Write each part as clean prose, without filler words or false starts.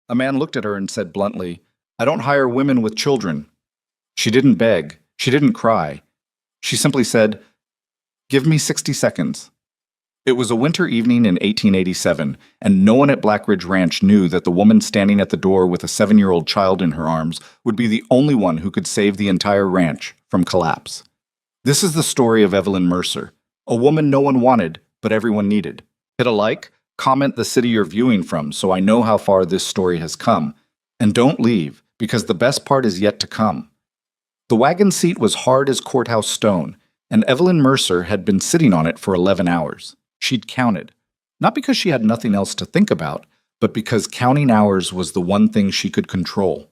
A man looked at her and said bluntly, "I don't hire women with children." She didn't beg. She didn't cry. She simply said, "Give me 60 seconds." It was a winter evening in 1887, and no one at Black Ridge Ranch knew that the woman standing at the door with a 7-year-old child in her arms would be the only one who could save the entire ranch from collapse. This is the story of Evelyn Mercer, a woman no one wanted, but everyone needed. Hit a like, comment the city you're viewing from so I know how far this story has come, and don't leave, because the best part is yet to come. The wagon seat was hard as courthouse stone, and Evelyn Mercer had been sitting on it for 11 hours. She'd counted, not because she had nothing else to think about, but because counting hours was the one thing she could control.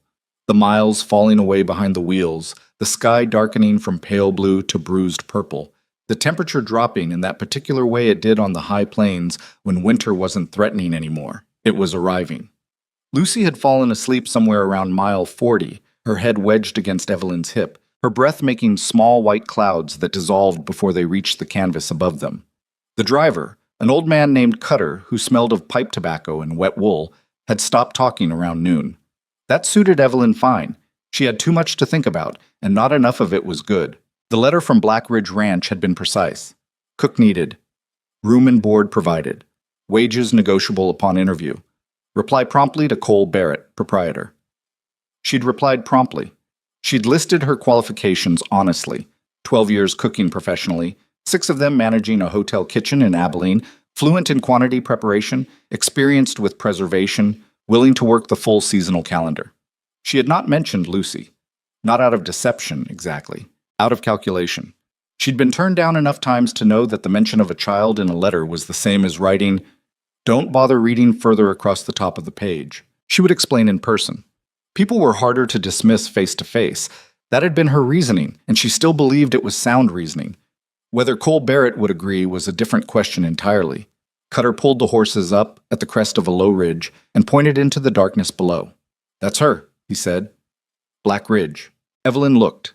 The miles falling away behind the wheels, the sky darkening from pale blue to bruised purple, the temperature dropping in that particular way it did on the high plains when winter wasn't threatening anymore. It was arriving. Lucy had fallen asleep somewhere around mile 40, her head wedged against Evelyn's hip, her breath making small white clouds that dissolved before they reached the canvas above them. The driver, an old man named Cutter who smelled of pipe tobacco and wet wool, had stopped talking around noon. That suited Evelyn fine. She had too much to think about, and not enough of it was good. The letter from Black Ridge Ranch had been precise. Cook needed. Room and board provided. Wages negotiable upon interview. Reply promptly to Cole Barrett, proprietor. She'd replied promptly. She'd listed her qualifications honestly. 12 years cooking professionally, 6 of them managing a hotel kitchen in Abilene, fluent in quantity preparation, experienced with preservation, willing to work the full seasonal calendar. She had not mentioned Lucy. Not out of deception, exactly. Out of calculation. She'd been turned down enough times to know that the mention of a child in a letter was the same as writing, "Don't bother reading further across the top of the page." She would explain in person. People were harder to dismiss face to face. That had been her reasoning, and she still believed it was sound reasoning. Whether Cole Barrett would agree was a different question entirely. Cutter pulled the horses up at the crest of a low ridge and pointed into the darkness below. "That's her," he said. Black Ridge. Evelyn looked.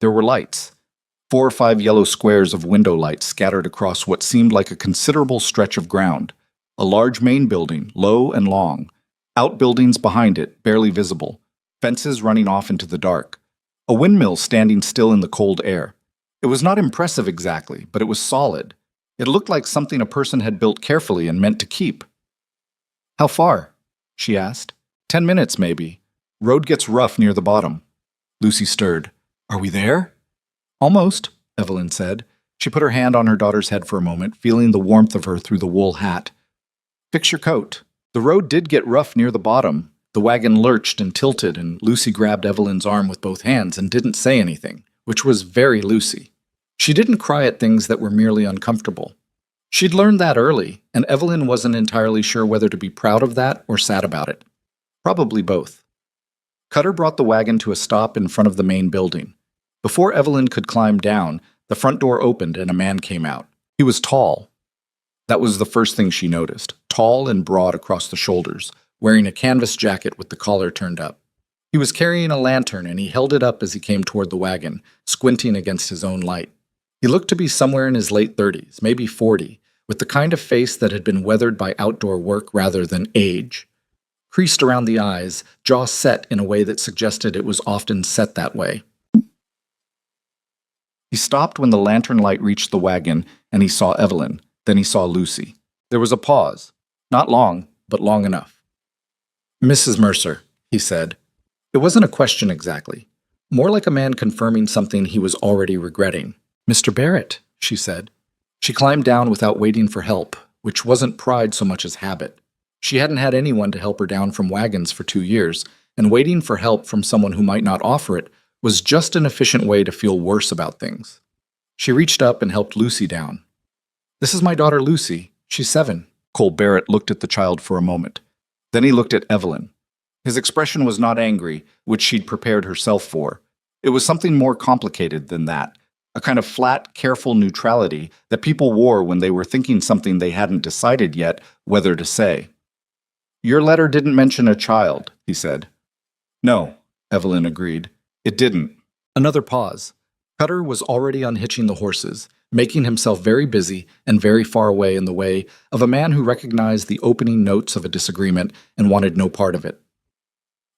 There were lights. 4 or 5 yellow squares of window lights scattered across what seemed like a considerable stretch of ground. A large main building, low and long. Outbuildings behind it, barely visible. Fences running off into the dark. A windmill standing still in the cold air. It was not impressive exactly, but it was solid. It looked like something a person had built carefully and meant to keep. "How far?" she asked. 10 minutes, maybe. Road gets rough near the bottom." Lucy stirred. "Are we there?" "Almost," Evelyn said. She put her hand on her daughter's head for a moment, feeling the warmth of her through the wool hat. "Fix your coat." The road did get rough near the bottom. The wagon lurched and tilted, and Lucy grabbed Evelyn's arm with both hands and didn't say anything, which was very Lucy. She didn't cry at things that were merely uncomfortable. She'd learned that early, and Evelyn wasn't entirely sure whether to be proud of that or sad about it. Probably both. Cutter brought the wagon to a stop in front of the main building. Before Evelyn could climb down, the front door opened and a man came out. He was tall. That was the first thing she noticed. Tall and broad across the shoulders, wearing a canvas jacket with the collar turned up. He was carrying a lantern and he held it up as he came toward the wagon, squinting against his own light. He looked to be somewhere in his late 30s, maybe 40, with the kind of face that had been weathered by outdoor work rather than age. Creased around the eyes, jaw set in a way that suggested it was often set that way. He stopped when the lantern light reached the wagon and he saw Evelyn. Then he saw Lucy. There was a pause. Not long, but long enough. "Mrs. Mercer," he said. It wasn't a question exactly. More like a man confirming something he was already regretting. "Mr. Barrett," she said. She climbed down without waiting for help, which wasn't pride so much as habit. She hadn't had anyone to help her down from wagons for 2 years, and waiting for help from someone who might not offer it was just an efficient way to feel worse about things. She reached up and helped Lucy down. "This is my daughter Lucy. She's 7. Cole Barrett looked at the child for a moment. Then he looked at Evelyn. His expression was not angry, which she'd prepared herself for. It was something more complicated than that, a kind of flat, careful neutrality that people wore when they were thinking something they hadn't decided yet whether to say. "Your letter didn't mention a child," he said. "No," Evelyn agreed. "It didn't." Another pause. Cutter was already unhitching the horses, making himself very busy and very far away in the way of a man who recognized the opening notes of a disagreement and wanted no part of it.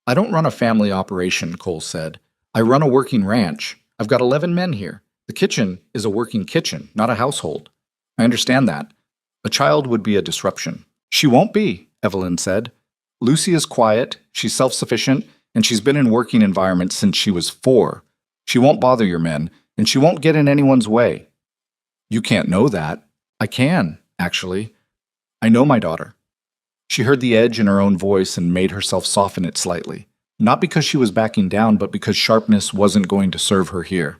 I don't run a family operation, Cole said. I run a working ranch. I've got 11 men here. The kitchen is a working kitchen, not a household. I understand that. A child would be a disruption. She won't be, Evelyn said. Lucy is quiet, she's self-sufficient, and she's been in working environments since she was 4. She won't bother your men, and she won't get in anyone's way. You can't know that. I can, actually. I know my daughter. She heard the edge in her own voice and made herself soften it slightly, not because she was backing down, but because sharpness wasn't going to serve her here.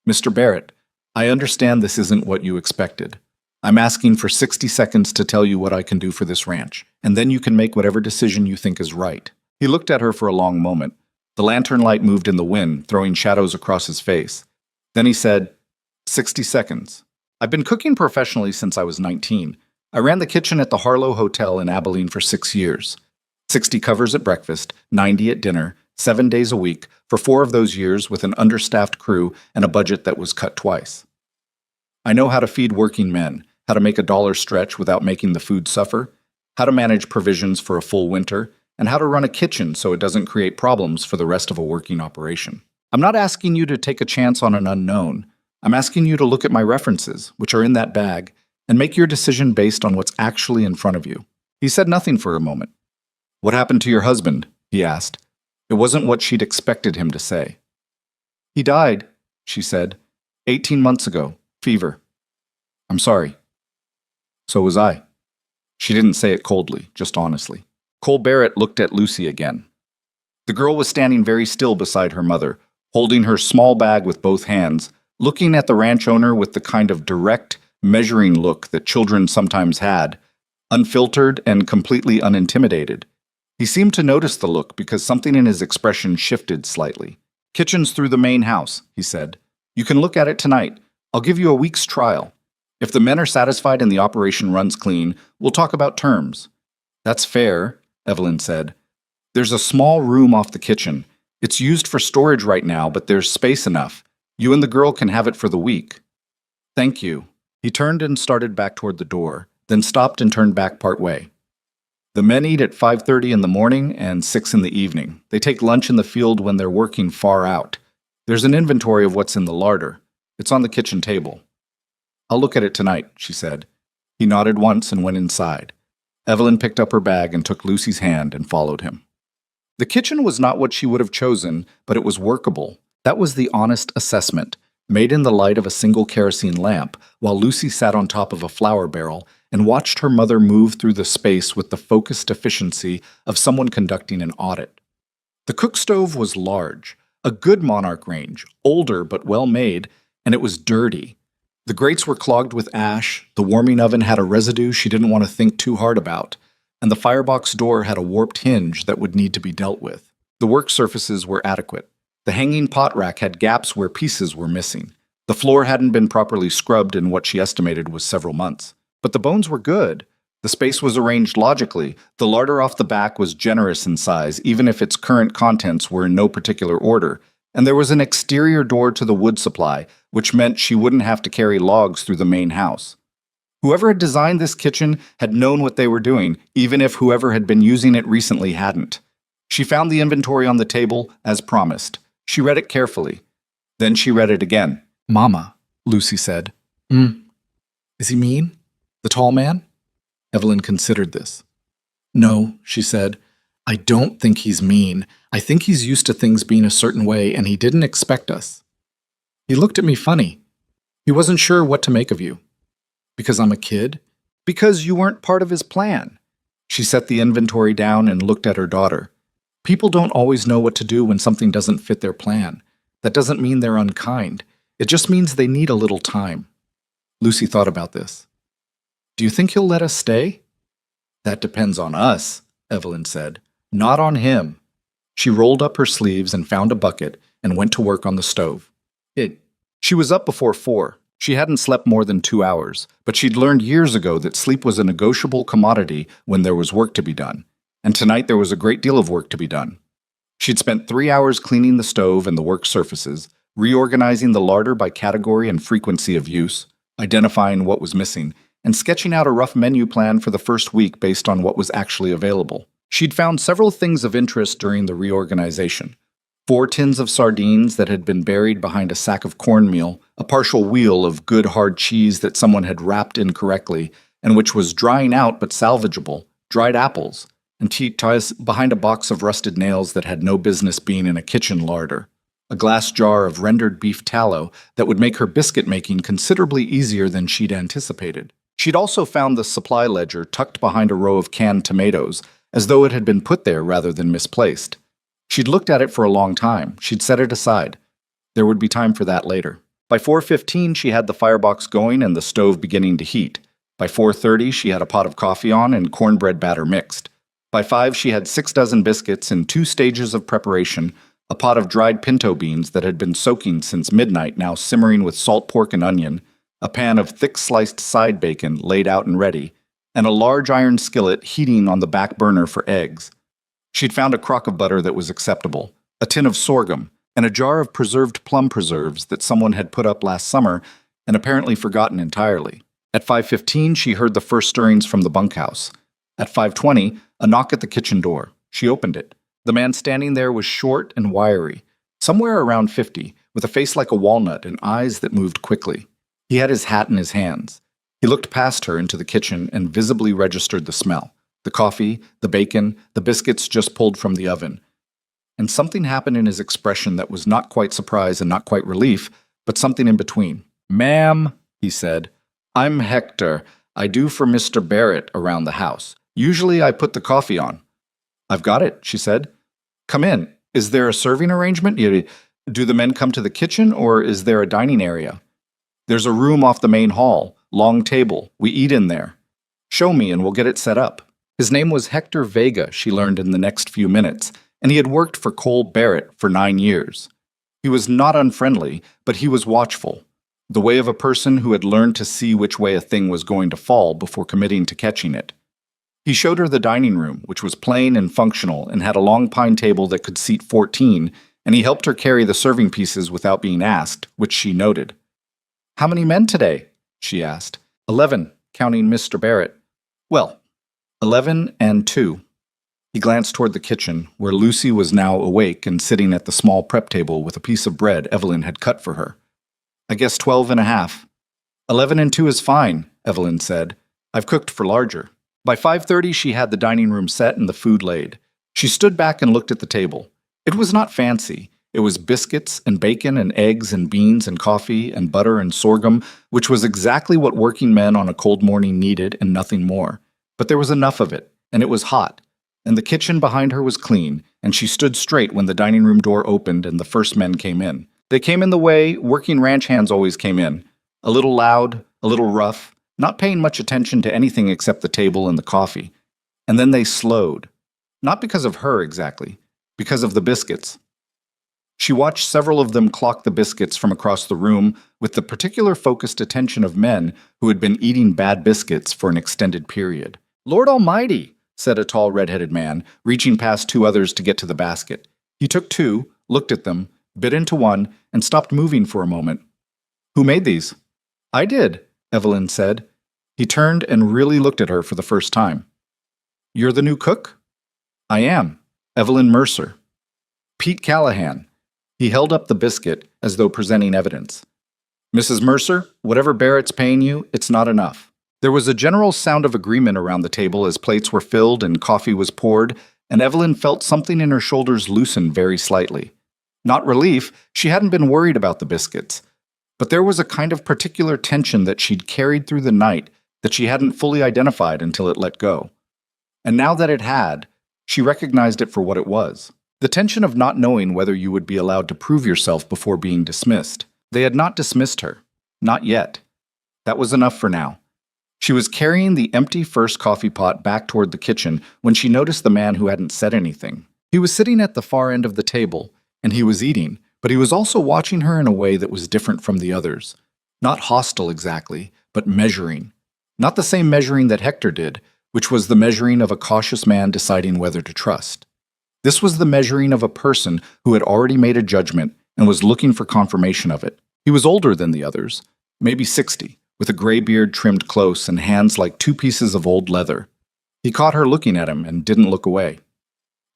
Mr. Barrett, I understand this isn't what you expected. I'm asking for 60 seconds to tell you what I can do for this ranch, and then you can make whatever decision you think is right. He looked at her for a long moment. The lantern light moved in the wind, throwing shadows across his face. Then he said, 60 seconds. I've been cooking professionally since I was 19. I ran the kitchen at the Harlow Hotel in Abilene for 6 years. 60 covers at breakfast, 90 at dinner, 7 days a week, for 4 of those years with an understaffed crew and a budget that was cut twice. I know how to feed working men, how to make a dollar stretch without making the food suffer, how to manage provisions for a full winter, and how to run a kitchen so it doesn't create problems for the rest of a working operation. I'm not asking you to take a chance on an unknown. I'm asking you to look at my references, which are in that bag, and make your decision based on what's actually in front of you. He said nothing for a moment. What happened to your husband? He asked. It wasn't what she'd expected him to say. He died, she said, 18 months ago, fever. I'm sorry. So was I. She didn't say it coldly, just honestly. Cole Barrett looked at Lucy again. The girl was standing very still beside her mother, holding her small bag with both hands, looking at the ranch owner with the kind of direct, measuring look that children sometimes had, unfiltered and completely unintimidated. He seemed to notice the look because something in his expression shifted slightly. Kitchen's through the main house, he said. You can look at it tonight. I'll give you a week's trial. If the men are satisfied and the operation runs clean, we'll talk about terms. That's fair, Evelyn said. There's a small room off the kitchen. It's used for storage right now, but there's space enough. You and the girl can have it for the week. Thank you. He turned and started back toward the door, then stopped and turned back part way. The men eat at 5:30 in the morning and 6 in the evening. They take lunch in the field when they're working far out. There's an inventory of what's in the larder. It's on the kitchen table. I'll look at it tonight, she said. He nodded once and went inside. Evelyn picked up her bag and took Lucy's hand and followed him. The kitchen was not what she would have chosen, but it was workable. That was the honest assessment, made in the light of a single kerosene lamp, while Lucy sat on top of a flour barrel and watched her mother move through the space with the focused efficiency of someone conducting an audit. The cook stove was large, a good Monarch range, older but well made, and it was dirty. The grates were clogged with ash, the warming oven had a residue she didn't want to think too hard about, and the firebox door had a warped hinge that would need to be dealt with. The work surfaces were adequate. The hanging pot rack had gaps where pieces were missing. The floor hadn't been properly scrubbed in what she estimated was several months. But the bones were good. The space was arranged logically. The larder off the back was generous in size, even if its current contents were in no particular order. And there was an exterior door to the wood supply, which meant she wouldn't have to carry logs through the main house. Whoever had designed this kitchen had known what they were doing, even if whoever had been using it recently hadn't. She found the inventory on the table, as promised. She read it carefully. Then she read it again. Mama, Lucy said. Is he mean? The tall man? Evelyn considered this. No, she said. I don't think he's mean. I think he's used to things being a certain way, and he didn't expect us. He looked at me funny. He wasn't sure what to make of you. Because I'm a kid? Because you weren't part of his plan. She set the inventory down and looked at her daughter. People don't always know what to do when something doesn't fit their plan. That doesn't mean they're unkind. It just means they need a little time. Lucy thought about this. Do you think he'll let us stay? That depends on us, Evelyn said. Not on him. She rolled up her sleeves and found a bucket and went to work on the stove. She was up before 4. She hadn't slept more than 2 hours, but she'd learned years ago that sleep was a negotiable commodity when there was work to be done. And tonight there was a great deal of work to be done. She'd spent 3 hours cleaning the stove and the work surfaces, reorganizing the larder by category and frequency of use, identifying what was missing, and sketching out a rough menu plan for the first week based on what was actually available. She'd found several things of interest during the reorganization. 4 tins of sardines that had been buried behind a sack of cornmeal, a partial wheel of good hard cheese that someone had wrapped incorrectly, and which was drying out but salvageable, dried apples, and ties behind a box of rusted nails that had no business being in a kitchen larder, a glass jar of rendered beef tallow that would make her biscuit making considerably easier than she'd anticipated. She'd also found the supply ledger tucked behind a row of canned tomatoes, as though it had been put there rather than misplaced. She'd looked at it for a long time. She'd set it aside. There would be time for that later. By 4:15, she had the firebox going and the stove beginning to heat. By 4:30, she had a pot of coffee on and cornbread batter mixed. By 5, she had 6 dozen biscuits in 2 stages of preparation, a pot of dried pinto beans that had been soaking since midnight now simmering with salt pork and onion, a pan of thick-sliced side bacon laid out and ready, and a large iron skillet heating on the back burner for eggs. She'd found a crock of butter that was acceptable, a tin of sorghum, and a jar of preserved plum preserves that someone had put up last summer and apparently forgotten entirely. At 5:15, she heard the first stirrings from the bunkhouse. At 5:20, a knock at the kitchen door. She opened it. The man standing there was short and wiry, somewhere around 50, with a face like a walnut and eyes that moved quickly. He had his hat in his hands. He looked past her into the kitchen and visibly registered the smell. The coffee, the bacon, the biscuits just pulled from the oven. And something happened in his expression that was not quite surprise and not quite relief, but something in between. "Ma'am," he said, "I'm Hector. I do for Mr. Barrett around the house. Usually I put the coffee on." "I've got it," she said. "Come in. Is there a serving arrangement? Do the men come to the kitchen, or is there a dining area?" "There's a room off the main hall. Long table. We eat in there." "Show me and we'll get it set up." His name was Hector Vega, she learned in the next few minutes, and he had worked for Cole Barrett for 9 years. He was not unfriendly, but he was watchful, the way of a person who had learned to see which way a thing was going to fall before committing to catching it. He showed her the dining room, which was plain and functional and had a long pine table that could seat 14, and he helped her carry the serving pieces without being asked, which she noted. "How many men today?" she asked. 11, counting Mr. Barrett." "Well, 11 and 2. He glanced toward the kitchen, where Lucy was now awake and sitting at the small prep table with a piece of bread Evelyn had cut for her. "I guess 12 and a half. 11 and 2 is fine," Evelyn said. "I've cooked for larger." By 5:30, she had the dining room set and the food laid. She stood back and looked at the table. It was not fancy. It was biscuits and bacon and eggs and beans and coffee and butter and sorghum, which was exactly what working men on a cold morning needed and nothing more. But there was enough of it, and it was hot, and the kitchen behind her was clean, and she stood straight when the dining room door opened and the first men came in. They came in the way working ranch hands always came in, a little loud, a little rough, not paying much attention to anything except the table and the coffee. And then they slowed. Not because of her exactly, because of the biscuits. She watched several of them clock the biscuits from across the room with the particular focused attention of men who had been eating bad biscuits for an extended period. "Lord Almighty," said a tall red-headed man, reaching past 2 others to get to the basket. He took 2, looked at them, bit into one, and stopped moving for a moment. "Who made these?" "I did," Evelyn said. He turned and really looked at her for the first time. "You're the new cook?" "I am. Evelyn Mercer." "Pete Callahan." He held up the biscuit as though presenting evidence. "Mrs. Mercer, whatever Barrett's paying you, it's not enough." There was a general sound of agreement around the table as plates were filled and coffee was poured, and Evelyn felt something in her shoulders loosen very slightly. Not relief, she hadn't been worried about the biscuits, but there was a kind of particular tension that she'd carried through the night that she hadn't fully identified until it let go. And now that it had, she recognized it for what it was. The tension of not knowing whether you would be allowed to prove yourself before being dismissed. They had not dismissed her. Not yet. That was enough for now. She was carrying the empty first coffee pot back toward the kitchen when she noticed the man who hadn't said anything. He was sitting at the far end of the table, and he was eating, but he was also watching her in a way that was different from the others. Not hostile exactly, but measuring. Not the same measuring that Hector did, which was the measuring of a cautious man deciding whether to trust. This was the measuring of a person who had already made a judgment and was looking for confirmation of it. He was older than the others, maybe 60, with a gray beard trimmed close and hands like 2 pieces of old leather. He caught her looking at him and didn't look away.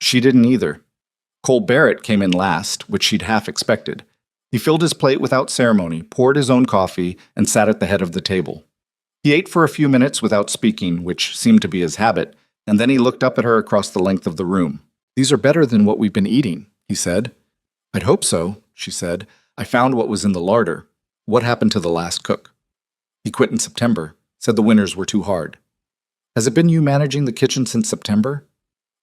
She didn't either. Cole Barrett came in last, which she'd half expected. He filled his plate without ceremony, poured his own coffee, and sat at the head of the table. He ate for a few minutes without speaking, which seemed to be his habit, and then he looked up at her across the length of the room. "These are better than what we've been eating," he said. "I'd hope so," she said. "I found what was in the larder. What happened to the last cook?" "He quit in September, said the winters were too hard." "Has it been you managing the kitchen since September?"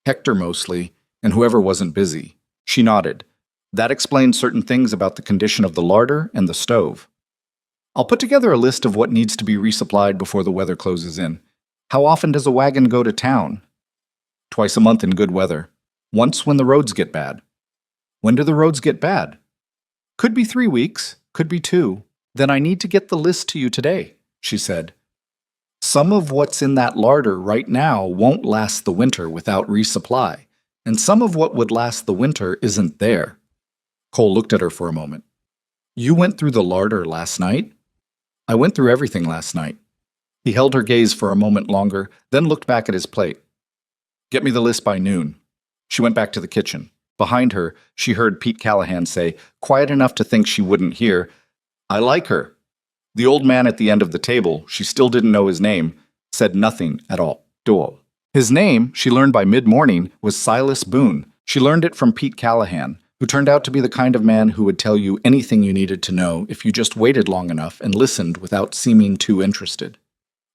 "Hector mostly, and whoever wasn't busy." She nodded. That explained certain things about the condition of the larder and the stove. "I'll put together a list of what needs to be resupplied before the weather closes in. How often does a wagon go to town?" "Twice a month in good weather. Once when the roads get bad." "When do the roads get bad?" "Could be 3 weeks, could be 2. Then I need to get the list to you today," she said. "Some of what's in that larder right now won't last the winter without resupply, and some of what would last the winter isn't there." Cole looked at her for a moment. "You went through the larder last night?" "I went through everything last night." He held her gaze for a moment longer, then looked back at his plate. "Get me the list by noon." She went back to the kitchen. Behind her, she heard Pete Callahan say, quiet enough to think she wouldn't hear, "I like her." The old man at the end of the table, she still didn't know his name, said nothing at all. His name, she learned by mid-morning, was Silas Boone. She learned it from Pete Callahan, who turned out to be the kind of man who would tell you anything you needed to know if you just waited long enough and listened without seeming too interested.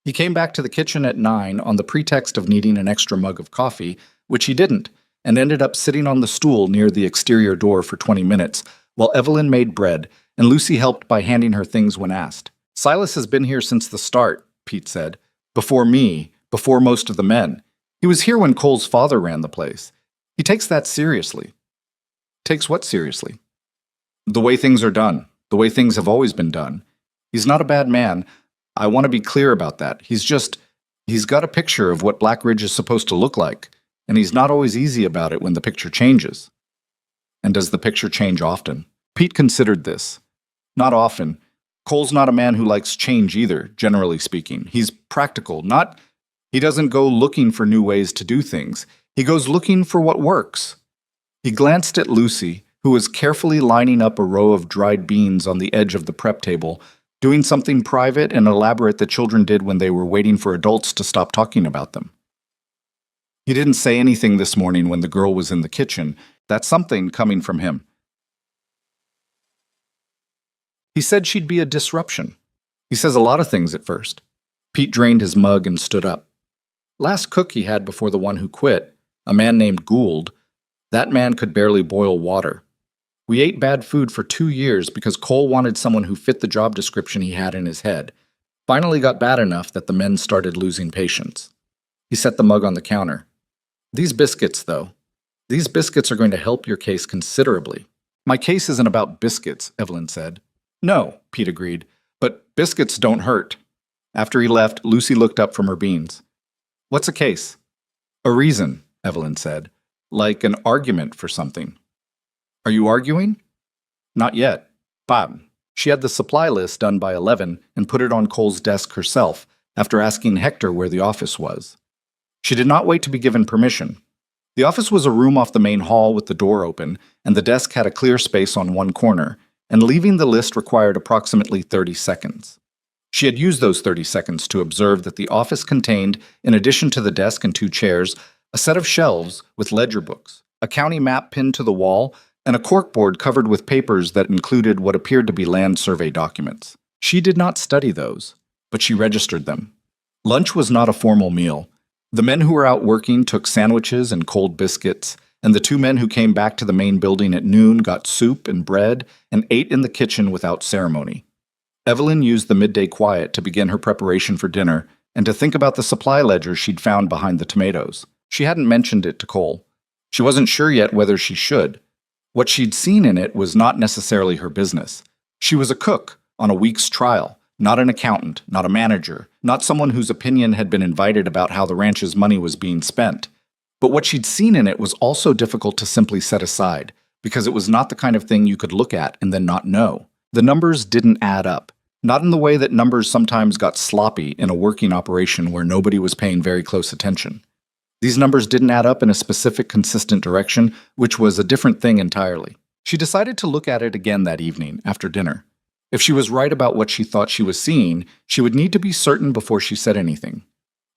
He came back to the kitchen at 9 on the pretext of needing an extra mug of coffee, which he didn't, and ended up sitting on the stool near the exterior door for 20 minutes, while Evelyn made bread, and Lucy helped by handing her things when asked. "Silas has been here since the start," Pete said. "Before me, before most of the men. He was here when Cole's father ran the place. He takes that seriously." "Takes what seriously?" "The way things are done, the way things have always been done. He's not a bad man. I want to be clear about that. He's got a picture of what Black Ridge is supposed to look like, and he's not always easy about it when the picture changes." "And does the picture change often?" Pete considered this. "Not often. Cole's not a man who likes change either, generally speaking. He's practical, he doesn't go looking for new ways to do things. He goes looking for what works." He glanced at Lucy, who was carefully lining up a row of dried beans on the edge of the prep table, doing something private and elaborate that children did when they were waiting for adults to stop talking about them. He didn't say anything this morning when the girl was in the kitchen. That's something coming from him. He said she'd be a disruption. He says a lot of things at first. Pete drained his mug and stood up. "Last cook he had before the one who quit, a man named Gould, that man could barely boil water. We ate bad food for 2 years because Cole wanted someone who fit the job description he had in his head. Finally got bad enough that the men started losing patience." He set the mug on the counter. "These biscuits, though. These biscuits are going to help your case considerably." "My case isn't about biscuits," Evelyn said. "No," Pete agreed, "but biscuits don't hurt." After he left, Lucy looked up from her beans. "What's a case?" "A reason," Evelyn said. "Like an argument for something." "Are you arguing?" "Not yet. Bob." She had the supply list done by 11 and put it on Cole's desk herself after asking Hector where the office was. She did not wait to be given permission. The office was a room off the main hall with the door open, and the desk had a clear space on one corner, and leaving the list required approximately 30 seconds. She had used those 30 seconds to observe that the office contained, in addition to the desk and 2 chairs, a set of shelves with ledger books, a county map pinned to the wall, and a corkboard covered with papers that included what appeared to be land survey documents. She did not study those, but she registered them. Lunch was not a formal meal. The men who were out working took sandwiches and cold biscuits, and the 2 men who came back to the main building at noon got soup and bread and ate in the kitchen without ceremony. Evelyn used the midday quiet to begin her preparation for dinner and to think about the supply ledger she'd found behind the tomatoes. She hadn't mentioned it to Cole. She wasn't sure yet whether she should. What she'd seen in it was not necessarily her business. She was a cook on a week's trial, not an accountant, not a manager, not someone whose opinion had been invited about how the ranch's money was being spent. But what she'd seen in it was also difficult to simply set aside, because it was not the kind of thing you could look at and then not know. The numbers didn't add up, not in the way that numbers sometimes got sloppy in a working operation where nobody was paying very close attention. These numbers didn't add up in a specific, consistent direction, which was a different thing entirely. She decided to look at it again that evening, after dinner. If she was right about what she thought she was seeing, she would need to be certain before she said anything.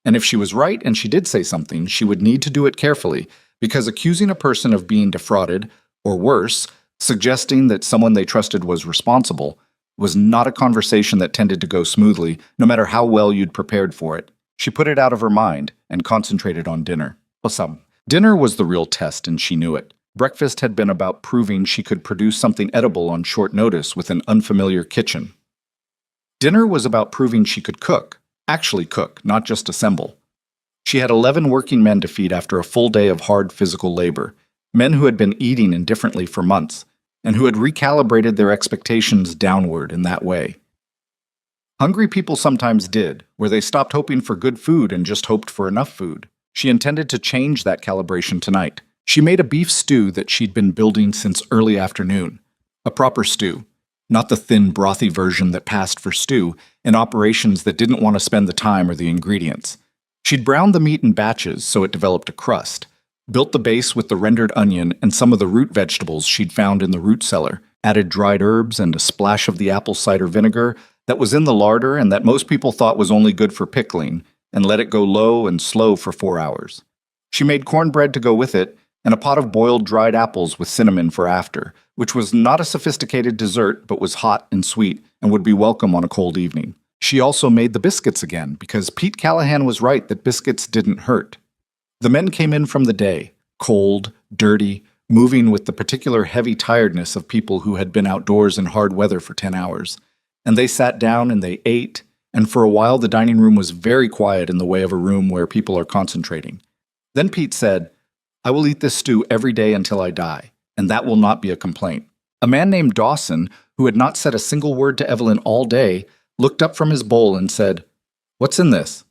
And if she was right and she did say something, she would need to do it carefully, because accusing a person of being defrauded, or worse, suggesting that someone they trusted was responsible, was not a conversation that tended to go smoothly, no matter how well you'd prepared for it. She put it out of her mind and concentrated on dinner. Dinner was the real test, and she knew it. Breakfast had been about proving she could produce something edible on short notice with an unfamiliar kitchen. Dinner was about proving she could cook, actually cook, not just assemble. She had 11 working men to feed after a full day of hard physical labor, men who had been eating indifferently for months, and who had recalibrated their expectations downward in that way. Hungry people sometimes did, where they stopped hoping for good food and just hoped for enough food. She intended to change that calibration tonight. She made a beef stew that she'd been building since early afternoon. A proper stew, not the thin, brothy version that passed for stew in operations that didn't want to spend the time or the ingredients. She'd browned the meat in batches so it developed a crust, built the base with the rendered onion and some of the root vegetables she'd found in the root cellar, added dried herbs and a splash of the apple cider vinegar that was in the larder and that most people thought was only good for pickling, and let it go low and slow for 4 hours. She made cornbread to go with it, and a pot of boiled dried apples with cinnamon for after, which was not a sophisticated dessert but was hot and sweet and would be welcome on a cold evening. She also made the biscuits again, because Pete Callahan was right that biscuits didn't hurt. The men came in from the day, cold, dirty, moving with the particular heavy tiredness of people who had been outdoors in hard weather for 10 hours. And they sat down and they ate, and for a while the dining room was very quiet in the way of a room where people are concentrating. Then Pete said, "I will eat this stew every day until I die, and that will not be a complaint." A man named Dawson, who had not said a single word to Evelyn all day, looked up from his bowl and said, "What's in this?"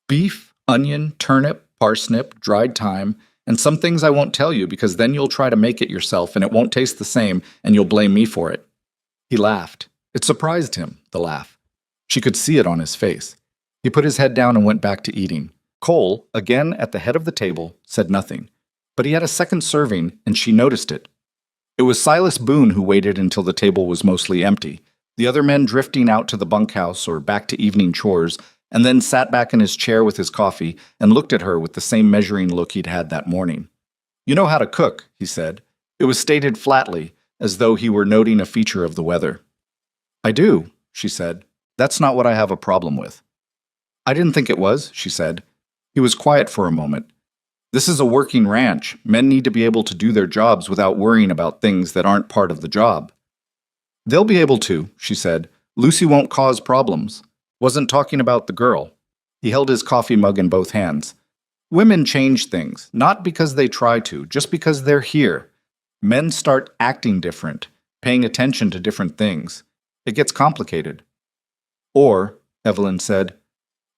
"Beef, onion, turnip, parsnip, dried thyme, and some things I won't tell you because then you'll try to make it yourself and it won't taste the same and you'll blame me for it." He laughed. It surprised him, the laugh. She could see it on his face. He put his head down and went back to eating. Cole, again at the head of the table, said nothing. But he had a second serving, and she noticed it. It was Silas Boone who waited until the table was mostly empty, the other men drifting out to the bunkhouse or back to evening chores, and then sat back in his chair with his coffee and looked at her with the same measuring look he'd had that morning. "You know how to cook," he said. It was stated flatly, as though he were noting a feature of the weather. "I do," she said. "That's not what I have a problem with." "I didn't think it was," she said. He was quiet for a moment. "This is a working ranch. Men need to be able to do their jobs without worrying about things that aren't part of the job." "They'll be able to," she said. "Lucy won't cause problems. Wasn't talking about the girl." He held his coffee mug in both hands. "Women change things, not because they try to, just because they're here. Men start acting different, paying attention to different things. It gets complicated." "Or," Evelyn said,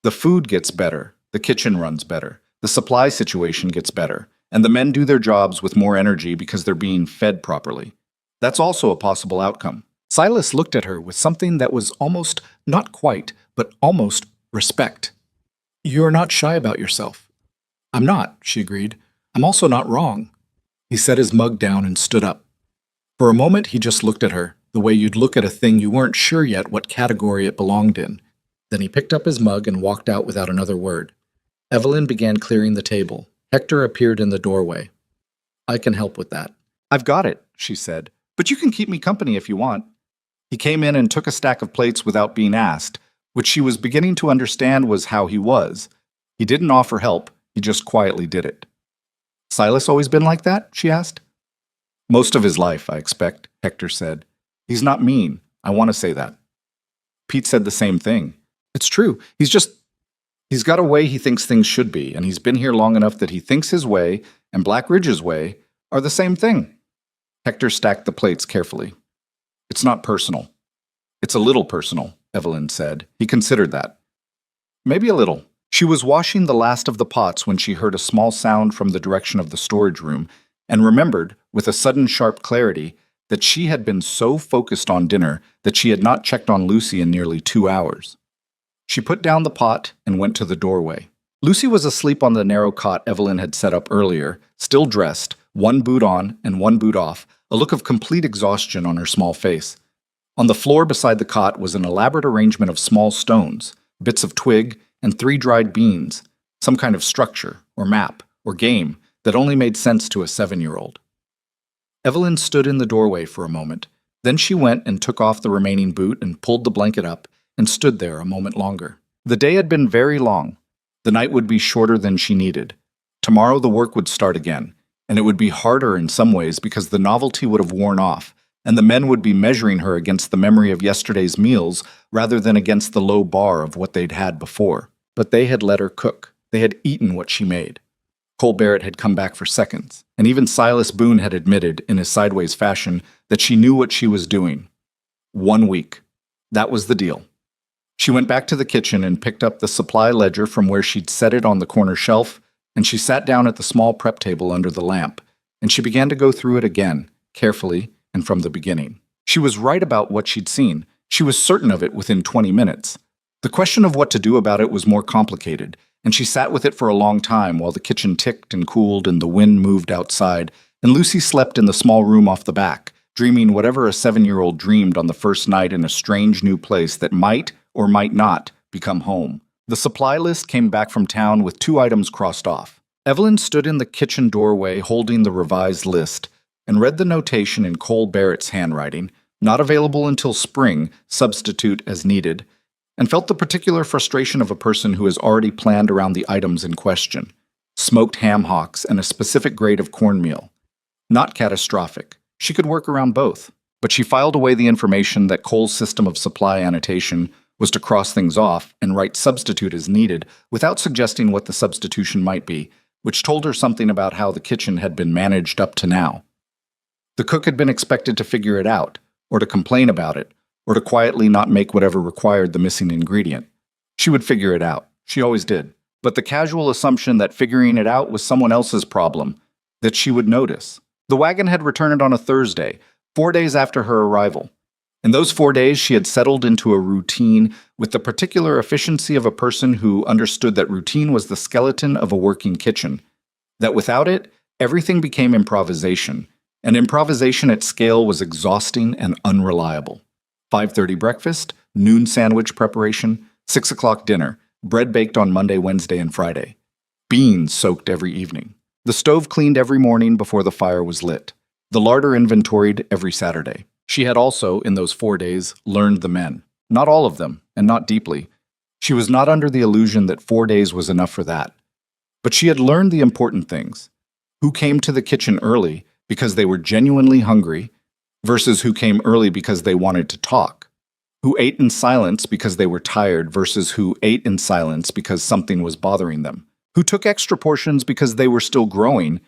"the food gets better, the kitchen runs better, the supply situation gets better, and the men do their jobs with more energy because they're being fed properly. That's also a possible outcome." Silas looked at her with something that was almost, not quite, but almost respect. "You're not shy about yourself." "I'm not," she agreed. "I'm also not wrong." He set his mug down and stood up. For a moment he just looked at her, the way you'd look at a thing you weren't sure yet what category it belonged in. Then he picked up his mug and walked out without another word. Evelyn began clearing the table. Hector appeared in the doorway. "I can help with that." "I've got it," she said. "But you can keep me company if you want." He came in and took a stack of plates without being asked, which she was beginning to understand was how he was. He didn't offer help, he just quietly did it. "Silas always been like that?" she asked. "Most of his life, I expect," Hector said. "He's not mean. I want to say that." Pete said the same thing. "It's true. He's got a way he thinks things should be, and he's been here long enough that he thinks his way and Black Ridge's way are the same thing." Hector stacked the plates carefully. "It's not personal." "It's a little personal," Evelyn said. He considered that. "Maybe a little." She was washing the last of the pots when she heard a small sound from the direction of the storage room and remembered, with a sudden sharp clarity, that she had been so focused on dinner that she had not checked on Lucy in nearly 2 hours. She put down the pot and went to the doorway. Lucy was asleep on the narrow cot Evelyn had set up earlier, still dressed, one boot on and one boot off, a look of complete exhaustion on her small face. On the floor beside the cot was an elaborate arrangement of small stones, bits of twig, and 3 dried beans, some kind of structure, or map, or game that only made sense to a 7-year-old. Evelyn stood in the doorway for a moment. Then she went and took off the remaining boot and pulled the blanket up and stood there a moment longer. The day had been very long. The night would be shorter than she needed. Tomorrow the work would start again, and it would be harder in some ways because the novelty would have worn off, and the men would be measuring her against the memory of yesterday's meals rather than against the low bar of what they'd had before. But they had let her cook. They had eaten what she made. Cole Barrett had come back for seconds, and even Silas Boone had admitted, in his sideways fashion, that she knew what she was doing. 1 week. That was the deal. She went back to the kitchen and picked up the supply ledger from where she'd set it on the corner shelf, and she sat down at the small prep table under the lamp, and she began to go through it again, carefully and from the beginning. She was right about what she'd seen. She was certain of it within 20 minutes. The question of what to do about it was more complicated, and she sat with it for a long time while the kitchen ticked and cooled and the wind moved outside, and Lucy slept in the small room off the back, dreaming whatever a 7-year-old dreamed on the first night in a strange new place that might or might not become home. The supply list came back from town with 2 items crossed off. Evelyn stood in the kitchen doorway holding the revised list and read the notation in Cole Barrett's handwriting, not available until spring, substitute as needed, and felt the particular frustration of a person who has already planned around the items in question. Smoked ham hocks and a specific grade of cornmeal. Not catastrophic. She could work around both. But she filed away the information that Cole's system of supply annotation was to cross things off and write substitute as needed without suggesting what the substitution might be, which told her something about how the kitchen had been managed up to now. The cook had been expected to figure it out, or to complain about it, or to quietly not make whatever required the missing ingredient. She would figure it out. She always did. But the casual assumption that figuring it out was someone else's problem, that she would notice. The wagon had returned on a Thursday, 4 days after her arrival. In those 4 days, she had settled into a routine with the particular efficiency of a person who understood that routine was the skeleton of a working kitchen, that without it, everything became improvisation, and improvisation at scale was exhausting and unreliable. 5:30 breakfast, noon sandwich preparation, 6 o'clock dinner, bread baked on Monday, Wednesday, and Friday. Beans soaked every evening. The stove cleaned every morning before the fire was lit. The larder inventoried every Saturday. She had also, in those 4 days, learned the men. Not all of them, and not deeply. She was not under the illusion that 4 days was enough for that. But she had learned the important things. Who came to the kitchen early because they were genuinely hungry, versus who came early because they wanted to talk. Who ate in silence because they were tired versus who ate in silence because something was bothering them. Who took extra portions because they were still growing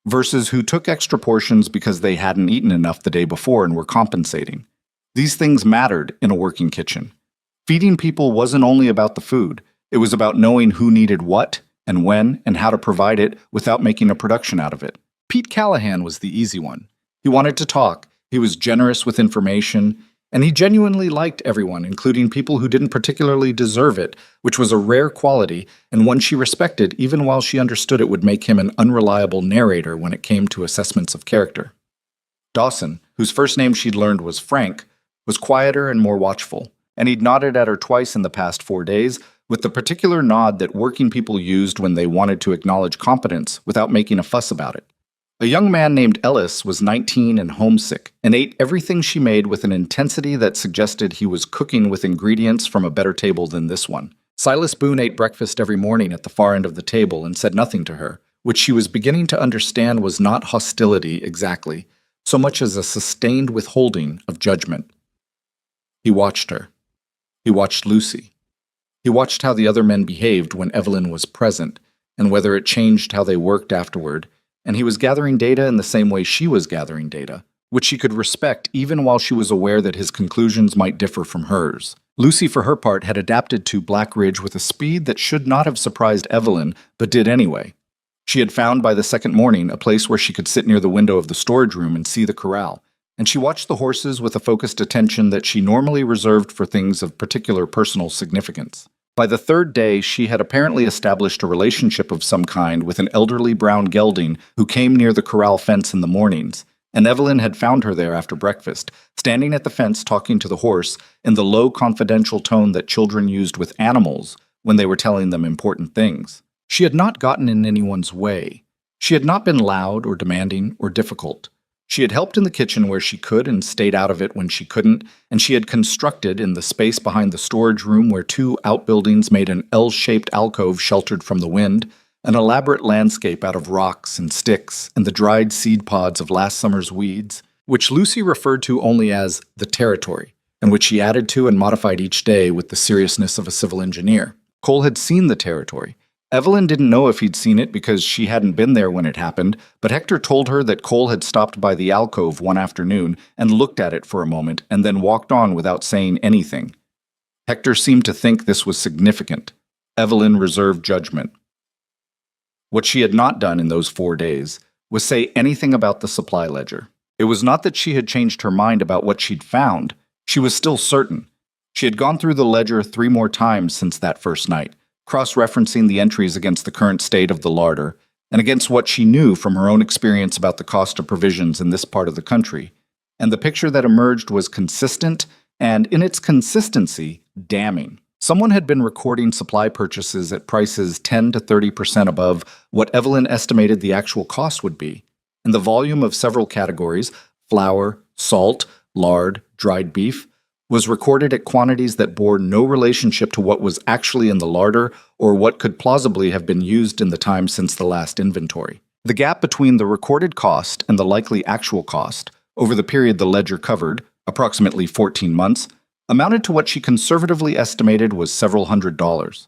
versus who took extra portions because they hadn't eaten enough the day before and were compensating. These things mattered in a working kitchen. Feeding people wasn't only about the food. It was about knowing who needed what and when and how to provide it without making a production out of it. Pete Callahan was the easy one. He wanted to talk. He was generous with information, and he genuinely liked everyone, including people who didn't particularly deserve it, which was a rare quality and one she respected even while she understood it would make him an unreliable narrator when it came to assessments of character. Dawson, whose first name she'd learned was Frank, was quieter and more watchful, and he'd nodded at her twice in the past 4 days, with the particular nod that working people used when they wanted to acknowledge competence without making a fuss about it. A young man named Ellis was 19 and homesick, and ate everything she made with an intensity that suggested he was cooking with ingredients from a better table than this one. Silas Boone ate breakfast every morning at the far end of the table and said nothing to her, which she was beginning to understand was not hostility exactly, so much as a sustained withholding of judgment. He watched her. He watched Lucy. He watched how the other men behaved when Evelyn was present, and whether it changed how they worked afterward, and he was gathering data in the same way she was gathering data, which she could respect even while she was aware that his conclusions might differ from hers. Lucy, for her part, had adapted to Black Ridge with a speed that should not have surprised Evelyn, but did anyway. She had found by the second morning a place where she could sit near the window of the storage room and see the corral, and she watched the horses with a focused attention that she normally reserved for things of particular personal significance. By the third day, she had apparently established a relationship of some kind with an elderly brown gelding who came near the corral fence in the mornings, and Evelyn had found her there after breakfast, standing at the fence talking to the horse in the low, confidential tone that children used with animals when they were telling them important things. She had not gotten in anyone's way. She had not been loud or demanding or difficult. She had helped in the kitchen where she could and stayed out of it when she couldn't, and she had constructed in the space behind the storage room where two outbuildings made an L-shaped alcove sheltered from the wind, an elaborate landscape out of rocks and sticks and the dried seed pods of last summer's weeds, which Lucy referred to only as the territory, and which she added to and modified each day with the seriousness of a civil engineer. Cole had seen the territory. Evelyn didn't know if he'd seen it because she hadn't been there when it happened, but Hector told her that Cole had stopped by the alcove one afternoon and looked at it for a moment and then walked on without saying anything. Hector seemed to think this was significant. Evelyn reserved judgment. What she had not done in those 4 days was say anything about the supply ledger. It was not that she had changed her mind about what she'd found. She was still certain. She had gone through the ledger 3 more times since that first night, cross-referencing the entries against the current state of the larder and against what she knew from her own experience about the cost of provisions in this part of the country. And the picture that emerged was consistent and, in its consistency, damning. Someone had been recording supply purchases at prices 10 to 30% above what Evelyn estimated the actual cost would be, and the volume of several categories, flour, salt, lard, dried beef, was recorded at quantities that bore no relationship to what was actually in the larder or what could plausibly have been used in the time since the last inventory. The gap between the recorded cost and the likely actual cost, over the period the ledger covered, approximately 14 months, amounted to what she conservatively estimated was several $100s.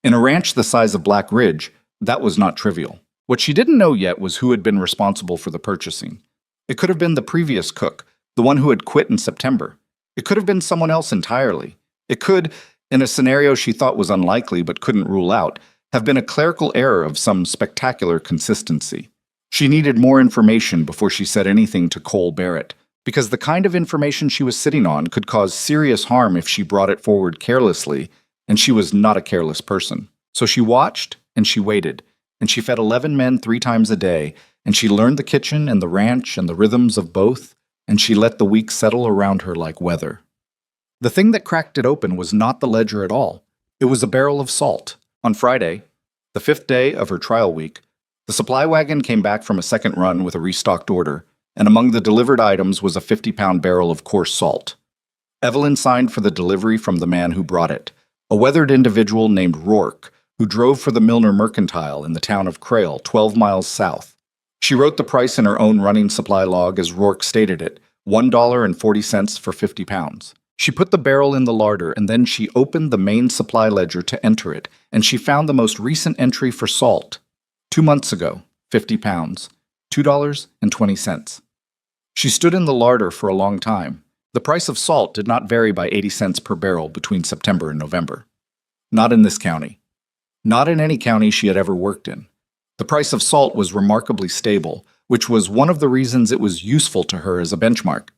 In a ranch the size of Black Ridge, that was not trivial. What she didn't know yet was who had been responsible for the purchasing. It could have been the previous cook, the one who had quit in September. It could have been someone else entirely. It could, in a scenario she thought was unlikely but couldn't rule out, have been a clerical error of some spectacular consistency. She needed more information before she said anything to Cole Barrett, because the kind of information she was sitting on could cause serious harm if she brought it forward carelessly, and she was not a careless person. So she watched and she waited, and she fed 11 men 3 times a day, and she learned the kitchen and the ranch and the rhythms of both, and she let the week settle around her like weather. The thing that cracked it open was not the ledger at all. It was a barrel of salt. On Friday, the 5th day of her trial week, the supply wagon came back from a second run with a restocked order, and among the delivered items was a 50-pound barrel of coarse salt. Evelyn signed for the delivery from the man who brought it, a weathered individual named Rourke, who drove for the Milner Mercantile in the town of Crail, 12 miles south. She wrote the price in her own running supply log as Rourke stated it, $1.40 for 50 pounds. She put the barrel in the larder and then she opened the main supply ledger to enter it, and she found the most recent entry for salt. 2 months ago, 50 pounds, $2.20. She stood in the larder for a long time. The price of salt did not vary by 80 cents per barrel between September and November. Not in this county. Not in any county she had ever worked in. The price of salt was remarkably stable, which was one of the reasons it was useful to her as a benchmark.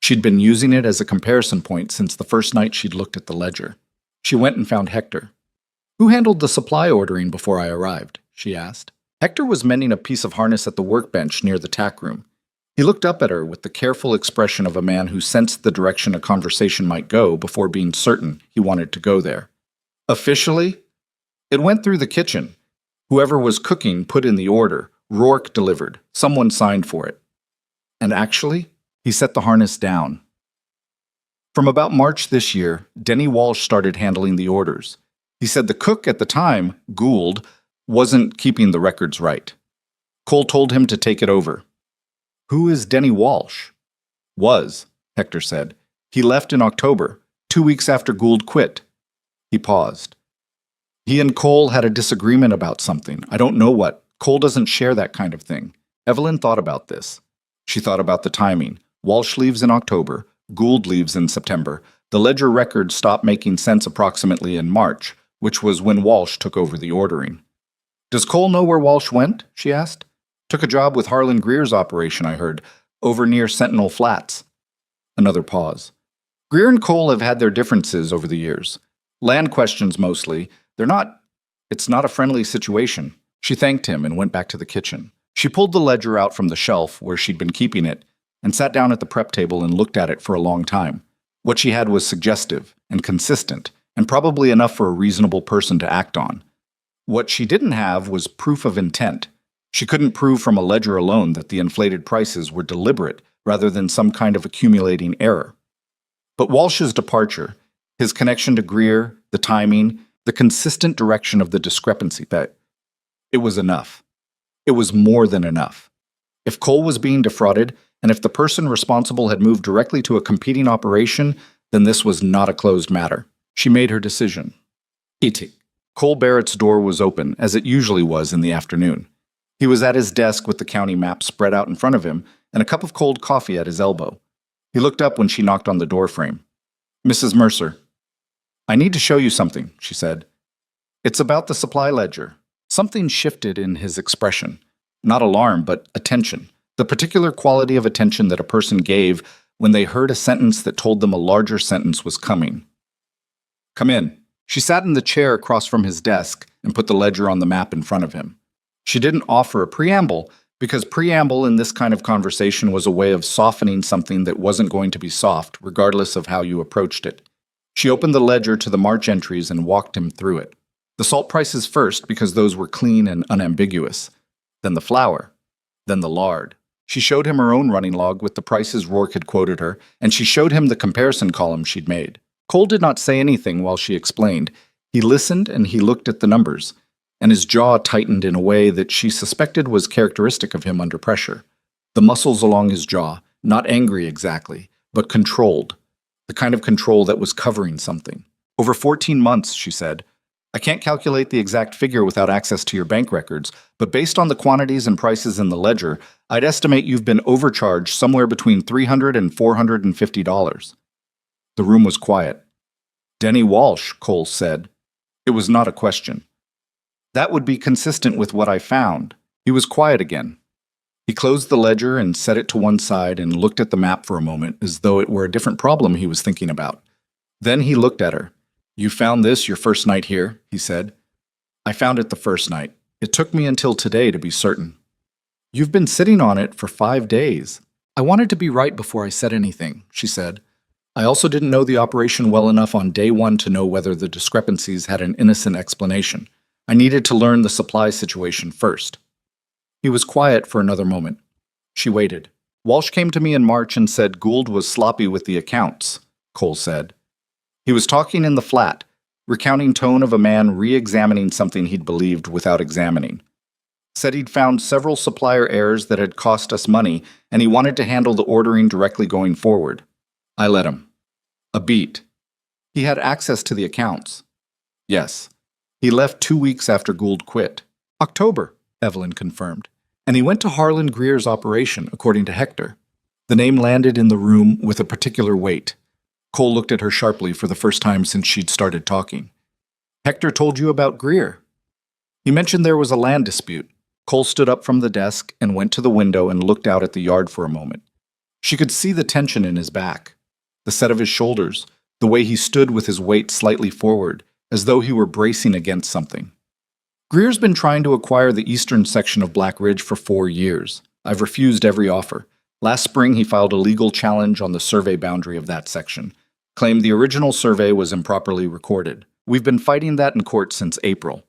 She'd been using it as a comparison point since the first night she'd looked at the ledger. She went and found Hector. "Who handled the supply ordering before I arrived?" she asked. Hector was mending a piece of harness at the workbench near the tack room. He looked up at her with the careful expression of a man who sensed the direction a conversation might go before being certain he wanted to go there. "Officially, it went through the kitchen. Whoever was cooking put in the order. Rourke delivered. Someone signed for it. And actually," he set the harness down. From about March this year, Denny Walsh started handling the orders. He said the cook at the time, Gould, wasn't keeping the records right. Cole told him to take it over. "Who is Denny Walsh?" "Was," Hector said. "He left in October, 2 weeks after Gould quit." He paused. "He and Cole had a disagreement about something. I don't know what. Cole doesn't share that kind of thing." Evelyn thought about this. She thought about the timing. Walsh leaves in October. Gould leaves in September. The ledger records stopped making sense approximately in March, which was when Walsh took over the ordering. "Does Cole know where Walsh went?" she asked. "Took a job with Harlan Greer's operation, I heard, over near Sentinel Flats." Another pause. "Greer and Cole have had their differences over the years. Land questions mostly. It's not a friendly situation. She thanked him and went back to the kitchen. She pulled the ledger out from the shelf where she'd been keeping it and sat down at the prep table and looked at it for a long time. What she had was suggestive and consistent, and probably enough for a reasonable person to act on. What she didn't have was proof of intent. She couldn't prove from a ledger alone that the inflated prices were deliberate rather than some kind of accumulating error. But Walsh's departure, his connection to Greer, the timing, the consistent direction of the discrepancy, it was enough. It was more than enough. If Cole was being defrauded, and if the person responsible had moved directly to a competing operation, then this was not a closed matter. She made her decision. Itik. Cole Barrett's door was open, as it usually was in the afternoon. He was at his desk with the county map spread out in front of him and a cup of cold coffee at his elbow. He looked up when she knocked on the doorframe. "Mrs. Mercer." "I need to show you something," she said. "It's about the supply ledger." Something shifted in his expression. Not alarm, but attention. The particular quality of attention that a person gave when they heard a sentence that told them a larger sentence was coming. "Come in." She sat in the chair across from his desk and put the ledger on the map in front of him. She didn't offer a preamble, because preamble in this kind of conversation was a way of softening something that wasn't going to be soft, regardless of how you approached it. She opened the ledger to the March entries and walked him through it. The salt prices first, because those were clean and unambiguous. Then the flour. Then the lard. She showed him her own running log with the prices Rourke had quoted her, and she showed him the comparison column she'd made. Cole did not say anything while she explained. He listened and he looked at the numbers, and his jaw tightened in a way that she suspected was characteristic of him under pressure. The muscles along his jaw, not angry exactly, but controlled. The kind of control that was covering something. "Over 14 months, she said. "I can't calculate the exact figure without access to your bank records, but based on the quantities and prices in the ledger, I'd estimate you've been overcharged somewhere between $300 and $450. The room was quiet. "Denny Walsh," Cole said. It was not a question. "That would be consistent with what I found." He was quiet again. He closed the ledger and set it to one side and looked at the map for a moment as though it were a different problem he was thinking about. Then he looked at her. "You found this your first night here," he said. "I found it the first night. It took me until today to be certain." "You've been sitting on it for 5 days." "I wanted to be right before I said anything," she said. "I also didn't know the operation well enough on day one to know whether the discrepancies had an innocent explanation. I needed to learn the supply situation first." He was quiet for another moment. She waited. "Walsh came to me in March and said Gould was sloppy with the accounts," Cole said. He was talking in the flat, recounting tone of a man re-examining something he'd believed without examining. Said he'd found several supplier errors that had cost us money, and he wanted to handle the ordering directly going forward. I let him. A beat. He had access to the accounts. Yes. He left 2 weeks after Gould quit. October, Evelyn confirmed. And he went to Harlan Greer's operation, according to Hector. The name landed in the room with a particular weight. Cole looked at her sharply for the first time since she'd started talking. "Hector told you about Greer?" He mentioned there was a land dispute. Cole stood up from the desk and went to the window and looked out at the yard for a moment. She could see the tension in his back, the set of his shoulders, the way he stood with his weight slightly forward, as though he were bracing against something. "Greer's been trying to acquire the eastern section of Black Ridge for 4 years. I've refused every offer. Last spring he filed a legal challenge on the survey boundary of that section, claimed the original survey was improperly recorded. We've been fighting that in court since April."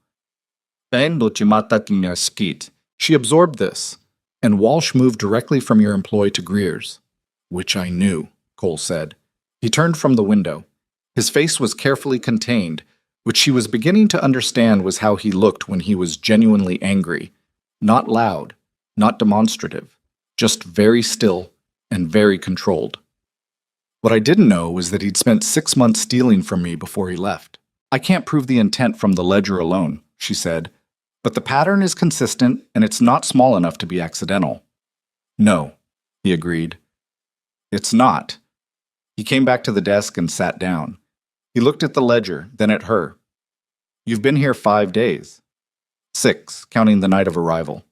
She absorbed this, and Walsh moved directly from your employ to Greer's. "Which I knew," Cole said. He turned from the window. His face was carefully contained, which she was beginning to understand was how he looked when he was genuinely angry. Not loud, not demonstrative, just very still and very controlled. "What I didn't know was that he'd spent 6 months stealing from me before he left. I can't prove the intent from the ledger alone," she said, "but the pattern is consistent and it's not small enough to be accidental." "No," he agreed. "It's not." He came back to the desk and sat down. He looked at the ledger, then at her. "You've been here 5 days. 6, counting the night of arrival.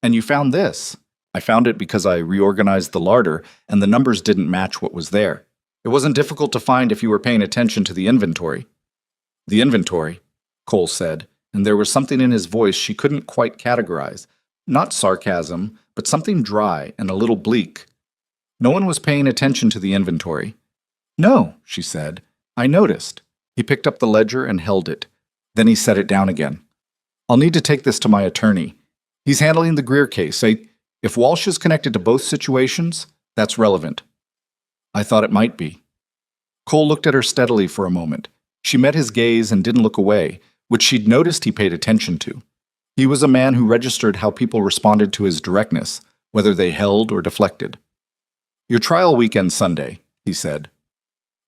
And you found this." "I found it because I reorganized the larder, and the numbers didn't match what was there. It wasn't difficult to find if you were paying attention to the inventory." The inventory, Cole said, and there was something in his voice she couldn't quite categorize. Not sarcasm, but something dry and a little bleak. No one was paying attention to the inventory. No, she said. I noticed. He picked up the ledger and held it. Then he set it down again. I'll need to take this to my attorney. He's handling the Greer case. If Walsh is connected to both situations, that's relevant. I thought it might be. Cole looked at her steadily for a moment. She met his gaze and didn't look away, which she'd noticed he paid attention to. He was a man who registered how people responded to his directness, whether they held or deflected. Your trial weekend Sunday, he said.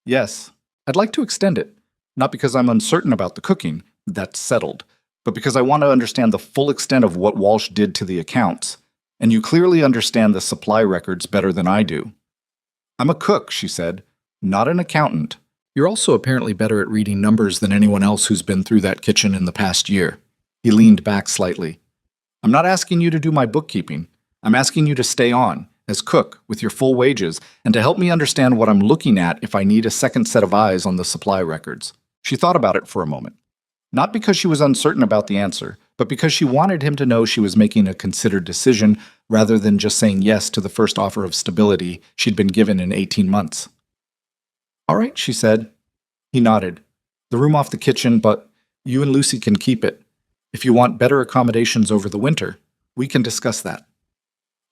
Yes, I'd like to extend it. Not because I'm uncertain about the cooking, that's settled, but because I want to understand the full extent of what Walsh did to the accounts, and you clearly understand the supply records better than I do. I'm a cook, she said, not an accountant. You're also apparently better at reading numbers than anyone else who's been through that kitchen in the past year. He leaned back slightly. I'm not asking you to do my bookkeeping. I'm asking you to stay on, as cook, with your full wages, and to help me understand what I'm looking at if I need a second set of eyes on the supply records. She thought about it for a moment. Not because she was uncertain about the answer, but because she wanted him to know she was making a considered decision rather than just saying yes to the first offer of stability she'd been given in 18 months. All right, she said. He nodded. The room off the kitchen, but you and Lucy can keep it. If you want better accommodations over the winter, we can discuss that.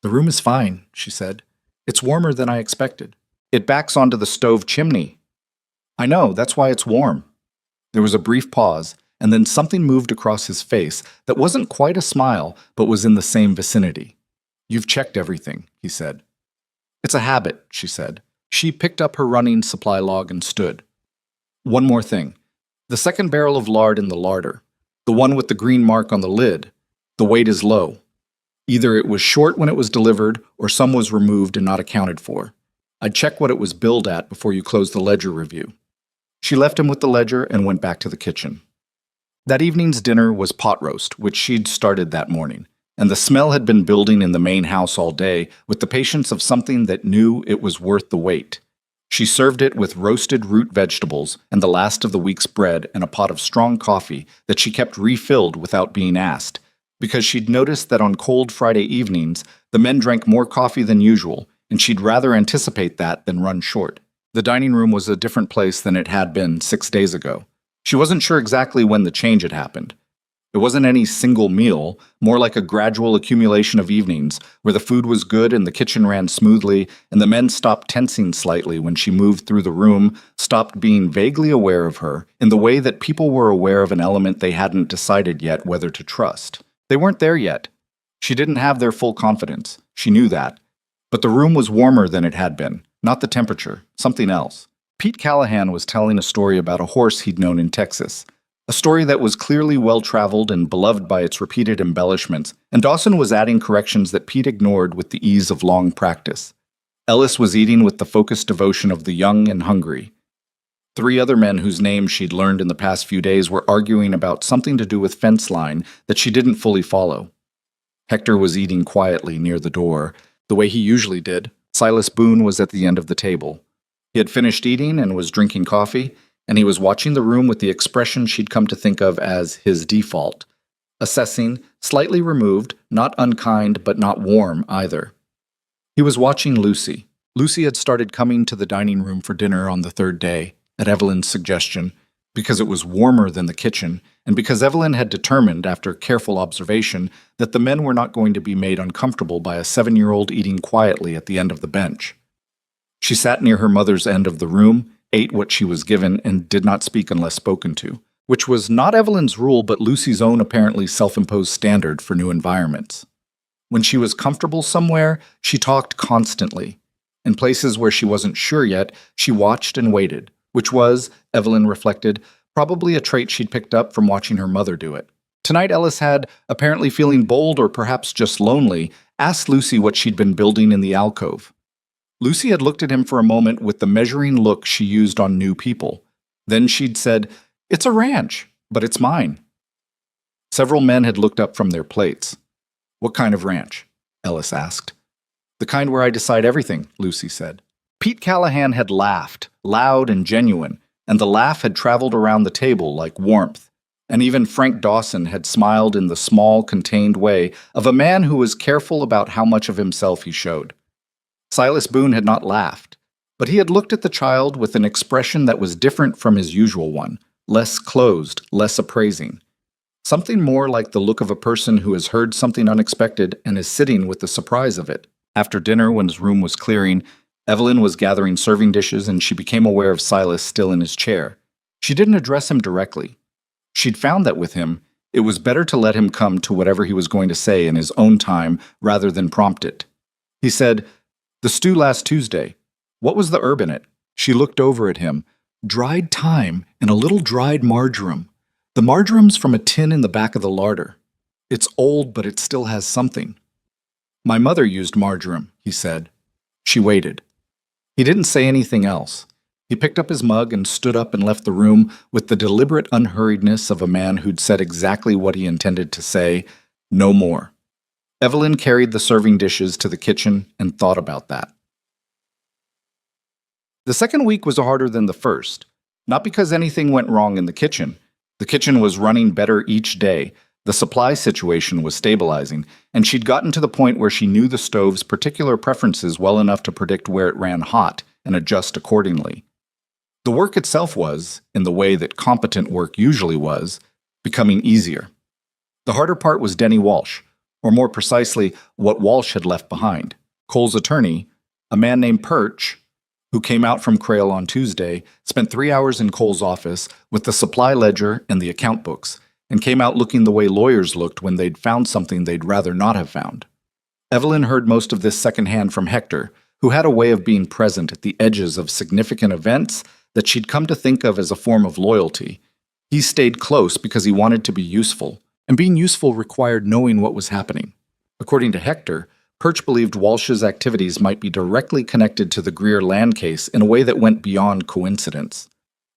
The room is fine, she said. It's warmer than I expected. It backs onto the stove chimney. I know, that's why it's warm. There was a brief pause, and then something moved across his face that wasn't quite a smile, but was in the same vicinity. You've checked everything, he said. It's a habit, she said. She picked up her running supply log and stood. One more thing. The second barrel of lard in the larder, the one with the green mark on the lid, the weight is low. Either it was short when it was delivered, or some was removed and not accounted for. I'd check what it was billed at before you closed the ledger review. She left him with the ledger and went back to the kitchen. That evening's dinner was pot roast, which she'd started that morning, and the smell had been building in the main house all day with the patience of something that knew it was worth the wait. She served it with roasted root vegetables and the last of the week's bread and a pot of strong coffee that she kept refilled without being asked, because she'd noticed that on cold Friday evenings, the men drank more coffee than usual, and she'd rather anticipate that than run short. The dining room was a different place than it had been 6 days ago. She wasn't sure exactly when the change had happened. It wasn't any single meal, more like a gradual accumulation of evenings, where the food was good and the kitchen ran smoothly, and the men stopped tensing slightly when she moved through the room, stopped being vaguely aware of her, in the way that people were aware of an element they hadn't decided yet whether to trust. They weren't there yet. She didn't have their full confidence. She knew that. But the room was warmer than it had been. Not the temperature, something else. Pete Callahan was telling a story about a horse he'd known in Texas. A story that was clearly well-traveled and beloved by its repeated embellishments, and Dawson was adding corrections that Pete ignored with the ease of long practice. Ellis was eating with the focused devotion of the young and hungry. 3 other men whose names she'd learned in the past few days were arguing about something to do with fence line that she didn't fully follow. Hector was eating quietly near the door, the way he usually did. Silas Boone was at the end of the table. He had finished eating and was drinking coffee, and he was watching the room with the expression she'd come to think of as his default, assessing, slightly removed, not unkind but not warm either. He was watching Lucy. Lucy had started coming to the dining room for dinner on the 3rd day, at Evelyn's suggestion, because it was warmer than the kitchen, and because Evelyn had determined, after careful observation, that the men were not going to be made uncomfortable by a 7-year-old eating quietly at the end of the bench. She sat near her mother's end of the room, ate what she was given, and did not speak unless spoken to, which was not Evelyn's rule but Lucy's own apparently self-imposed standard for new environments. When she was comfortable somewhere, she talked constantly. In places where she wasn't sure yet, she watched and waited, which was, Evelyn reflected, probably a trait she'd picked up from watching her mother do it. Tonight Ellis had, apparently feeling bold or perhaps just lonely, asked Lucy what she'd been building in the alcove. Lucy had looked at him for a moment with the measuring look she used on new people. Then she'd said, "It's a ranch, but it's mine." Several men had looked up from their plates. "What kind of ranch?" Ellis asked. "The kind where I decide everything," Lucy said. Pete Callahan had laughed, loud and genuine, and the laugh had traveled around the table like warmth, and even Frank Dawson had smiled in the small, contained way of a man who was careful about how much of himself he showed. Silas Boone had not laughed, but he had looked at the child with an expression that was different from his usual one, less closed, less appraising. Something more like the look of a person who has heard something unexpected and is sitting with the surprise of it. After dinner, when his room was clearing, Evelyn was gathering serving dishes and she became aware of Silas still in his chair. She didn't address him directly. She'd found that with him, it was better to let him come to whatever he was going to say in his own time rather than prompt it. He said, "The stew last Tuesday. What was the herb in it?" She looked over at him. "Dried thyme and a little dried marjoram. The marjoram's from a tin in the back of the larder. It's old, but it still has something." "My mother used marjoram," he said. She waited. He didn't say anything else. He picked up his mug and stood up and left the room with the deliberate unhurriedness of a man who'd said exactly what he intended to say, no more. Evelyn carried the serving dishes to the kitchen and thought about that. The second week was harder than the first, not because anything went wrong in the kitchen. The kitchen was running better each day, the supply situation was stabilizing, and she'd gotten to the point where she knew the stove's particular preferences well enough to predict where it ran hot and adjust accordingly. The work itself was, in the way that competent work usually was, becoming easier. The harder part was Denny Walsh, or more precisely, what Walsh had left behind. Cole's attorney, a man named Perch, who came out from Crail on Tuesday, spent 3 hours in Cole's office with the supply ledger and the account books, and came out looking the way lawyers looked when they'd found something they'd rather not have found. Evelyn heard most of this secondhand from Hector, who had a way of being present at the edges of significant events that she'd come to think of as a form of loyalty. He stayed close because he wanted to be useful, and being useful required knowing what was happening. According to Hector, Perch believed Walsh's activities might be directly connected to the Greer land case in a way that went beyond coincidence.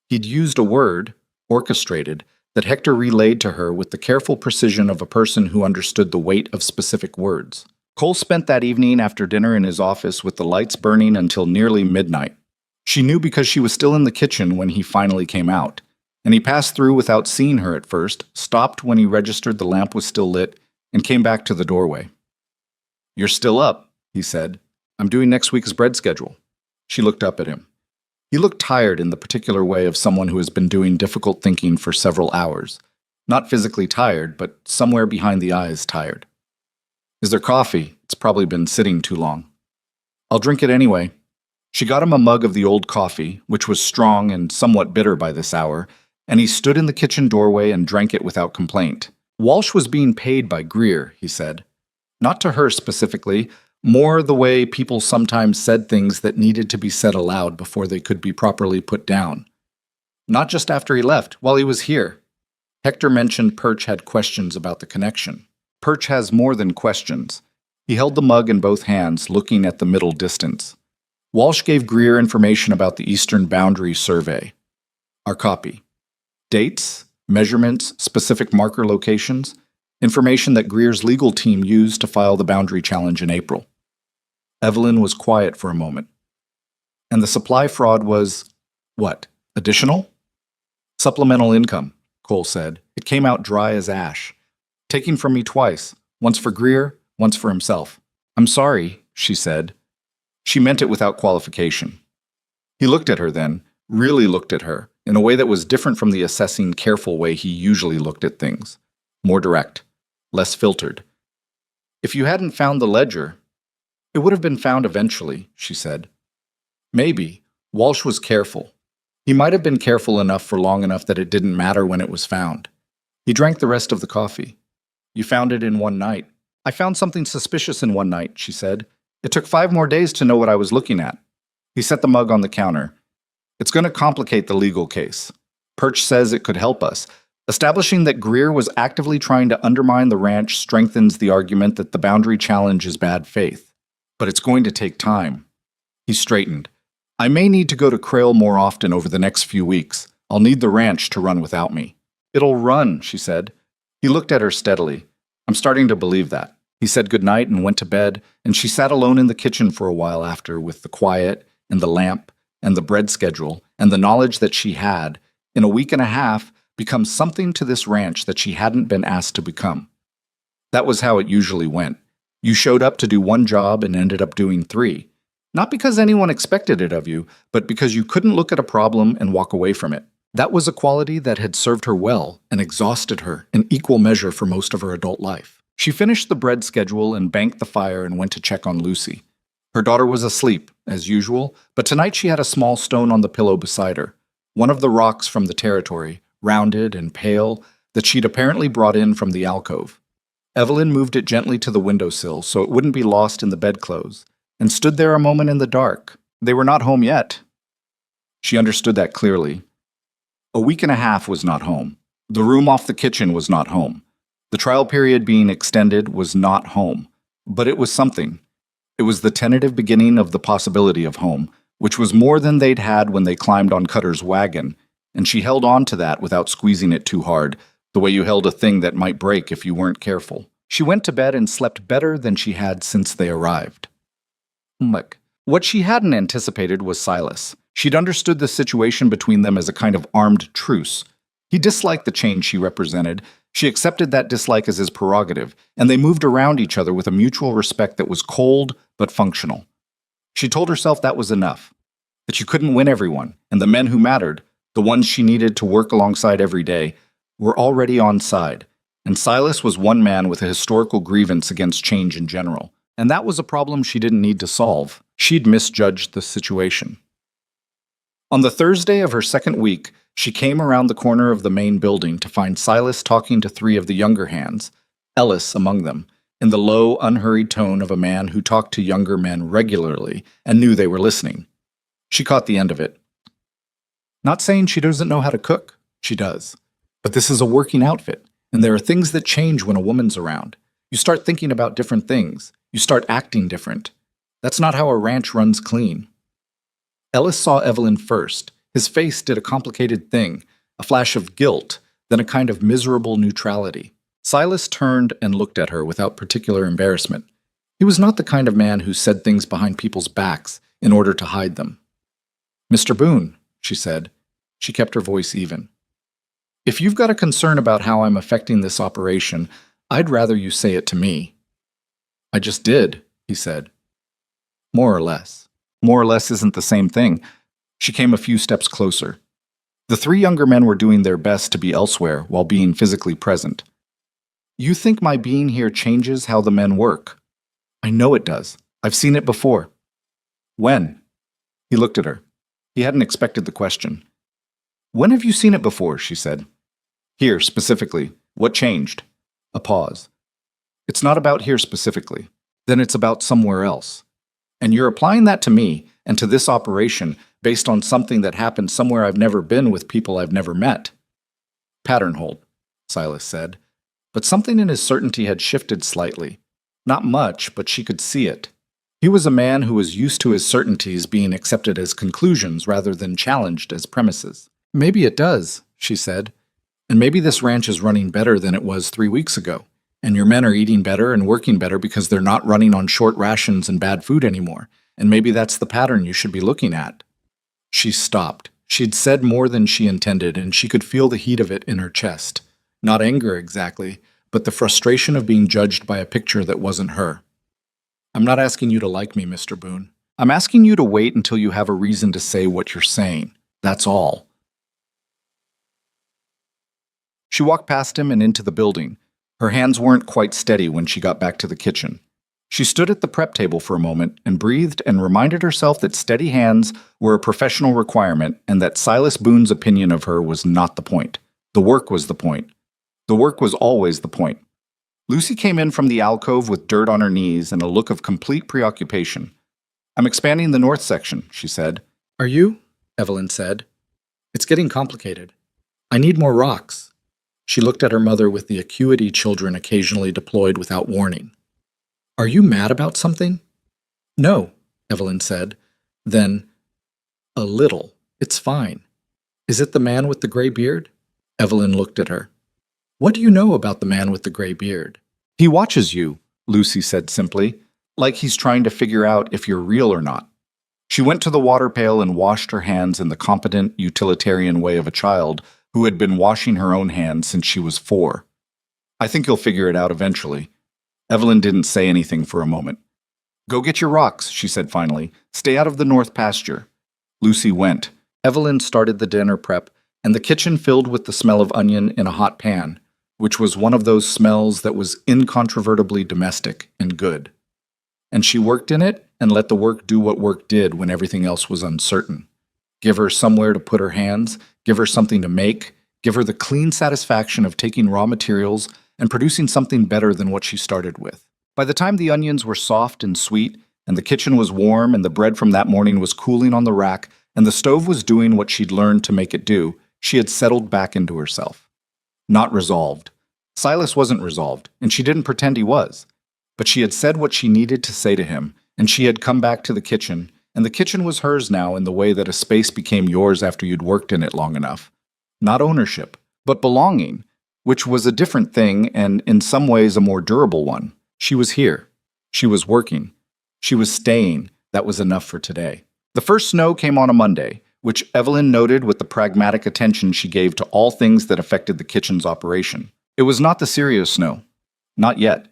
He'd used a word, orchestrated, that Hector relayed to her with the careful precision of a person who understood the weight of specific words. Cole spent that evening after dinner in his office with the lights burning until nearly midnight. She knew because she was still in the kitchen when he finally came out, and he passed through without seeing her at first, stopped when he registered the lamp was still lit, and came back to the doorway. "You're still up," he said. "I'm doing next week's bread schedule." She looked up at him. He looked tired in the particular way of someone who has been doing difficult thinking for several hours. Not physically tired, but somewhere behind the eyes tired. "Is there coffee? It's probably been sitting too long." "I'll drink it anyway." She got him a mug of the old coffee, which was strong and somewhat bitter by this hour, and he stood in the kitchen doorway and drank it without complaint. Walsh was being paid by Greer, he said. Not to her specifically, more the way people sometimes said things that needed to be said aloud before they could be properly put down. Not just after he left, while he was here. Hector mentioned Perch had questions about the connection. Perch has more than questions. He held the mug in both hands, looking at the middle distance. Walsh gave Greer information about the Eastern Boundary Survey. Our copy. Dates, measurements, specific marker locations, information that Greer's legal team used to file the boundary challenge in April. Evelyn was quiet for a moment. And the supply fraud was, what, additional? Supplemental income, Cole said. It came out dry as ash. Taking from me twice, once for Greer, once for himself. "I'm sorry," she said. She meant it without qualification. He looked at her then, really looked at her, in a way that was different from the assessing, careful way he usually looked at things. More direct, less filtered. "If you hadn't found the ledger, it would have been found eventually," she said. Maybe. Walsh was careful. He might have been careful enough for long enough that it didn't matter when it was found. He drank the rest of the coffee. "You found it in one night." "I found something suspicious in one night," she said. "It took 5 more days to know what I was looking at." He set the mug on the counter. "It's going to complicate the legal case. Perch says it could help us. Establishing that Greer was actively trying to undermine the ranch strengthens the argument that the boundary challenge is bad faith. But it's going to take time." He straightened. "I may need to go to Crail more often over the next few weeks. I'll need the ranch to run without me." "It'll run," she said. He looked at her steadily. "I'm starting to believe that." He said goodnight and went to bed, and she sat alone in the kitchen for a while after with the quiet and the lamp and the bread schedule and the knowledge that she had, in a week and a half, become something to this ranch that she hadn't been asked to become. That was how it usually went. You showed up to do one job and ended up doing three. Not because anyone expected it of you, but because you couldn't look at a problem and walk away from it. That was a quality that had served her well and exhausted her in equal measure for most of her adult life. She finished the bread schedule and banked the fire and went to check on Lucy. Her daughter was asleep, as usual, but tonight she had a small stone on the pillow beside her, one of the rocks from the territory, rounded and pale, that she'd apparently brought in from the alcove. Evelyn moved it gently to the windowsill so it wouldn't be lost in the bedclothes, and stood there a moment in the dark. They were not home yet. She understood that clearly. A week and a half was not home. The room off the kitchen was not home. The trial period being extended was not home. But it was something. It was the tentative beginning of the possibility of home, which was more than they'd had when they climbed on Cutter's wagon, and she held on to that without squeezing it too hard, the way you held a thing that might break if you weren't careful. She went to bed and slept better than she had since they arrived. Look, what she hadn't anticipated was Silas. She'd understood the situation between them as a kind of armed truce. He disliked the change she represented. She accepted that dislike as his prerogative, and they moved around each other with a mutual respect that was cold but functional. She told herself that was enough, that you couldn't win everyone, and the men who mattered, the ones she needed to work alongside every day, were already on side, and Silas was one man with a historical grievance against change in general, and that was a problem she didn't need to solve. She'd misjudged the situation. On the Thursday of her second week, she came around the corner of the main building to find Silas talking to three of the younger hands, Ellis among them, in the low, unhurried tone of a man who talked to younger men regularly and knew they were listening. She caught the end of it. Not saying she doesn't know how to cook. She does. But this is a working outfit, and there are things that change when a woman's around. You start thinking about different things. You start acting different. That's not how a ranch runs clean. Ellis saw Evelyn first. His face did a complicated thing, a flash of guilt, then a kind of miserable neutrality. Silas turned and looked at her without particular embarrassment. He was not the kind of man who said things behind people's backs in order to hide them. "Mr. Boone," she said. She kept her voice even. "If you've got a concern about how I'm affecting this operation, I'd rather you say it to me." "I just did," he said. "More or less. More or less isn't the same thing." She came a few steps closer. The three younger men were doing their best to be elsewhere while being physically present. "You think my being here changes how the men work?" "I know it does. I've seen it before." "When?" He looked at her. He hadn't expected the question. "When have you seen it before?" she said. "Here, specifically. What changed?" A pause. "It's not about here specifically. Then it's about somewhere else. And you're applying that to me and to this operation based on something that happened somewhere I've never been with people I've never met." "Pattern hold," Silas said. But something in his certainty had shifted slightly. Not much, but she could see it. He was a man who was used to his certainties being accepted as conclusions rather than challenged as premises. "Maybe it does," she said. "And maybe this ranch is running better than it was 3 weeks ago. And your men are eating better and working better because they're not running on short rations and bad food anymore. And maybe that's the pattern you should be looking at." She stopped. She'd said more than she intended, and she could feel the heat of it in her chest. Not anger exactly, but the frustration of being judged by a picture that wasn't her. "I'm not asking you to like me, Mr. Boone. I'm asking you to wait until you have a reason to say what you're saying. That's all." She walked past him and into the building. Her hands weren't quite steady when she got back to the kitchen. She stood at the prep table for a moment and breathed and reminded herself that steady hands were a professional requirement and that Silas Boone's opinion of her was not the point. The work was the point. The work was always the point. Lucy came in from the alcove with dirt on her knees and a look of complete preoccupation. "I'm expanding the north section," she said. "Are you?" Evelyn said. "It's getting complicated. I need more rocks." She looked at her mother with the acuity children occasionally deployed without warning. "Are you mad about something?" "No," Evelyn said. Then, "A little. It's fine. Is it the man with the gray beard?" Evelyn looked at her. "What do you know about the man with the gray beard?" "He watches you," Lucy said simply, "like he's trying to figure out if you're real or not." She went to the water pail and washed her hands in the competent, utilitarian way of a child who had been washing her own hands since she was 4. "I think you'll figure it out eventually." Evelyn didn't say anything for a moment. "Go get your rocks," she said finally. "Stay out of the north pasture." Lucy went. Evelyn started the dinner prep, and the kitchen filled with the smell of onion in a hot pan, which was one of those smells that was incontrovertibly domestic and good. And she worked in it and let the work do what work did when everything else was uncertain. Give her somewhere to put her hands, give her something to make, give her the clean satisfaction of taking raw materials and producing something better than what she started with. By the time the onions were soft and sweet, and the kitchen was warm, and the bread from that morning was cooling on the rack, and the stove was doing what she'd learned to make it do, she had settled back into herself. Not resolved. Silas wasn't resolved, and she didn't pretend he was. But she had said what she needed to say to him, and she had come back to the kitchen, and the kitchen was hers now in the way that a space became yours after you'd worked in it long enough. Not ownership, but belonging, which was a different thing and in some ways a more durable one. She was here. She was working. She was staying. That was enough for today. The first snow came on a Monday, which Evelyn noted with the pragmatic attention she gave to all things that affected the kitchen's operation. It was not the serious snow. Not yet.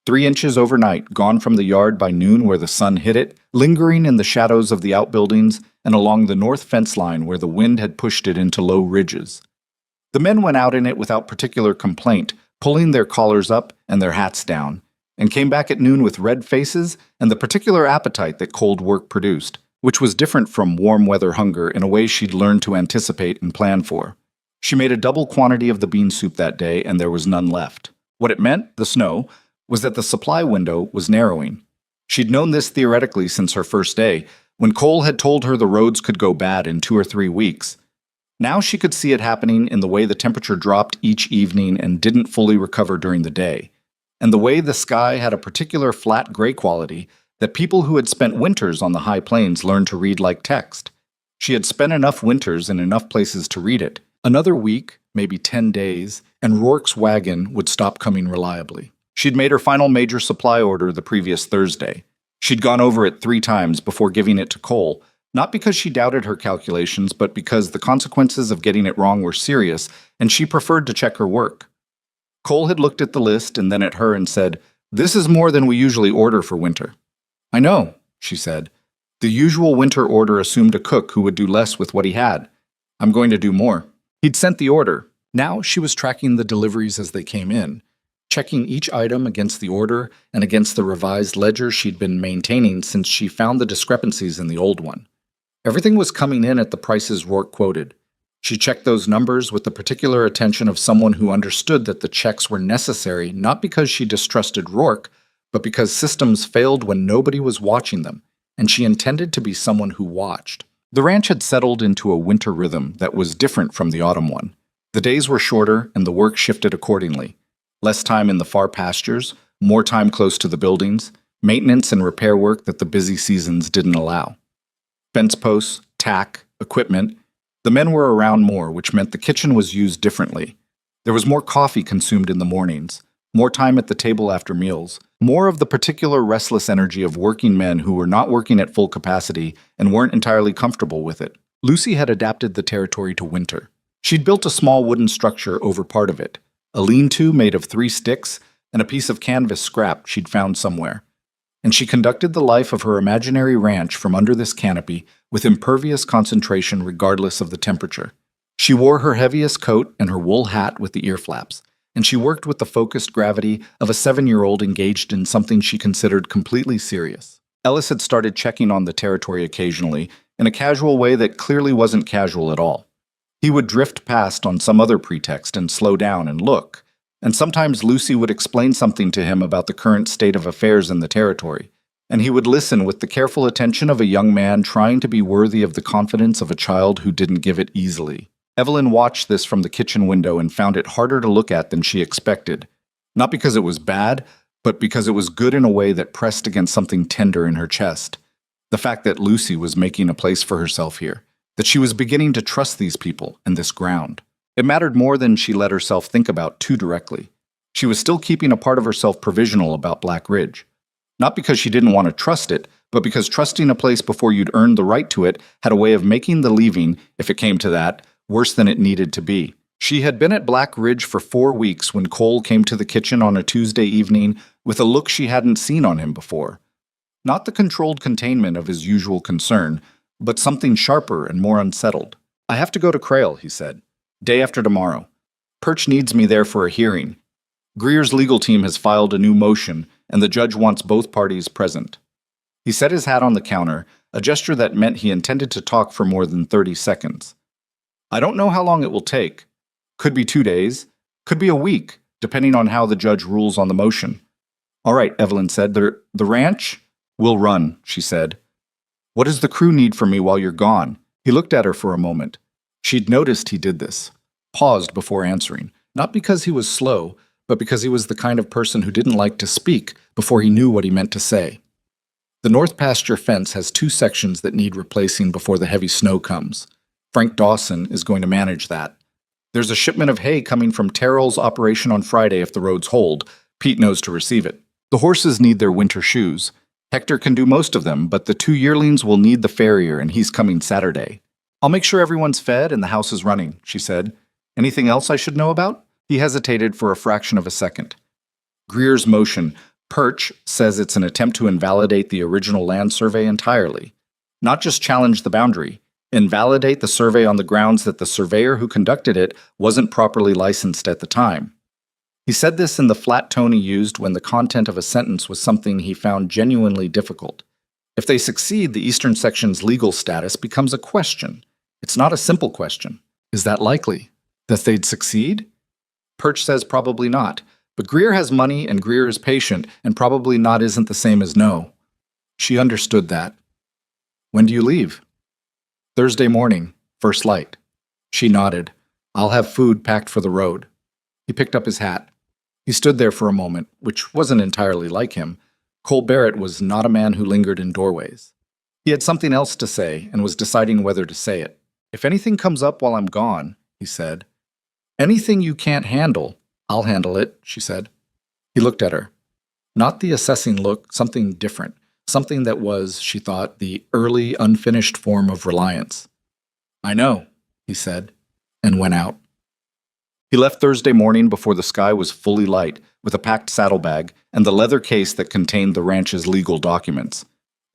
3 inches overnight, gone from the yard by noon where the sun hit it, lingering in the shadows of the outbuildings and along the north fence line where the wind had pushed it into low ridges. The men went out in it without particular complaint, pulling their collars up and their hats down, and came back at noon with red faces and the particular appetite that cold work produced, which was different from warm weather hunger in a way she'd learned to anticipate and plan for. She made a double quantity of the bean soup that day, and there was none left. What it meant, the snow, was that the supply window was narrowing. She'd known this theoretically since her first day, when Cole had told her the roads could go bad in 2 or 3 weeks. Now she could see it happening in the way the temperature dropped each evening and didn't fully recover during the day, and the way the sky had a particular flat gray quality that people who had spent winters on the high plains learned to read like text. She had spent enough winters in enough places to read it. Another week, maybe 10 days, and Rourke's wagon would stop coming reliably. She'd made her final major supply order the previous Thursday. She'd gone over it 3 times before giving it to Cole, not because she doubted her calculations, but because the consequences of getting it wrong were serious, and she preferred to check her work. Cole had looked at the list and then at her and said, "This is more than we usually order for winter." "I know," she said. "The usual winter order assumed a cook who would do less with what he had. I'm going to do more." He'd sent the order. Now she was tracking the deliveries as they came in, checking each item against the order and against the revised ledger she'd been maintaining since she found the discrepancies in the old one. Everything was coming in at the prices Rourke quoted. She checked those numbers with the particular attention of someone who understood that the checks were necessary not because she distrusted Rourke, but because systems failed when nobody was watching them, and she intended to be someone who watched. The ranch had settled into a winter rhythm that was different from the autumn one. The days were shorter and the work shifted accordingly. Less time in the far pastures, more time close to the buildings, maintenance and repair work that the busy seasons didn't allow. Fence posts, tack, equipment. The men were around more, which meant the kitchen was used differently. There was more coffee consumed in the mornings, more time at the table after meals, more of the particular restless energy of working men who were not working at full capacity and weren't entirely comfortable with it. Lucy had adapted the territory to winter. She'd built a small wooden structure over part of it, a lean-to made of 3 sticks and a piece of canvas scrap she'd found somewhere. And she conducted the life of her imaginary ranch from under this canopy with impervious concentration regardless of the temperature. She wore her heaviest coat and her wool hat with the ear flaps, and she worked with the focused gravity of a 7-year-old engaged in something she considered completely serious. Ellis had started checking on the territory occasionally in a casual way that clearly wasn't casual at all. He would drift past on some other pretext and slow down and look, and sometimes Lucy would explain something to him about the current state of affairs in the territory, and he would listen with the careful attention of a young man trying to be worthy of the confidence of a child who didn't give it easily. Evelyn watched this from the kitchen window and found it harder to look at than she expected, not because it was bad, but because it was good in a way that pressed against something tender in her chest. The fact that Lucy was making a place for herself here, that she was beginning to trust these people and this ground. It mattered more than she let herself think about too directly. She was still keeping a part of herself provisional about Black Ridge. Not because she didn't want to trust it, but because trusting a place before you'd earned the right to it had a way of making the leaving, if it came to that, worse than it needed to be. She had been at Black Ridge for 4 weeks when Cole came to the kitchen on a Tuesday evening with a look she hadn't seen on him before. Not the controlled containment of his usual concern, but something sharper and more unsettled. "I have to go to Crail," he said. "Day after tomorrow. Perch needs me there for a hearing. Greer's legal team has filed a new motion, and the judge wants both parties present." He set his hat on the counter, a gesture that meant he intended to talk for more than 30 seconds. "I don't know how long it will take. Could be 2 days. Could be a week, depending on how the judge rules on the motion." "All right," Evelyn said. The ranch?" "Will run," she said. "What does the crew need from me while you're gone?" He looked at her for a moment. She'd noticed he did this. Paused before answering, not because he was slow, but because he was the kind of person who didn't like to speak before he knew what he meant to say. "The north pasture fence has 2 sections that need replacing before the heavy snow comes. Frank Dawson is going to manage that. There's a shipment of hay coming from Terrell's operation on Friday if the roads hold. Pete knows to receive it. The horses need their winter shoes. Hector can do most of them, but the 2 yearlings will need the farrier, and he's coming Saturday. I'll make sure everyone's fed and the house is running," she said. "Anything else I should know about?" He hesitated for a fraction of a second. "Greer's motion. Perch says it's an attempt to invalidate the original land survey entirely. Not just challenge the boundary. Invalidate the survey on the grounds that the surveyor who conducted it wasn't properly licensed at the time." He said this in the flat tone he used when the content of a sentence was something he found genuinely difficult. If they succeed, the Eastern Section's legal status becomes a question. It's not a simple question. Is that likely? That they'd succeed? Perch says probably not. But Greer has money and Greer is patient, and probably not isn't the same as no. She understood that. "When do you leave?" "Thursday morning, first light." She nodded. "I'll have food packed for the road." He picked up his hat. He stood there for a moment, which wasn't entirely like him. Cole Barrett was not a man who lingered in doorways. He had something else to say and was deciding whether to say it. "If anything comes up while I'm gone," he said. "Anything you can't handle, I'll handle it," she said. He looked at her. Not the assessing look, something different. Something that was, she thought, the early, unfinished form of reliance. "I know," he said, and went out. He left Thursday morning before the sky was fully light, with a packed saddlebag and the leather case that contained the ranch's legal documents.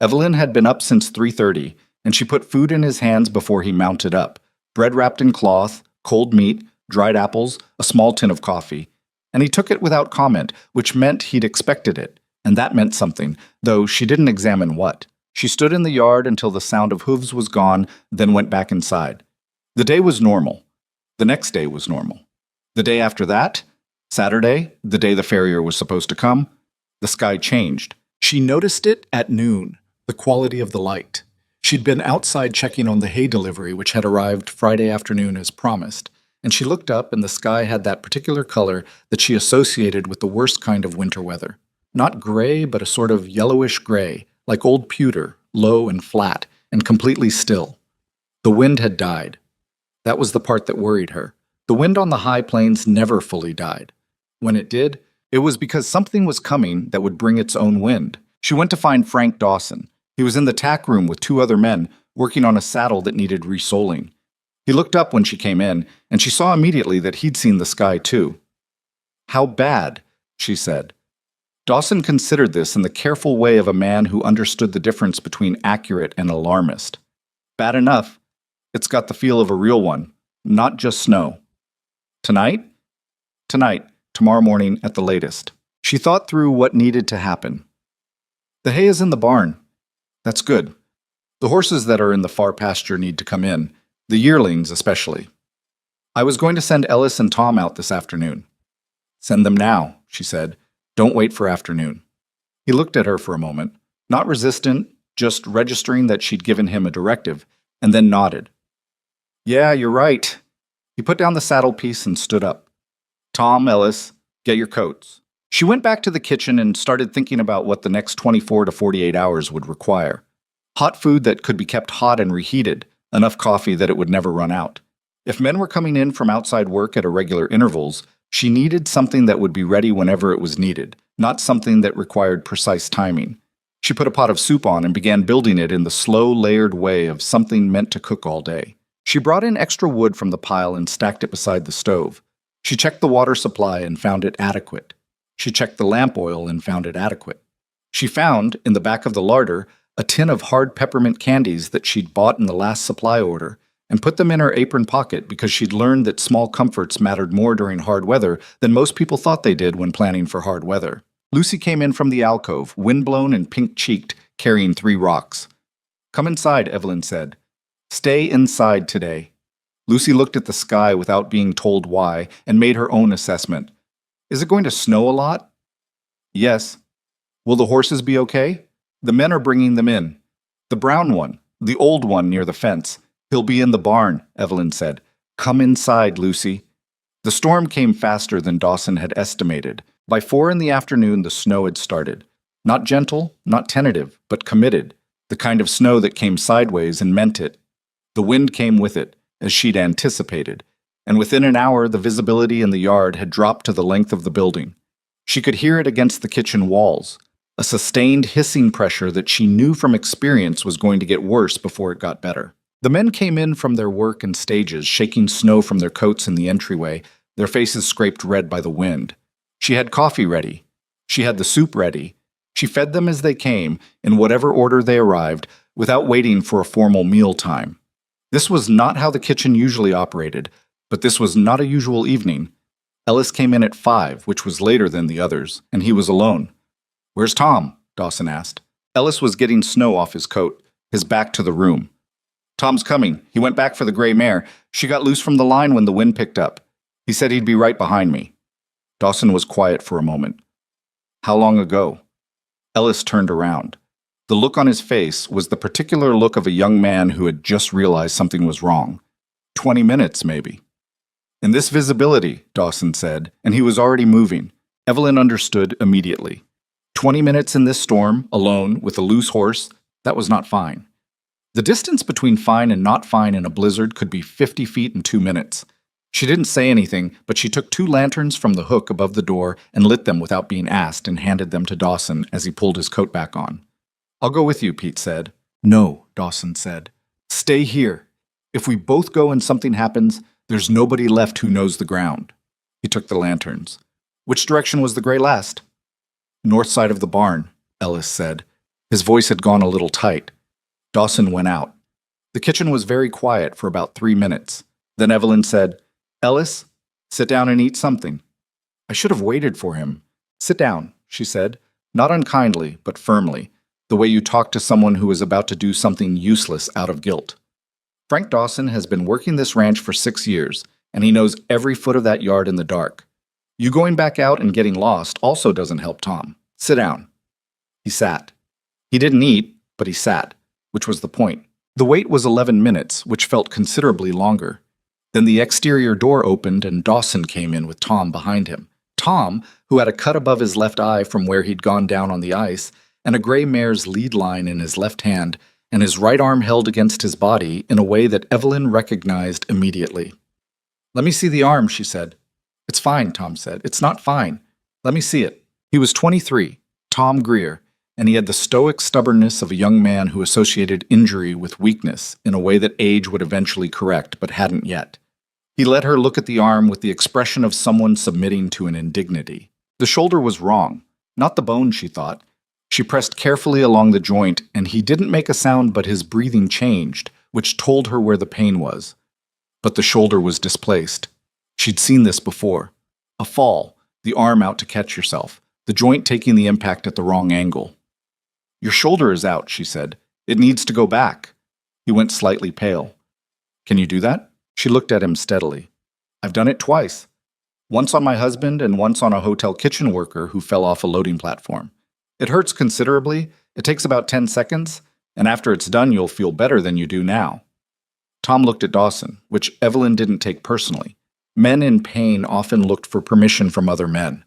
Evelyn had been up since 3:30, and she put food in his hands before he mounted up. Bread wrapped in cloth, cold meat, dried apples, a small tin of coffee. And he took it without comment, which meant he'd expected it. And that meant something, though she didn't examine what. She stood in the yard until the sound of hooves was gone, then went back inside. The day was normal. The next day was normal. The day after that, Saturday, the day the farrier was supposed to come, the sky changed. She noticed it at noon, the quality of the light. She'd been outside checking on the hay delivery, which had arrived Friday afternoon as promised, and she looked up and the sky had that particular color that she associated with the worst kind of winter weather. Not gray, but a sort of yellowish gray, like old pewter, low and flat, and completely still. The wind had died. That was the part that worried her. The wind on the high plains never fully died. When it did, it was because something was coming that would bring its own wind. She went to find Frank Dawson. He was in the tack room with 2 other men, working on a saddle that needed resoling. He looked up when she came in, and she saw immediately that he'd seen the sky too. "How bad?" she said. Dawson considered this in the careful way of a man who understood the difference between accurate and alarmist. "Bad enough. It's got the feel of a real one, not just snow." "Tonight?" "Tonight, tomorrow morning at the latest." She thought through what needed to happen. "The hay is in the barn." "That's good. The horses that are in the far pasture need to come in, the yearlings especially." "I was going to send Ellis and Tom out this afternoon." "Send them now," she said. "Don't wait for afternoon." He looked at her for a moment, not resistant, just registering that she'd given him a directive, and then nodded. "Yeah, you're right." He put down the saddle piece and stood up. "Tom, Ellis, get your coats." She went back to the kitchen and started thinking about what the next 24 to 48 hours would require. Hot food that could be kept hot and reheated, enough coffee that it would never run out. If men were coming in from outside work at irregular intervals, she needed something that would be ready whenever it was needed, not something that required precise timing. She put a pot of soup on and began building it in the slow, layered way of something meant to cook all day. She brought in extra wood from the pile and stacked it beside the stove. She checked the water supply and found it adequate. She checked the lamp oil and found it adequate. She found, in the back of the larder, a tin of hard peppermint candies that she'd bought in the last supply order and put them in her apron pocket because she'd learned that small comforts mattered more during hard weather than most people thought they did when planning for hard weather. Lucy came in from the alcove, windblown and pink-cheeked, carrying 3 rocks. "Come inside," Evelyn said. "Stay inside today." Lucy looked at the sky without being told why and made her own assessment. "Is it going to snow a lot?" "Yes." "Will the horses be okay?" "The men are bringing them in." "The brown one, the old one near the fence. He'll be in the barn," Evelyn said. "Come inside, Lucy." The storm came faster than Dawson had estimated. By 4 in the afternoon, the snow had started. Not gentle, not tentative, but committed. The kind of snow that came sideways and meant it. The wind came with it, as she'd anticipated. And within an hour, the visibility in the yard had dropped to the length of the building. She could hear it against the kitchen walls. A sustained hissing pressure that she knew from experience was going to get worse before it got better. The men came in from their work and stages, shaking snow from their coats in the entryway, their faces scraped red by the wind. She had coffee ready. She had the soup ready. She fed them as they came, in whatever order they arrived, without waiting for a formal meal time. This was not how the kitchen usually operated, but this was not a usual evening. Ellis came in at 5, which was later than the others, and he was alone. "Where's Tom?" Dawson asked. Ellis was getting snow off his coat, his back to the room. "Tom's coming. He went back for the gray mare. She got loose from the line when the wind picked up. He said he'd be right behind me." Dawson was quiet for a moment. "How long ago?" Ellis turned around. The look on his face was the particular look of a young man who had just realized something was wrong. 20 minutes, maybe. "In this visibility," Dawson said, and he was already moving. Evelyn understood immediately. 20 minutes in this storm, alone, with a loose horse, that was not fine. The distance between fine and not fine in a blizzard could be 50 feet in 2 minutes. She didn't say anything, but she took 2 lanterns from the hook above the door and lit them without being asked and handed them to Dawson as he pulled his coat back on. "I'll go with you," Pete said. "No," Dawson said. "Stay here. If we both go and something happens, there's nobody left who knows the ground." He took the lanterns. "Which direction was the gray last?" "North side of the barn," Ellis said. His voice had gone a little tight. Dawson went out. The kitchen was very quiet for about 3 minutes. Then Evelyn said, "Ellis, sit down and eat something." I should have waited for him. "Sit down," she said, not unkindly, but firmly, the way you talk to someone who is about to do something useless out of guilt. Frank Dawson has been working this ranch for 6 years, and he knows every foot of that yard in the dark. You going back out and getting lost also doesn't help Tom. Sit down. He sat. He didn't eat, but he sat, which was the point. The wait was 11 minutes, which felt considerably longer. Then the exterior door opened and Dawson came in with Tom behind him. Tom, who had a cut above his left eye from where he'd gone down on the ice, and a gray mare's lead line in his left hand, and his right arm held against his body in a way that Evelyn recognized immediately. "Let me see the arm," she said. "It's fine," Tom said. "It's not fine. Let me see it." He was 23, Tom Greer, and he had the stoic stubbornness of a young man who associated injury with weakness in a way that age would eventually correct, but hadn't yet. He let her look at the arm with the expression of someone submitting to an indignity. The shoulder was wrong, not the bone, she thought. She pressed carefully along the joint, and he didn't make a sound, but his breathing changed, which told her where the pain was. But the shoulder was displaced. She'd seen this before. A fall, the arm out to catch yourself, the joint taking the impact at the wrong angle. "Your shoulder is out," she said. "It needs to go back." He went slightly pale. "Can you do that?" She looked at him steadily. "I've done it twice. Once on my husband and once on a hotel kitchen worker who fell off a loading platform. It hurts considerably. It takes about 10 seconds, and after it's done, you'll feel better than you do now." Tom looked at Dawson, which Evelyn didn't take personally. Men in pain often looked for permission from other men.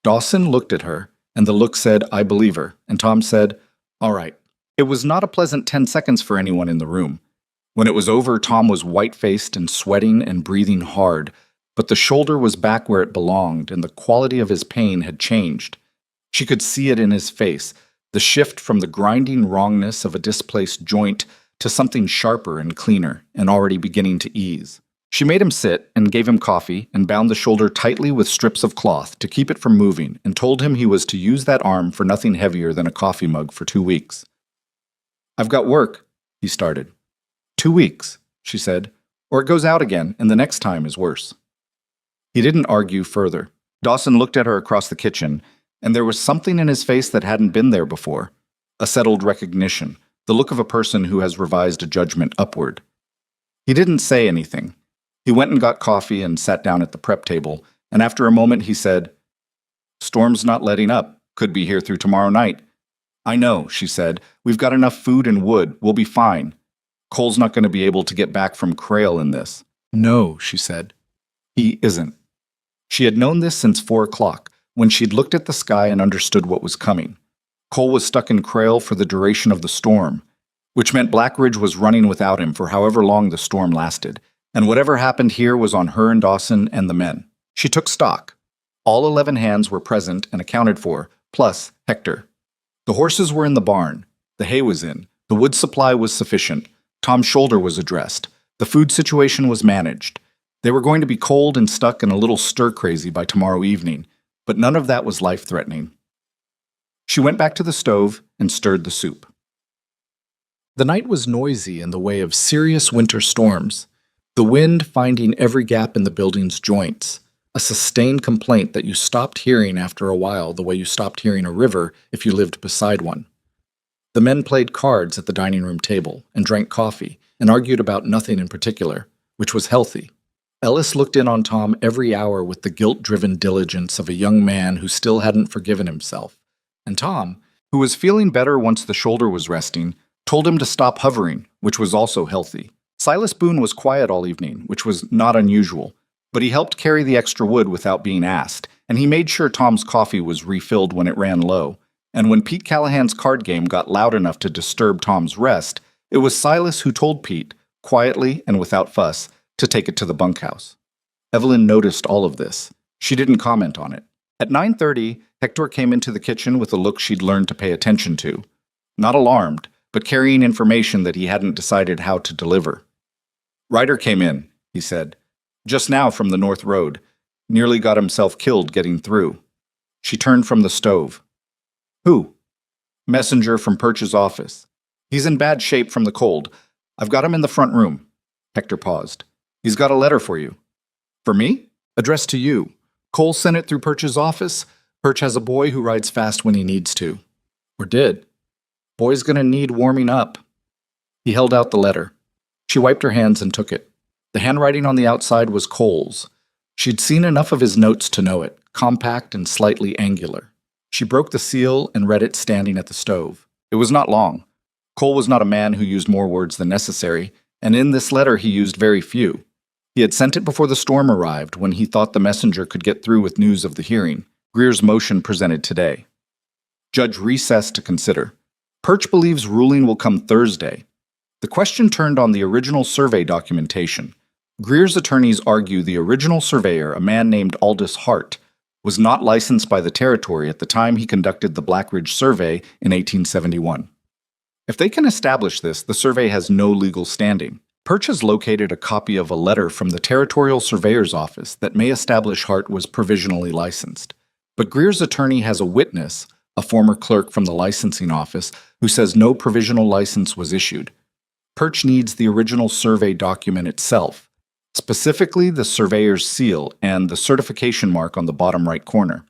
Dawson looked at her, and the look said, "I believe her," and Tom said, "All right." It was not a pleasant 10 seconds for anyone in the room. When it was over, Tom was white-faced and sweating and breathing hard, but the shoulder was back where it belonged, and the quality of his pain had changed. She could see it in his face, The shift from the grinding wrongness of a displaced joint to something sharper and cleaner and already beginning to ease. She made him sit and gave him coffee and bound the shoulder tightly with strips of cloth to keep it from moving and told him he was to use that arm for nothing heavier than a coffee mug for 2 weeks. "I've got work," he started. "2 weeks," she said, "or it goes out again and the next time is worse." He didn't argue further. Dawson looked at her across the kitchen, and there was something in his face that hadn't been there before. A settled recognition, the look of a person who has revised a judgment upward. He didn't say anything. He went and got coffee and sat down at the prep table, and after a moment he said, "Storm's not letting up. Could be here through tomorrow night." "I know," she said. "We've got enough food and wood. We'll be fine. Cole's not going to be able to get back from Crail in this." "No," she said. "He isn't." She had known this since 4 o'clock, when she'd looked at the sky and understood what was coming. Cole was stuck in Crail for the duration of the storm, which meant Blackridge was running without him for however long the storm lasted, and whatever happened here was on her and Dawson and the men. She took stock. All 11 hands were present and accounted for, plus Hector. The horses were in the barn. The hay was in. The wood supply was sufficient. Tom's shoulder was addressed. The food situation was managed. They were going to be cold and stuck and a little stir-crazy by tomorrow evening, but none of that was life-threatening. She went back to the stove and stirred the soup. The night was noisy in the way of serious winter storms, the wind finding every gap in the building's joints, a sustained complaint that you stopped hearing after a while the way you stopped hearing a river if you lived beside one. The men played cards at the dining room table and drank coffee and argued about nothing in particular, which was healthy. Ellis looked in on Tom every hour with the guilt-driven diligence of a young man who still hadn't forgiven himself, and Tom, who was feeling better once the shoulder was resting, told him to stop hovering, which was also healthy. Silas Boone was quiet all evening, which was not unusual, but he helped carry the extra wood without being asked, and he made sure Tom's coffee was refilled when it ran low, and when Pete Callahan's card game got loud enough to disturb Tom's rest, it was Silas who told Pete, quietly and without fuss, to take it to the bunkhouse. Evelyn noticed all of this. She didn't comment on it. At 9:30, Hector came into the kitchen with a look she'd learned to pay attention to. Not alarmed, but carrying information that he hadn't decided how to deliver. "Ryder came in," he said. "Just now from the North Road. Nearly got himself killed getting through." She turned from the stove. "Who?" "Messenger from Perch's office. He's in bad shape from the cold. I've got him in the front room." Hector paused. "He's got a letter for you." "For me?" "Addressed to you. Cole sent it through Perch's office. Perch has a boy who rides fast when he needs to. Or did. Boy's gonna need warming up." He held out the letter. She wiped her hands and took it. The handwriting on the outside was Cole's. She'd seen enough of his notes to know it, compact and slightly angular. She broke the seal and read it standing at the stove. It was not long. Cole was not a man who used more words than necessary, and in this letter he used very few. He had sent it before the storm arrived, when he thought the messenger could get through with news of the hearing. Greer's motion presented today. Judge recessed to consider. Perch believes ruling will come Thursday. The question turned on the original survey documentation. Greer's attorneys argue the original surveyor, a man named Aldous Hart, was not licensed by the territory at the time he conducted the Blackridge survey in 1871. If they can establish this, the survey has no legal standing. Perch has located a copy of a letter from the Territorial Surveyor's Office that may establish Hart was provisionally licensed. But Greer's attorney has a witness, a former clerk from the licensing office, who says no provisional license was issued. Perch needs the original survey document itself, specifically the surveyor's seal and the certification mark on the bottom right corner.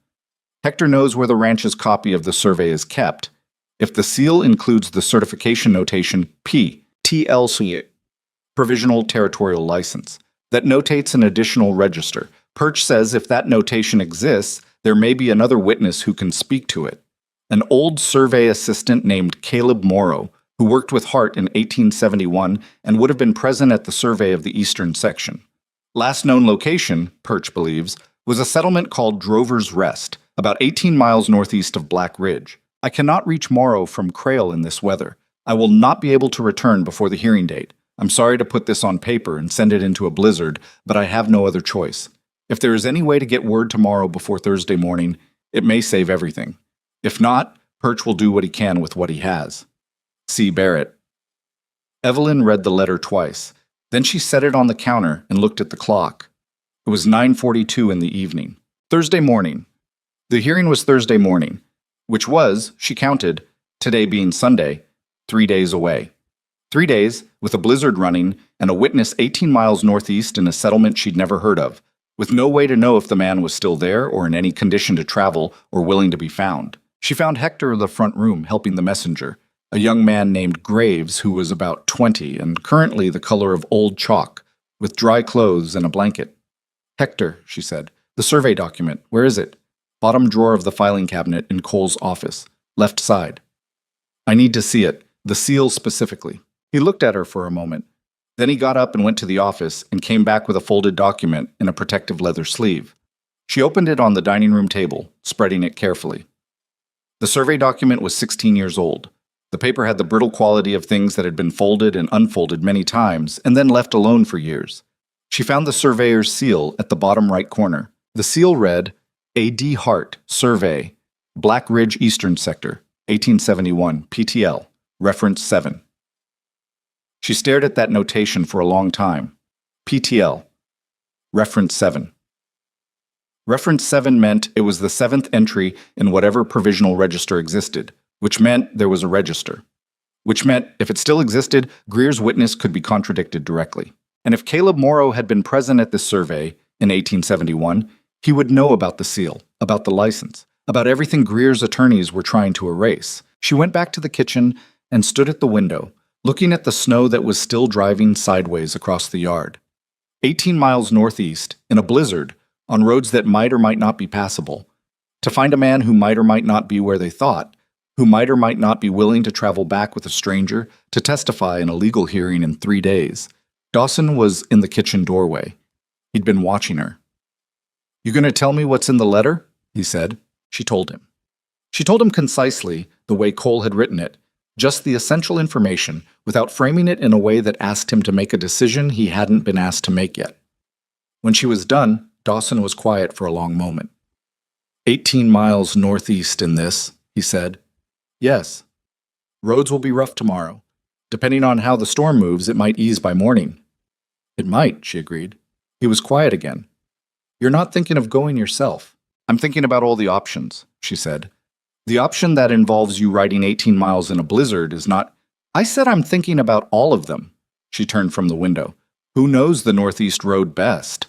Hector knows where the ranch's copy of the survey is kept. If the seal includes the certification notation P, TLC, Provisional Territorial License, that notates an additional register, Perch says if that notation exists, there may be another witness who can speak to it. An old survey assistant named Caleb Morrow, who worked with Hart in 1871 and would have been present at the survey of the eastern section. Last known location, Perch believes, was a settlement called Drover's Rest, about 18 miles northeast of Black Ridge. "I cannot reach Morrow from Crail in this weather. I will not be able to return before the hearing date. I'm sorry to put this on paper and send it into a blizzard, but I have no other choice. If there is any way to get word tomorrow before Thursday morning, it may save everything. If not, Perch will do what he can with what he has. C. Barrett. Evelyn read the letter twice. Then she set it on the counter and looked at the clock. It was 9:42 in the evening. Thursday morning. The hearing was Thursday morning, which was, she counted, today being Sunday, 3 days away. 3 days, with a blizzard running, and a witness 18 miles northeast in a settlement she'd never heard of, with no way to know if the man was still there or in any condition to travel or willing to be found. She found Hector in the front room helping the messenger, a young man named Graves who was about 20 and currently the color of old chalk, with dry clothes and a blanket. "Hector," she said, "the survey document, where is it?" "Bottom drawer of the filing cabinet in Cole's office, left side." "I need to see it, the seal specifically." He looked at her for a moment. Then he got up and went to the office and came back with a folded document in a protective leather sleeve. She opened it on the dining room table, spreading it carefully. The survey document was 16 years old. The paper had the brittle quality of things that had been folded and unfolded many times and then left alone for years. She found the surveyor's seal at the bottom right corner. The seal read, A.D. Hart, Survey, Black Ridge Eastern Sector, 1871, PTL, Reference 7. She stared at that notation for a long time. PTL, Reference 7. Reference 7 meant it was the 7th entry in whatever provisional register existed, which meant there was a register. Which meant, if it still existed, Greer's witness could be contradicted directly. And if Caleb Morrow had been present at this survey in 1871, he would know about the seal, about the license, about everything Greer's attorneys were trying to erase. She went back to the kitchen and stood at the window, looking at the snow that was still driving sideways across the yard. 18 miles northeast, in a blizzard, on roads that might or might not be passable, to find a man who might or might not be where they thought, who might or might not be willing to travel back with a stranger to testify in a legal hearing in 3 days. Dawson was in the kitchen doorway. He'd been watching her. "You going to tell me what's in the letter?" he said. She told him. She told him concisely, the way Cole had written it, just the essential information, without framing it in a way that asked him to make a decision he hadn't been asked to make yet. When she was done, Dawson was quiet for a long moment. 18 miles northeast in this, he said. "Yes. Roads will be rough tomorrow. Depending on how the storm moves, it might ease by morning." "It might," she agreed. He was quiet again. "You're not thinking of going yourself." "I'm thinking about all the options," she said. "The option that involves you riding 18 miles in a blizzard is not—" "I said I'm thinking about all of them." She turned from the window. "Who knows the Northeast Road best?"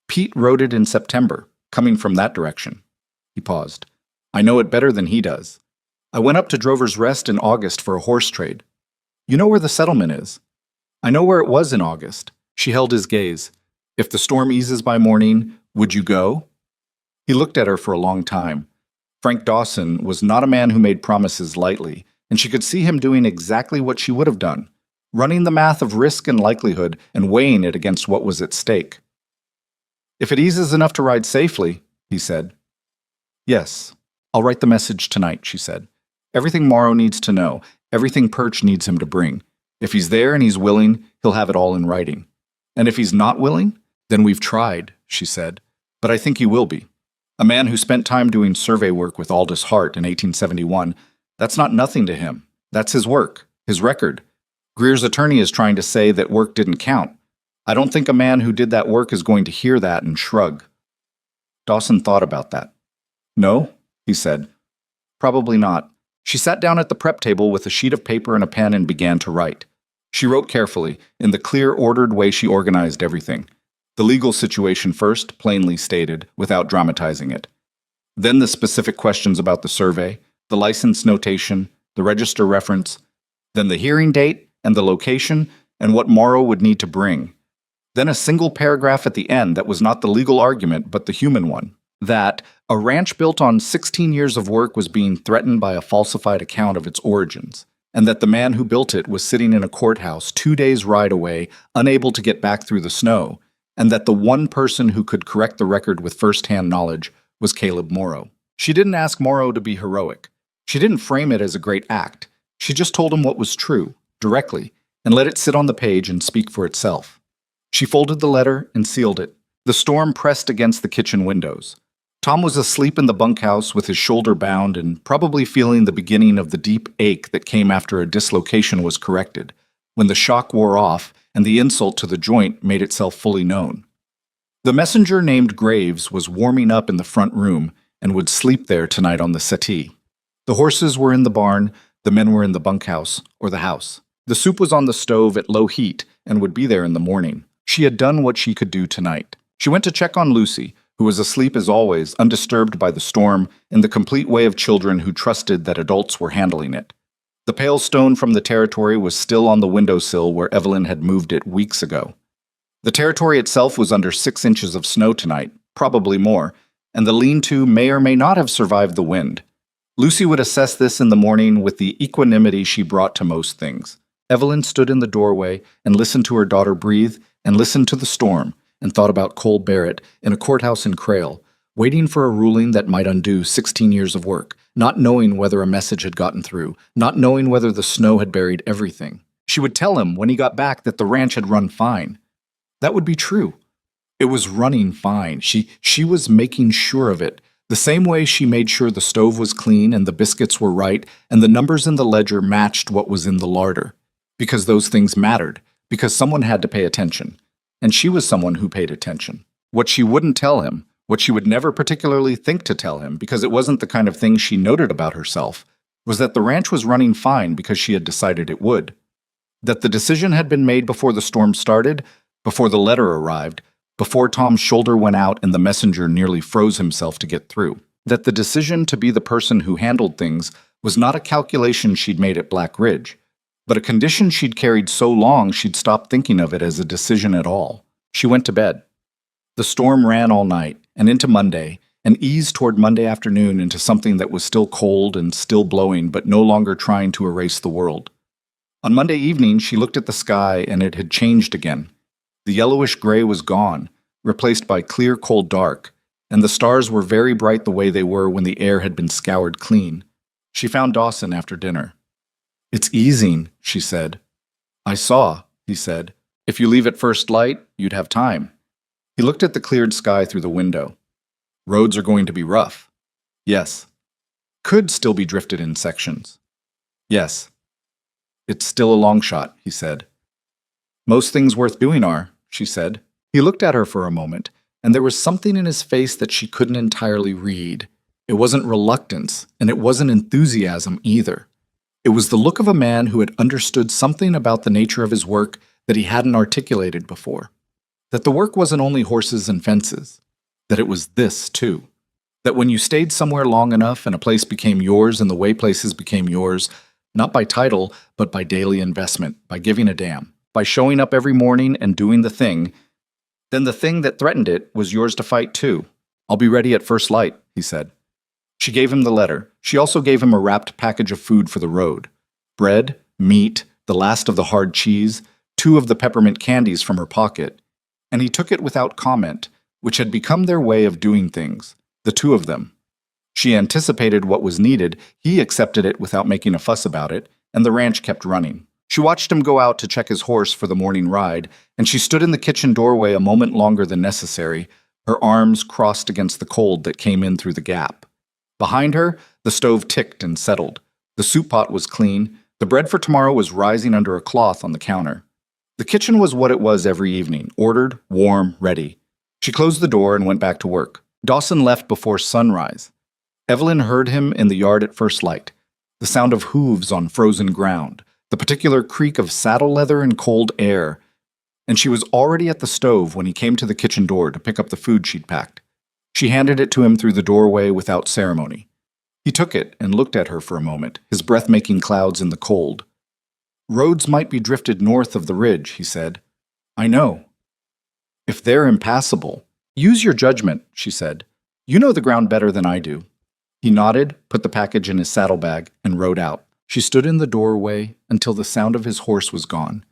"Pete rode it in September, coming from that direction." He paused. "I know it better than he does. I went up to Drover's Rest in August for a horse trade. You know where the settlement is?" "I know where it was in August." She held his gaze. "If the storm eases by morning, would you go?" He looked at her for a long time. Frank Dawson was not a man who made promises lightly, and she could see him doing exactly what she would have done, running the math of risk and likelihood and weighing it against what was at stake. "If it eases enough to ride safely," he said. "Yes, I'll write the message tonight," she said. "Everything Morrow needs to know, everything Perch needs him to bring. If he's there and he's willing, he'll have it all in writing. And if he's not willing, then we've tried," she said. "But I think he will be. A man who spent time doing survey work with Aldous Hart in 1871, that's not nothing to him. That's his work, his record. Greer's attorney is trying to say that work didn't count. I don't think a man who did that work is going to hear that and shrug." Dawson thought about that. "No," he said. "Probably not." She sat down at the prep table with a sheet of paper and a pen and began to write. She wrote carefully, in the clear, ordered way she organized everything. The legal situation first, plainly stated, without dramatizing it. Then the specific questions about the survey, the license notation, the register reference, then the hearing date and the location and what Morrow would need to bring. Then a single paragraph at the end that was not the legal argument but the human one. That a ranch built on 16 years of work was being threatened by a falsified account of its origins, and that the man who built it was sitting in a courthouse 2 days' ride away, unable to get back through the snow, and that the one person who could correct the record with first-hand knowledge was Caleb Morrow. She didn't ask Morrow to be heroic. She didn't frame it as a great act. She just told him what was true, directly, and let it sit on the page and speak for itself. She folded the letter and sealed it. The storm pressed against the kitchen windows. Tom was asleep in the bunkhouse with his shoulder bound and probably feeling the beginning of the deep ache that came after a dislocation was corrected, when the shock wore off and the insult to the joint made itself fully known. The messenger named Graves was warming up in the front room and would sleep there tonight on the settee. The horses were in the barn, the men were in the bunkhouse, or the house. The soup was on the stove at low heat and would be there in the morning. She had done what she could do tonight. She went to check on Lucy, who was asleep as always, undisturbed by the storm, in the complete way of children who trusted that adults were handling it. The pale stone from the territory was still on the windowsill where Evelyn had moved it weeks ago. The territory itself was under 6 inches of snow tonight, probably more, and the lean-to may or may not have survived the wind. Lucy would assess this in the morning with the equanimity she brought to most things. Evelyn stood in the doorway and listened to her daughter breathe and listened to the storm and thought about Cole Barrett in a courthouse in Crail, waiting for a ruling that might undo 16 years of work, not knowing whether a message had gotten through, not knowing whether the snow had buried everything. She would tell him when he got back that the ranch had run fine. That would be true. It was running fine. She was making sure of it, the same way she made sure the stove was clean and the biscuits were right and the numbers in the ledger matched what was in the larder. Because those things mattered, because someone had to pay attention. And she was someone who paid attention. What she wouldn't tell him, what she would never particularly think to tell him, because it wasn't the kind of thing she noted about herself, was that the ranch was running fine because she had decided it would. That the decision had been made before the storm started, before the letter arrived, before Tom's shoulder went out and the messenger nearly froze himself to get through. That the decision to be the person who handled things was not a calculation she'd made at Black Ridge, but a condition she'd carried so long she'd stopped thinking of it as a decision at all. She went to bed. The storm ran all night and into Monday, and eased toward Monday afternoon into something that was still cold and still blowing but no longer trying to erase the world. On Monday evening, she looked at the sky and it had changed again. The yellowish gray was gone, replaced by clear cold dark, and the stars were very bright the way they were when the air had been scoured clean. She found Dawson after dinner. "It's easing," she said. "I saw," he said. "If you leave at first light, you'd have time." He looked at the cleared sky through the window. "Roads are going to be rough." "Yes." "Could still be drifted in sections." "Yes." "It's still a long shot," he said. "Most things worth doing are," she said. He looked at her for a moment, and there was something in his face that she couldn't entirely read. It wasn't reluctance, and it wasn't enthusiasm either. It was the look of a man who had understood something about the nature of his work that he hadn't articulated before. That the work wasn't only horses and fences. That it was this, too. That when you stayed somewhere long enough and a place became yours and the way places became yours, not by title, but by daily investment, by giving a damn, by showing up every morning and doing the thing, then the thing that threatened it was yours to fight too. "I'll be ready at first light," he said. She gave him the letter. She also gave him a wrapped package of food for the road. Bread, meat, the last of the hard cheese, 2 of the peppermint candies from her pocket. And he took it without comment, which had become their way of doing things, the 2 of them. She anticipated what was needed, he accepted it without making a fuss about it, and the ranch kept running. She watched him go out to check his horse for the morning ride, and she stood in the kitchen doorway a moment longer than necessary, her arms crossed against the cold that came in through the gap. Behind her, the stove ticked and settled. The soup pot was clean. The bread for tomorrow was rising under a cloth on the counter. The kitchen was what it was every evening, ordered, warm, ready. She closed the door and went back to work. Dawson left before sunrise. Evelyn heard him in the yard at first light, the sound of hooves on frozen ground, the particular creak of saddle leather in cold air, and she was already at the stove when he came to the kitchen door to pick up the food she'd packed. She handed it to him through the doorway without ceremony. He took it and looked at her for a moment, his breath making clouds in the cold. "Roads might be drifted north of the ridge," he said. "I know." "If they're impassable, use your judgment," she said. "You know the ground better than I do." He nodded, put the package in his saddlebag, and rode out. She stood in the doorway until the sound of his horse was gone,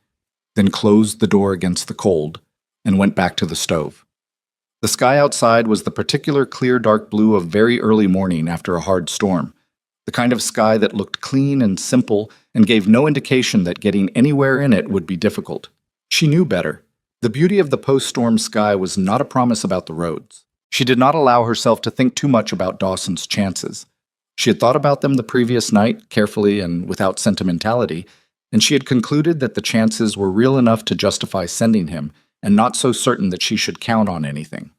then closed the door against the cold, and went back to the stove. The sky outside was the particular clear dark blue of very early morning after a hard storm, the kind of sky that looked clean and simple and gave no indication that getting anywhere in it would be difficult. She knew better. The beauty of the post-storm sky was not a promise about the roads. She did not allow herself to think too much about Dawson's chances. She had thought about them the previous night, carefully and without sentimentality, and she had concluded that the chances were real enough to justify sending him, and not so certain that she should count on anything.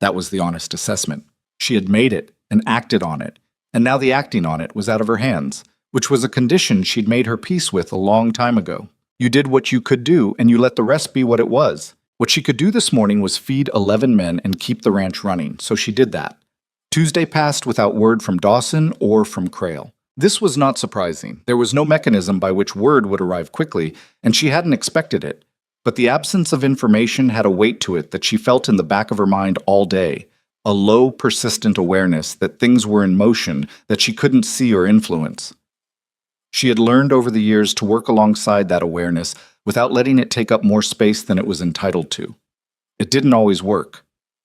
That was the honest assessment. She had made it and acted on it, and now the acting on it was out of her hands, which was a condition she'd made her peace with a long time ago. You did what you could do, and you let the rest be what it was. What she could do this morning was feed 11 men and keep the ranch running, so she did that. Tuesday passed without word from Dawson or from Crail. This was not surprising. There was no mechanism by which word would arrive quickly, and she hadn't expected it. But the absence of information had a weight to it that she felt in the back of her mind all day, a low, persistent awareness that things were in motion that she couldn't see or influence. She had learned over the years to work alongside that awareness without letting it take up more space than it was entitled to. It didn't always work.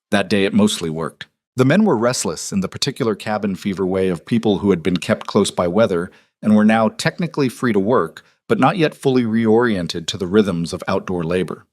That day it mostly worked. The men were restless in the particular cabin fever way of people who had been kept close by weather and were now technically free to work, but not yet fully reoriented to the rhythms of outdoor labor.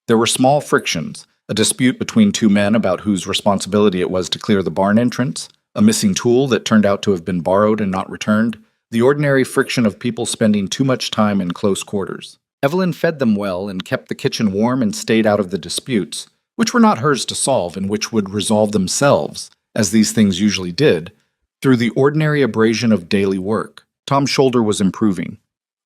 There were small frictions, a dispute between two men about whose responsibility it was to clear the barn entrance, a missing tool that turned out to have been borrowed and not returned, the ordinary friction of people spending too much time in close quarters. Evelyn fed them well and kept the kitchen warm and stayed out of the disputes, which were not hers to solve and which would resolve themselves, as these things usually did, through the ordinary abrasion of daily work. Tom's shoulder was improving.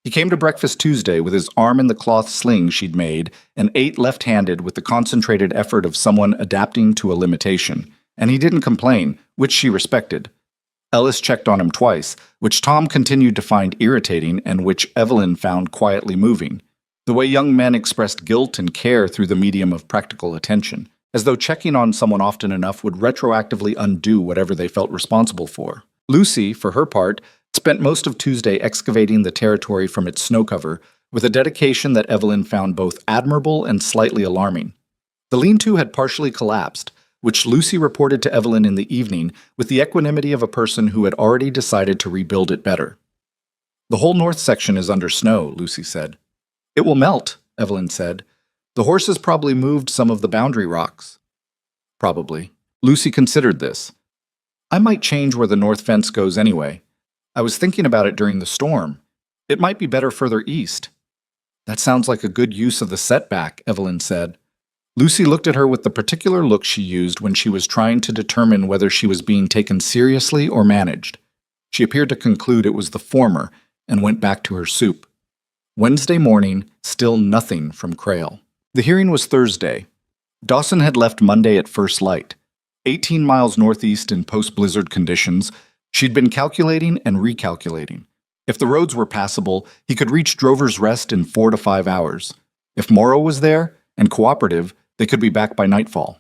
He came to breakfast Tuesday with his arm in the cloth sling she'd made and ate left-handed with the concentrated effort of someone adapting to a limitation, and he didn't complain, which she respected. Ellis checked on him twice, which Tom continued to find irritating and which Evelyn found quietly moving. The way young men expressed guilt and care through the medium of practical attention, as though checking on someone often enough would retroactively undo whatever they felt responsible for. Lucy, for her part, spent most of Tuesday excavating the territory from its snow cover with a dedication that Evelyn found both admirable and slightly alarming. The lean-to had partially collapsed, which Lucy reported to Evelyn in the evening with the equanimity of a person who had already decided to rebuild it better. "The whole north section is under snow," Lucy said. "It will melt," Evelyn said. "The horses probably moved some of the boundary rocks." Probably. Lucy considered this. "I might change where the north fence goes anyway. I was thinking about it during the storm. It might be better further east." "That sounds like a good use of the setback," Evelyn said. Lucy looked at her with the particular look she used when she was trying to determine whether she was being taken seriously or managed. She appeared to conclude it was the former and went back to her soup. Wednesday morning, still nothing from Crail. The hearing was Thursday. Dawson had left Monday at first light. 18 miles northeast in post-blizzard conditions, she'd been calculating and recalculating. If the roads were passable, he could reach Drover's Rest in 4 to 5 hours. If Morrow was there, and cooperative, they could be back by nightfall.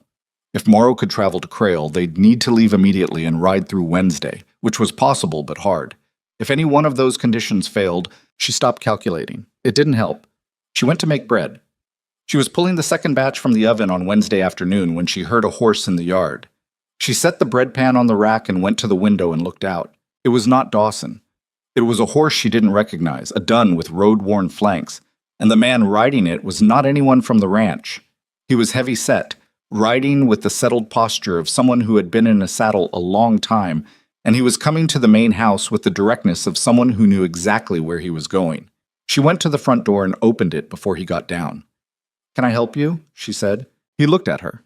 If Morrow could travel to Crail, they'd need to leave immediately and ride through Wednesday, which was possible but hard. If any one of those conditions failed, she stopped calculating. It didn't help. She went to make bread. She was pulling the second batch from the oven on Wednesday afternoon when she heard a horse in the yard. She set the bread pan on the rack and went to the window and looked out. It was not Dawson. It was a horse she didn't recognize, a dun with road-worn flanks, and the man riding it was not anyone from the ranch. He was heavy-set, riding with the settled posture of someone who had been in a saddle a long time, and he was coming to the main house with the directness of someone who knew exactly where he was going. She went to the front door and opened it before he got down. "Can I help you?" she said. He looked at her.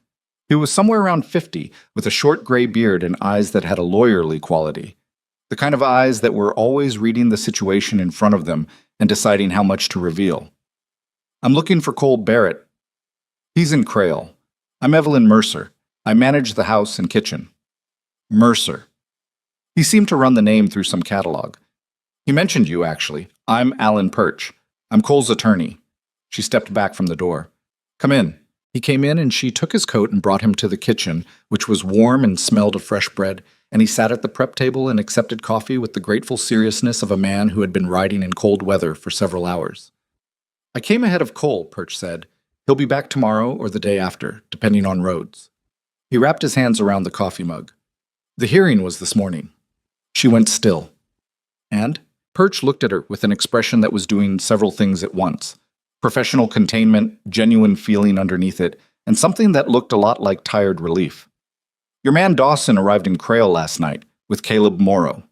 He was somewhere around 50, with a short gray beard and eyes that had a lawyerly quality. The kind of eyes that were always reading the situation in front of them and deciding how much to reveal. "I'm looking for Cole Barrett. He's in Crail. I'm Evelyn Mercer. I manage the house and kitchen." Mercer. He seemed to run the name through some catalog. "He mentioned you, actually. I'm Alan Perch. I'm Cole's attorney." She stepped back from the door. "Come in." He came in and she took his coat and brought him to the kitchen, which was warm and smelled of fresh bread, and he sat at the prep table and accepted coffee with the grateful seriousness of a man who had been riding in cold weather for several hours. "I came ahead of Cole," Perch said. "He'll be back tomorrow or the day after, depending on roads." He wrapped his hands around the coffee mug. "The hearing was this morning." She went still. "And?" Perch looked at her with an expression that was doing several things at once. Professional containment, genuine feeling underneath it, and something that looked a lot like tired relief. Your man Dawson arrived in Crail last night with Caleb Morrow.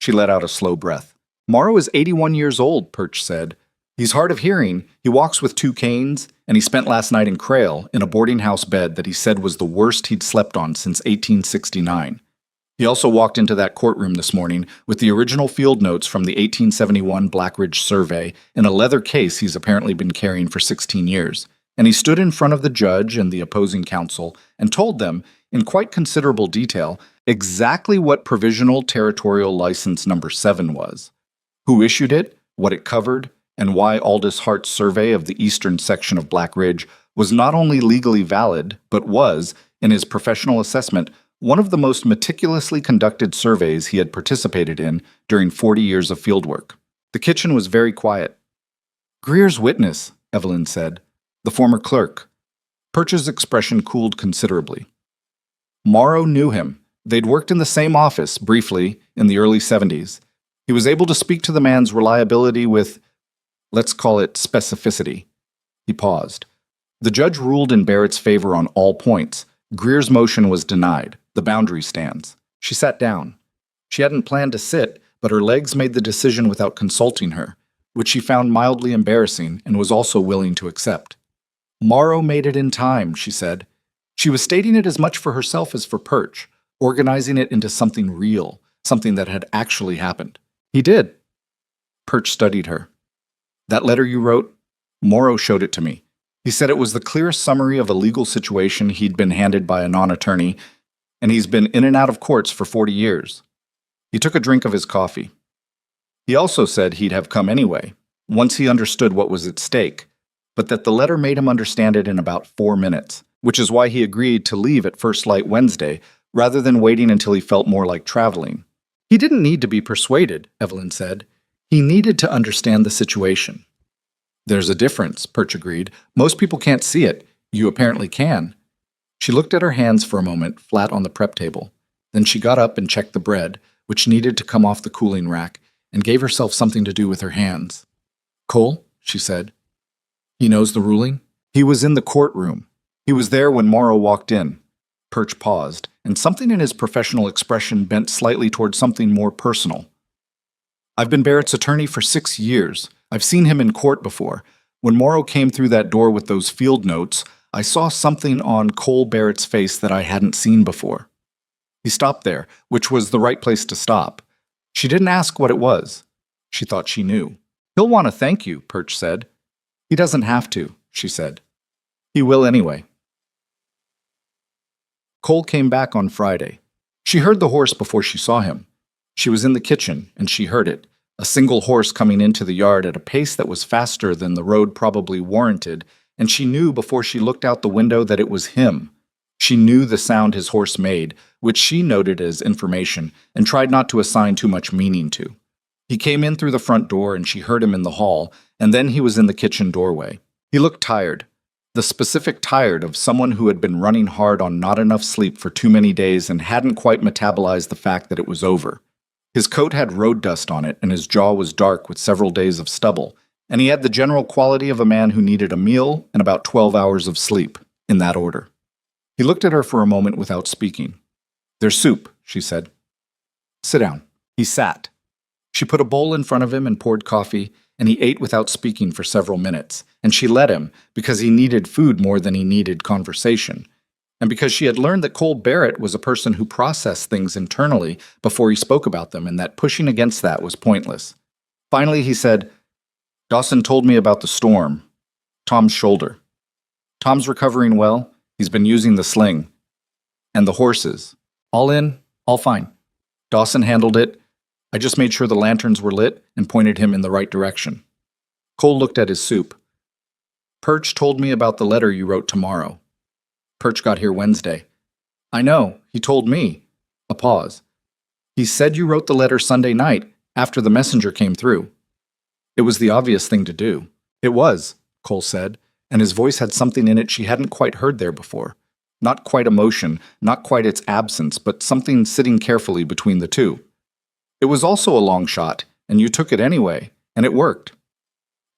She let out a slow breath. Morrow is 81 years old, Perch said. He's hard of hearing, he walks with 2 canes, and he spent last night in Crail in a boarding house bed that he said was the worst he'd slept on since 1869. He also walked into that courtroom this morning with the original field notes from the 1871 Black Ridge Survey in a leather case he's apparently been carrying for 16 years. And he stood in front of the judge and the opposing counsel and told them, in quite considerable detail, exactly what Provisional Territorial License Number 7 was, who issued it, what it covered, and why Aldous Hart's survey of the eastern section of Black Ridge was not only legally valid, but was, in his professional assessment, one of the most meticulously conducted surveys he had participated in during 40 years of fieldwork. The kitchen was very quiet. "Greer's witness," Evelyn said, "the former clerk." Perch's expression cooled considerably. Morrow knew him. They'd worked in the same office, briefly, in the early 70s. He was able to speak to the man's reliability with, let's call it, specificity. He paused. The judge ruled in Barrett's favor on all points. Greer's motion was denied. The boundary stands. She sat down. She hadn't planned to sit, but her legs made the decision without consulting her, which she found mildly embarrassing and was also willing to accept. Morrow made it in time, she said. She was stating it as much for herself as for Perch, organizing it into something real, something that had actually happened. He did. Perch studied her. That letter you wrote? Morrow showed it to me. He said it was the clearest summary of a legal situation he'd been handed by a non-attorney, and he's been in and out of courts for 40 years. He took a drink of his coffee. He also said he'd have come anyway, once he understood what was at stake, but that the letter made him understand it in about 4 minutes, which is why he agreed to leave at first light Wednesday, rather than waiting until he felt more like traveling. He didn't need to be persuaded, Evelyn said. He needed to understand the situation. There's a difference, Perch agreed. Most people can't see it. You apparently can. She looked at her hands for a moment, flat on the prep table. Then she got up and checked the bread, which needed to come off the cooling rack, and gave herself something to do with her hands. Cole, she said. He knows the ruling? He was in the courtroom. He was there when Morrow walked in. Perch paused, and something in his professional expression bent slightly toward something more personal. I've been Barrett's attorney for 6 years. I've seen him in court before. When Morrow came through that door with those field notes, I saw something on Cole Barrett's face that I hadn't seen before. He stopped there, which was the right place to stop. She didn't ask what it was. She thought she knew. He'll want to thank you, Perch said. He doesn't have to, she said. He will anyway. Cole came back on Friday. She heard the horse before she saw him. She was in the kitchen, and she heard it, a single horse coming into the yard at a pace that was faster than the road probably warranted, and she knew before she looked out the window that it was him. She knew the sound his horse made, which she noted as information, and tried not to assign too much meaning to. He came in through the front door, and she heard him in the hall, and then he was in the kitchen doorway. He looked tired. The specific tired of someone who had been running hard on not enough sleep for too many days and hadn't quite metabolized the fact that it was over. His coat had road dust on it, and his jaw was dark with several days of stubble, and he had the general quality of a man who needed a meal and about 12 hours of sleep, in that order. He looked at her for a moment without speaking. There's soup, she said. Sit down. He sat. She put a bowl in front of him and poured coffee, and he ate without speaking for several minutes, and she let him because he needed food more than he needed conversation, and because she had learned that Cole Barrett was a person who processed things internally before he spoke about them, and that pushing against that was pointless. Finally, he said, Dawson told me about the storm. Tom's shoulder. Tom's recovering well. He's been using the sling. And the horses. All in, all fine. Dawson handled it. I just made sure the lanterns were lit and pointed him in the right direction. Cole looked at his soup. Perch told me about the letter you wrote tomorrow. Perch got here Wednesday. I know, he told me. A pause. He said you wrote the letter Sunday night, after the messenger came through. It was the obvious thing to do. It was, Cole said, and his voice had something in it she hadn't quite heard there before. Not quite emotion, not quite its absence, but something sitting carefully between the two. It was also a long shot, and you took it anyway, and it worked.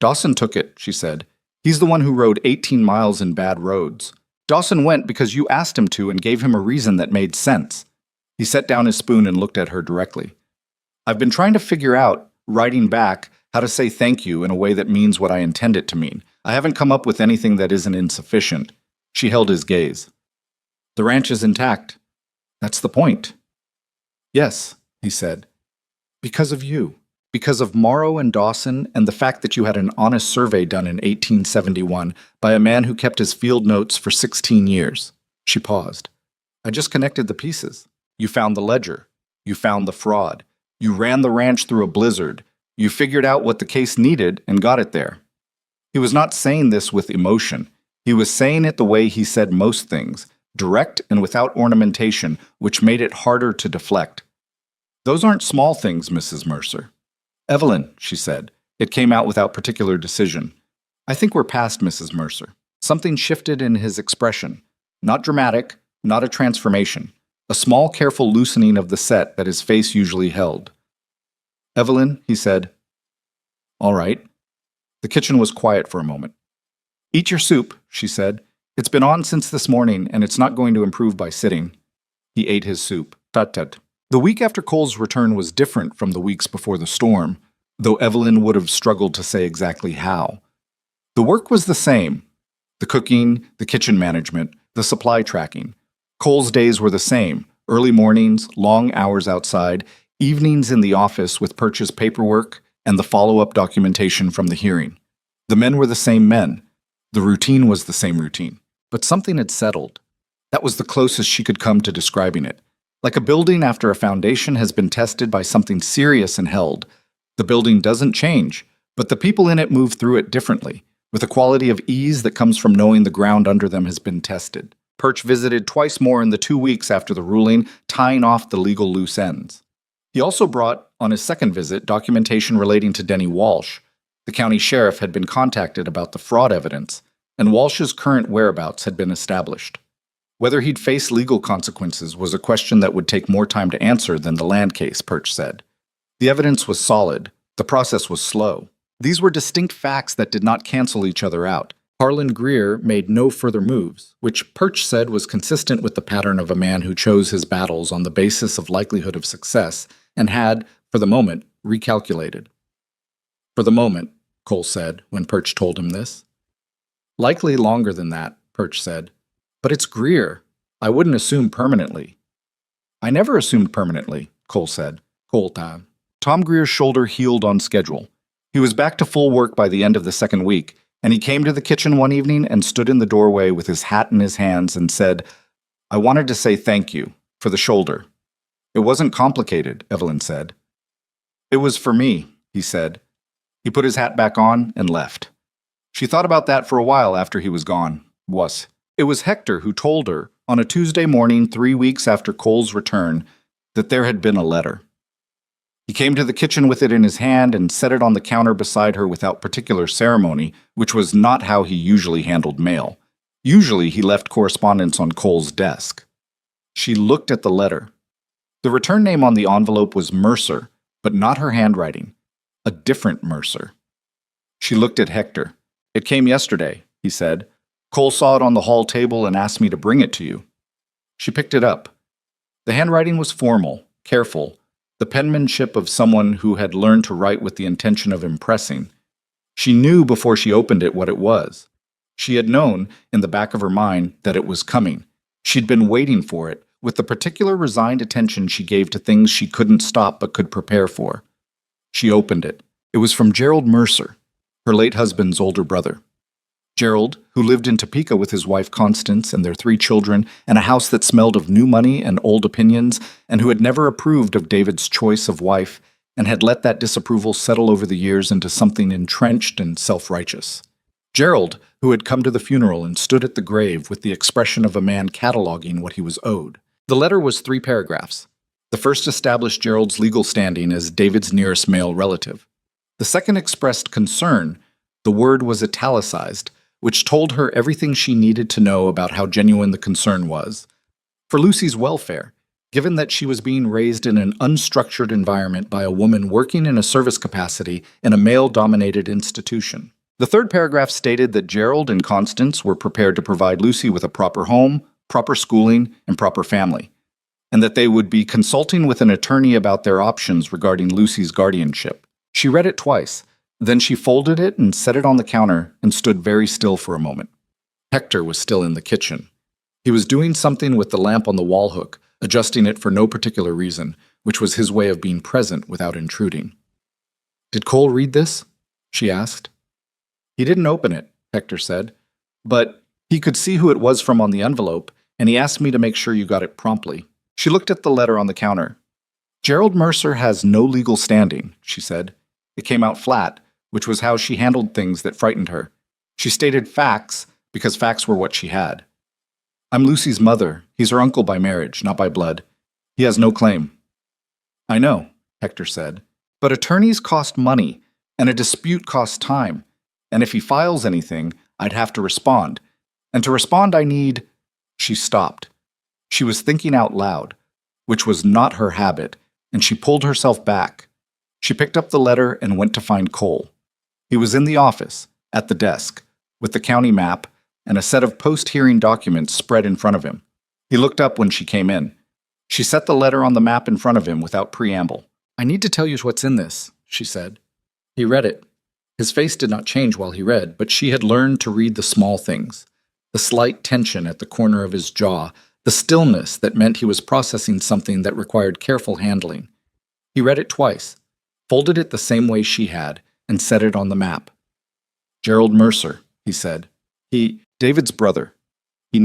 Dawson took it, she said. He's the one who rode 18 miles in bad roads. Dawson went because you asked him to and gave him a reason that made sense. He set down his spoon and looked at her directly. I've been trying to figure out, writing back, how to say thank you in a way that means what I intend it to mean. I haven't come up with anything that isn't insufficient. She held his gaze. The ranch is intact. That's the point. Yes, he said. Because of you. Because of Morrow and Dawson and the fact that you had an honest survey done in 1871 by a man who kept his field notes for 16 years. She paused. I just connected the pieces. You found the ledger. You found the fraud. You ran the ranch through a blizzard. You figured out what the case needed and got it there. He was not saying this with emotion. He was saying it the way he said most things, direct and without ornamentation, which made it harder to deflect. Those aren't small things, Mrs. Mercer. Evelyn, she said. It came out without particular decision. I think we're past Mrs. Mercer. Something shifted in his expression. Not dramatic, not a transformation. A small, careful loosening of the set that his face usually held. Evelyn, he said. All right. The kitchen was quiet for a moment. Eat your soup, she said. It's been on since this morning, and it's not going to improve by sitting. He ate his soup. Tut-tut. The week after Cole's return was different from the weeks before the storm, though Evelyn would have struggled to say exactly how. The work was the same. The cooking, the kitchen management, the supply tracking. Cole's days were the same. Early mornings, long hours outside, evenings in the office with purchase paperwork, and the follow-up documentation from the hearing. The men were the same men. The routine was the same routine. But something had settled. That was the closest she could come to describing it. Like a building after a foundation has been tested by something serious and held. The building doesn't change, but the people in it move through it differently, with a quality of ease that comes from knowing the ground under them has been tested. Perch visited twice more in the 2 weeks after the ruling, tying off the legal loose ends. He also brought, on his second visit, documentation relating to Denny Walsh. The county sheriff had been contacted about the fraud evidence, and Walsh's current whereabouts had been established. Whether he'd face legal consequences was a question that would take more time to answer than the land case, Perch said. The evidence was solid. The process was slow. These were distinct facts that did not cancel each other out. Harlan Greer made no further moves, which Perch said was consistent with the pattern of a man who chose his battles on the basis of likelihood of success and had, for the moment, recalculated. For the moment, Cole said when Perch told him this. Likely longer than that, Perch said. But it's Greer. I wouldn't assume permanently. I never assumed permanently, Cole said. Cole time. Tom Greer's shoulder healed on schedule. He was back to full work by the end of the second week, and he came to the kitchen one evening and stood in the doorway with his hat in his hands and said, I wanted to say thank you for the shoulder. It wasn't complicated, Evelyn said. It was for me, he said. He put his hat back on and left. She thought about that for a while after he was gone. It was Hector who told her, on a Tuesday morning 3 weeks after Cole's return, that there had been a letter. He came to the kitchen with it in his hand and set it on the counter beside her without particular ceremony, which was not how he usually handled mail. Usually he left correspondence on Cole's desk. She looked at the letter. The return name on the envelope was Mercer, but not her handwriting. A different Mercer. She looked at Hector. It came yesterday, he said. Cole saw it on the hall table and asked me to bring it to you. She picked it up. The handwriting was formal, careful, the penmanship of someone who had learned to write with the intention of impressing. She knew before she opened it what it was. She had known, in the back of her mind, that it was coming. She'd been waiting for it, with the particular resigned attention she gave to things she couldn't stop but could prepare for. She opened it. It was from Gerald Mercer, her late husband's older brother. Gerald, who lived in Topeka with his wife Constance and their 3 children, and a house that smelled of new money and old opinions, and who had never approved of David's choice of wife, and had let that disapproval settle over the years into something entrenched and self-righteous. Gerald, who had come to the funeral and stood at the grave with the expression of a man cataloging what he was owed. The letter was 3 paragraphs. The first established Gerald's legal standing as David's nearest male relative. The second expressed concern. The word was italicized, which told her everything she needed to know about how genuine the concern was. For Lucy's welfare, given that she was being raised in an unstructured environment by a woman working in a service capacity in a male-dominated institution. The third paragraph stated that Gerald and Constance were prepared to provide Lucy with a proper home, proper schooling, and proper family, and that they would be consulting with an attorney about their options regarding Lucy's guardianship. She read it twice. Then she folded it and set it on the counter and stood very still for a moment. Hector was still in the kitchen. He was doing something with the lamp on the wall hook, adjusting it for no particular reason, which was his way of being present without intruding. "Did Cole read this?" she asked. "He didn't open it," Hector said, "but he could see who it was from on the envelope, and he asked me to make sure you got it promptly." She looked at the letter on the counter. "Gerald Mercer has no legal standing," she said. It came out flat, which was how she handled things that frightened her. She stated facts because facts were what she had. "I'm Lucy's mother. He's her uncle by marriage, not by blood. He has no claim." "I know," Hector said, "but attorneys cost money, and a dispute costs time. And if he files anything, I'd have to respond. And to respond, I need—" She stopped. She was thinking out loud, which was not her habit, and she pulled herself back. She picked up the letter and went to find Cole. He was in the office, at the desk, with the county map and a set of post-hearing documents spread in front of him. He looked up when she came in. She set the letter on the map in front of him without preamble. "I need to tell you what's in this," she said. He read it. His face did not change while he read, but she had learned to read the small things. The slight tension at the corner of his jaw, the stillness that meant he was processing something that required careful handling. He read it twice, folded it the same way she had, and set it on the map. "Gerald Mercer," he said. David's brother. He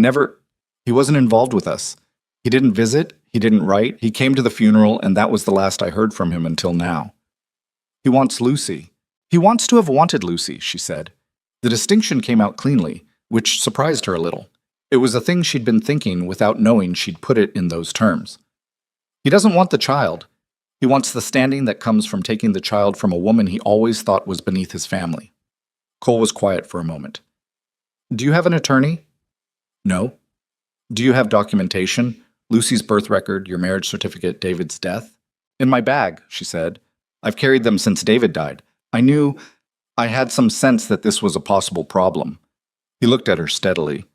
wasn't involved with us. He didn't visit, he didn't write, he came to the funeral, and that was the last I heard from him until now. He wants Lucy. He wants to have wanted Lucy," she said. The distinction came out cleanly, which surprised her a little. It was a thing she'd been thinking without knowing she'd put it in those terms. "He doesn't want the child. He wants the standing that comes from taking the child from a woman he always thought was beneath his family." Cole was quiet for a moment. "Do you have an attorney?" "No." "Do you have documentation? Lucy's birth record, your marriage certificate, David's death?" "In my bag," she said. "I've carried them since David died. I had some sense that this was a possible problem." He looked at her steadily.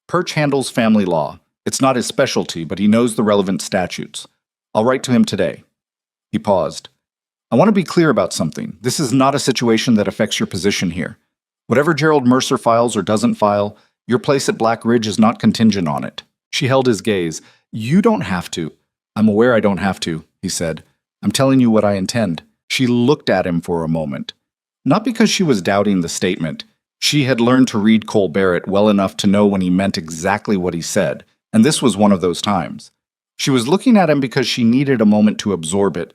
"Perch handles family law. It's not his specialty, but he knows the relevant statutes. I'll write to him today." He paused. "I want to be clear about something. This is not a situation that affects your position here. Whatever Gerald Mercer files or doesn't file, your place at Black Ridge is not contingent on it." She held his gaze. "You don't have to." "I'm aware I don't have to," he said. "I'm telling you what I intend." She looked at him for a moment. Not because she was doubting the statement. She had learned to read Cole Barrett well enough to know when he meant exactly what he said, and this was one of those times. She was looking at him because she needed a moment to absorb it.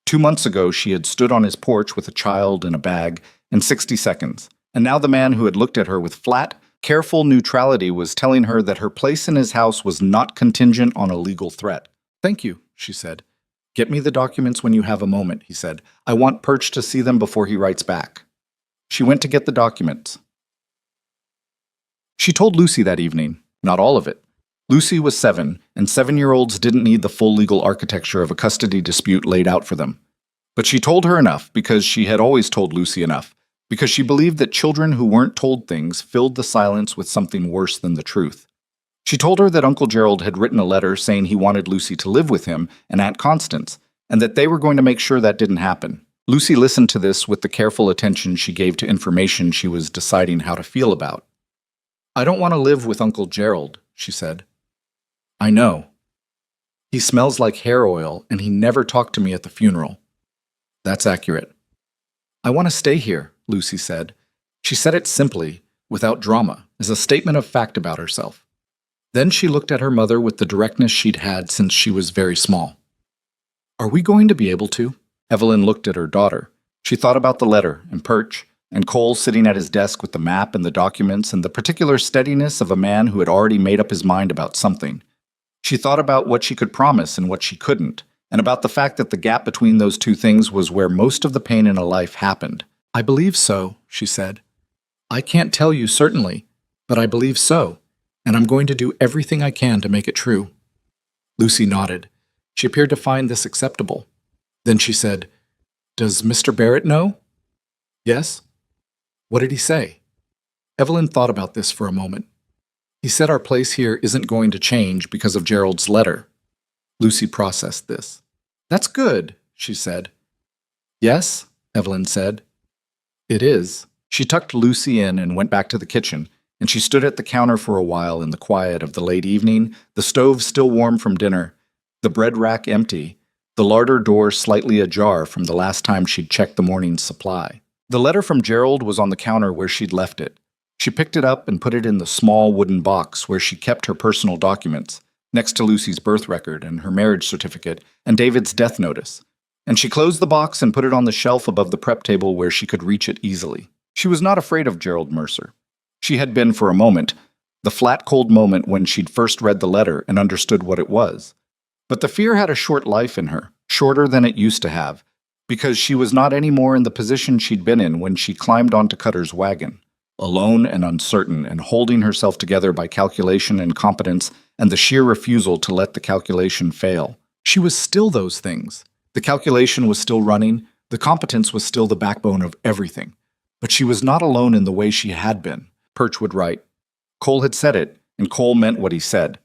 2 months ago, she had stood on his porch with a child in a bag in 60 seconds. And now the man who had looked at her with flat, careful neutrality was telling her that her place in his house was not contingent on a legal threat. "Thank you," she said. "Get me the documents when you have a moment," he said. "I want Perch to see them before he writes back." She went to get the documents. She told Lucy that evening, not all of it. Lucy was 7, and 7-year-olds didn't need the full legal architecture of a custody dispute laid out for them. But she told her enough because she had always told Lucy enough. Because she believed that children who weren't told things filled the silence with something worse than the truth. She told her that Uncle Gerald had written a letter saying he wanted Lucy to live with him and Aunt Constance, and that they were going to make sure that didn't happen. Lucy listened to this with the careful attention she gave to information she was deciding how to feel about. "I don't want to live with Uncle Gerald," she said. "I know. He smells like hair oil, and he never talked to me at the funeral." "That's accurate." "I want to stay here," Lucy said. She said it simply, without drama, as a statement of fact about herself. Then she looked at her mother with the directness she'd had since she was very small. "Are we going to be able to?" Evelyn looked at her daughter. She thought about the letter and Perch, and Cole sitting at his desk with the map and the documents and the particular steadiness of a man who had already made up his mind about something. She thought about what she could promise and what she couldn't, and about the fact that the gap between those two things was where most of the pain in a life happened. "I believe so," she said. "I can't tell you certainly, but I believe so, and I'm going to do everything I can to make it true." Lucy nodded. She appeared to find this acceptable. Then she said, "Does Mr. Barrett know?" "Yes." What did he say? Evelyn thought about this for a moment. He said our place here isn't going to change because of Gerald's letter. Lucy processed this. That's good, she said. Yes, Evelyn said. It is. She tucked Lucy in and went back to the kitchen, and she stood at the counter for a while in the quiet of the late evening, the stove still warm from dinner, the bread rack empty, the larder door slightly ajar from the last time she'd checked the morning's supply. The letter from Gerald was on the counter where she'd left it. She picked it up and put it in the small wooden box where she kept her personal documents, next to Lucy's birth record and her marriage certificate and David's death notice. And she closed the box and put it on the shelf above the prep table where she could reach it easily. She was not afraid of Gerald Mercer. She had been for a moment, the flat, cold moment when she'd first read the letter and understood what it was. But the fear had a short life in her, shorter than it used to have, because she was not any more in the position she'd been in when she climbed onto Cutter's wagon, alone and uncertain and holding herself together by calculation and competence and the sheer refusal to let the calculation fail. She was still those things. The calculation was still running, the competence was still the backbone of everything. But she was not alone in the way she had been, Perch would write. Cole had said it, and Cole meant what he said.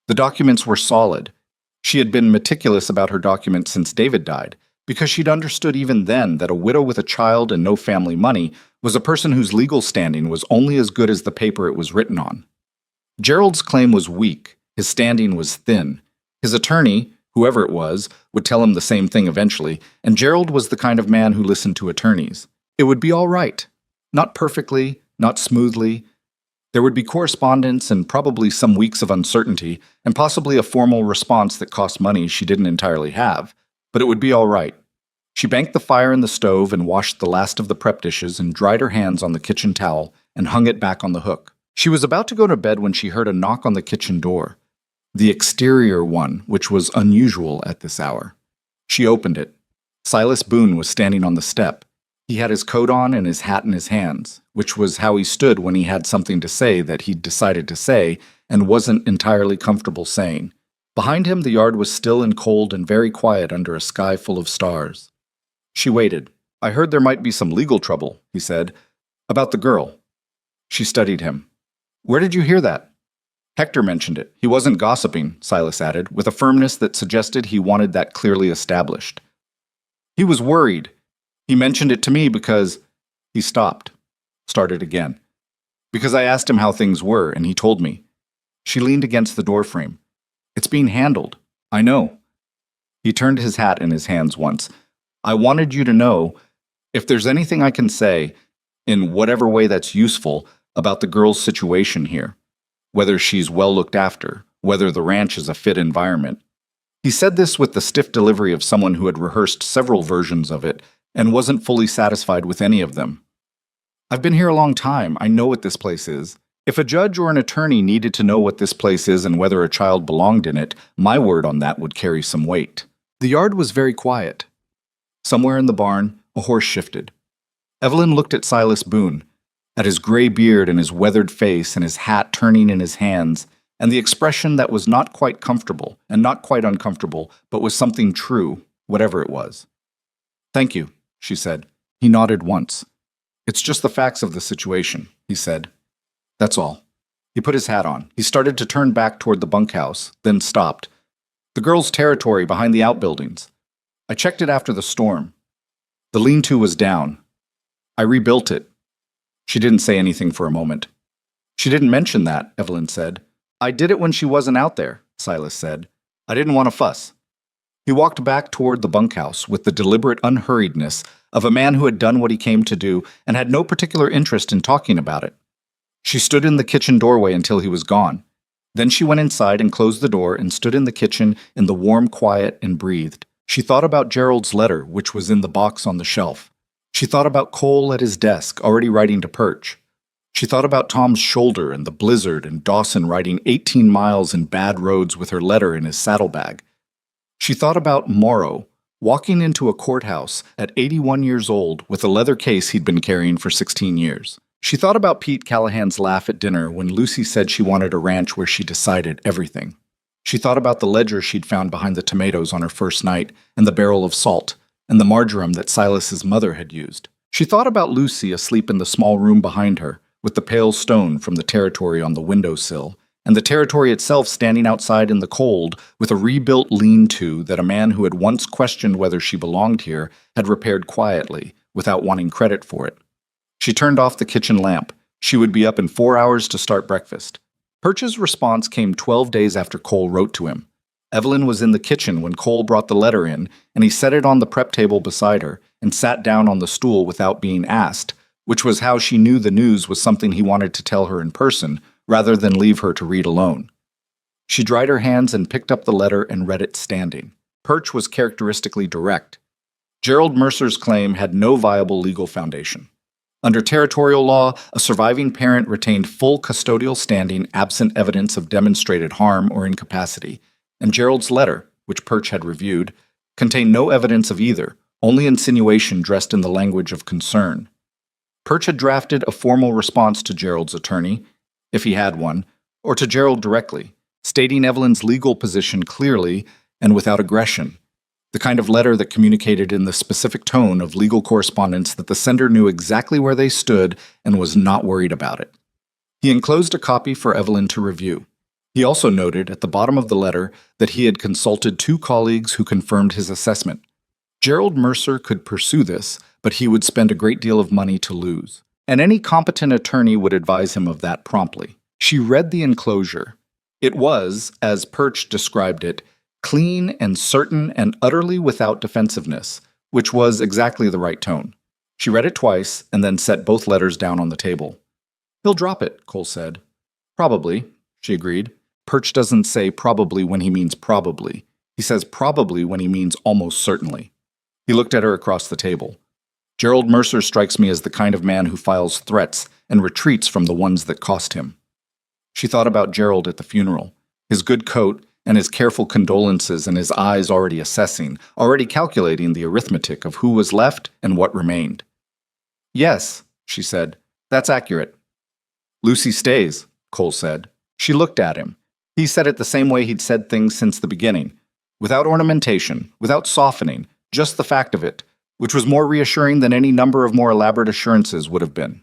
The documents were solid. She had been meticulous about her documents since David died, because she'd understood even then that a widow with a child and no family money was a person whose legal standing was only as good as the paper it was written on. Gerald's claim was weak, his standing was thin. His attorney, whoever it was, would tell him the same thing eventually, and Gerald was the kind of man who listened to attorneys. It would be all right. Not perfectly, not smoothly. There would be correspondence and probably some weeks of uncertainty, and possibly a formal response that cost money she didn't entirely have, but it would be all right. She banked the fire in the stove and washed the last of the prep dishes and dried her hands on the kitchen towel and hung it back on the hook. She was about to go to bed when she heard a knock on the kitchen door. The exterior one, which was unusual at this hour. She opened it. Silas Boone was standing on the step. He had his coat on and his hat in his hands, which was how he stood when he had something to say that he'd decided to say and wasn't entirely comfortable saying. Behind him, the yard was still and cold and very quiet under a sky full of stars. She waited. I heard there might be some legal trouble, he said. About the girl. She studied him. Where did you hear that? Hector mentioned it. He wasn't gossiping, Silas added, with a firmness that suggested he wanted that clearly established. He was worried. He mentioned it to me because... He stopped. Started again. Because I asked him how things were, and he told me. She leaned against the doorframe. It's being handled. I know. He turned his hat in his hands once. I wanted you to know, if there's anything I can say, in whatever way that's useful, about the girl's situation here. Whether she's well looked after, whether the ranch is a fit environment. He said this with the stiff delivery of someone who had rehearsed several versions of it and wasn't fully satisfied with any of them. I've been here a long time. I know what this place is. If a judge or an attorney needed to know what this place is and whether a child belonged in it, my word on that would carry some weight. The yard was very quiet. Somewhere in the barn, a horse shifted. Evelyn looked at Silas Boone, at his gray beard and his weathered face and his hat turning in his hands, and the expression that was not quite comfortable and not quite uncomfortable, but was something true, whatever it was. Thank you, she said. He nodded once. It's just the facts of the situation, he said. That's all. He put his hat on. He started to turn back toward the bunkhouse, then stopped. The girls' territory behind the outbuildings. I checked it after the storm. The lean-to was down. I rebuilt it. She didn't say anything for a moment. She didn't mention that, Evelyn said. I did it when she wasn't out there, Silas said. I didn't want to fuss. He walked back toward the bunkhouse with the deliberate unhurriedness of a man who had done what he came to do and had no particular interest in talking about it. She stood in the kitchen doorway until he was gone. Then she went inside and closed the door and stood in the kitchen in the warm quiet and breathed. She thought about Gerald's letter, which was in the box on the shelf. She thought about Cole at his desk, already writing to Perch. She thought about Tom's shoulder and the blizzard and Dawson riding 18 miles in bad roads with her letter in his saddlebag. She thought about Morrow, walking into a courthouse at 81 years old with a leather case he'd been carrying for 16 years. She thought about Pete Callahan's laugh at dinner when Lucy said she wanted a ranch where she decided everything. She thought about the ledger she'd found behind the tomatoes on her first night and the barrel of salt, and the marjoram that Silas's mother had used. She thought about Lucy asleep in the small room behind her, with the pale stone from the territory on the windowsill, and the territory itself standing outside in the cold with a rebuilt lean-to that a man who had once questioned whether she belonged here had repaired quietly, without wanting credit for it. She turned off the kitchen lamp. She would be up in 4 hours to start breakfast. Perch's response came 12 days after Cole wrote to him. Evelyn was in the kitchen when Cole brought the letter in, and he set it on the prep table beside her and sat down on the stool without being asked, which was how she knew the news was something he wanted to tell her in person, rather than leave her to read alone. She dried her hands and picked up the letter and read it standing. Perch was characteristically direct. Gerald Mercer's claim had no viable legal foundation. Under territorial law, a surviving parent retained full custodial standing absent evidence of demonstrated harm or incapacity, and Gerald's letter, which Perch had reviewed, contained no evidence of either, only insinuation dressed in the language of concern. Perch had drafted a formal response to Gerald's attorney, if he had one, or to Gerald directly, stating Evelyn's legal position clearly and without aggression, the kind of letter that communicated in the specific tone of legal correspondence that the sender knew exactly where they stood and was not worried about it. He enclosed a copy for Evelyn to review. He also noted at the bottom of the letter that he had consulted 2 colleagues who confirmed his assessment. Gerald Mercer could pursue this, but he would spend a great deal of money to lose, and any competent attorney would advise him of that promptly. She read the enclosure. It was, as Perch described it, clean and certain and utterly without defensiveness, which was exactly the right tone. She read it twice and then set both letters down on the table. "He'll drop it," Cole said. "Probably," she agreed. Perch doesn't say probably when he means probably. He says probably when he means almost certainly. He looked at her across the table. "Gerald Mercer strikes me as the kind of man who files threats and retreats from the ones that cost him." She thought about Gerald at the funeral, his good coat and his careful condolences and his eyes already assessing, already calculating the arithmetic of who was left and what remained. "Yes," she said, "that's accurate." "Lucy stays," Cole said. She looked at him. He said it the same way he'd said things since the beginning, without ornamentation, without softening, just the fact of it, which was more reassuring than any number of more elaborate assurances would have been.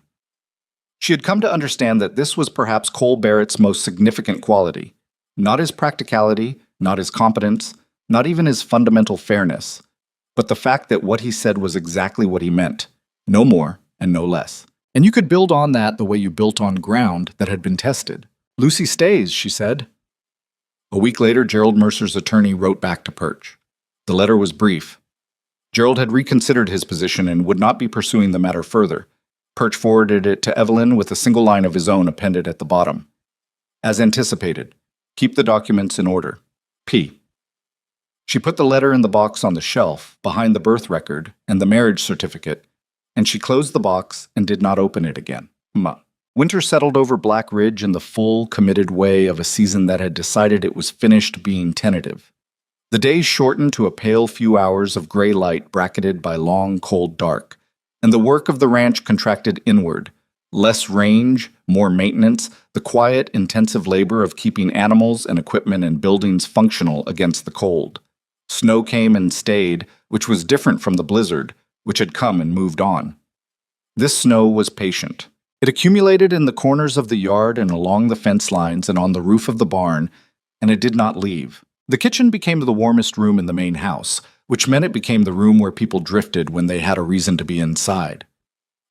She had come to understand that this was perhaps Cole Barrett's most significant quality. Not his practicality, not his competence, not even his fundamental fairness, but the fact that what he said was exactly what he meant, no more and no less. And you could build on that the way you built on ground that had been tested. "Lucy stays," she said. A week later, Gerald Mercer's attorney wrote back to Perch. The letter was brief. Gerald had reconsidered his position and would not be pursuing the matter further. Perch forwarded it to Evelyn with a single line of his own appended at the bottom. "As anticipated. Keep the documents in order. P." She put the letter in the box on the shelf, behind the birth record and the marriage certificate, and she closed the box and did not open it again. Winter settled over Black Ridge in the full, committed way of a season that had decided it was finished being tentative. The days shortened to a pale few hours of gray light bracketed by long, cold dark, and the work of the ranch contracted inward. Less range, more maintenance, the quiet, intensive labor of keeping animals and equipment and buildings functional against the cold. Snow came and stayed, which was different from the blizzard, which had come and moved on. This snow was patient. It accumulated in the corners of the yard and along the fence lines and on the roof of the barn, and it did not leave. The kitchen became the warmest room in the main house, which meant it became the room where people drifted when they had a reason to be inside.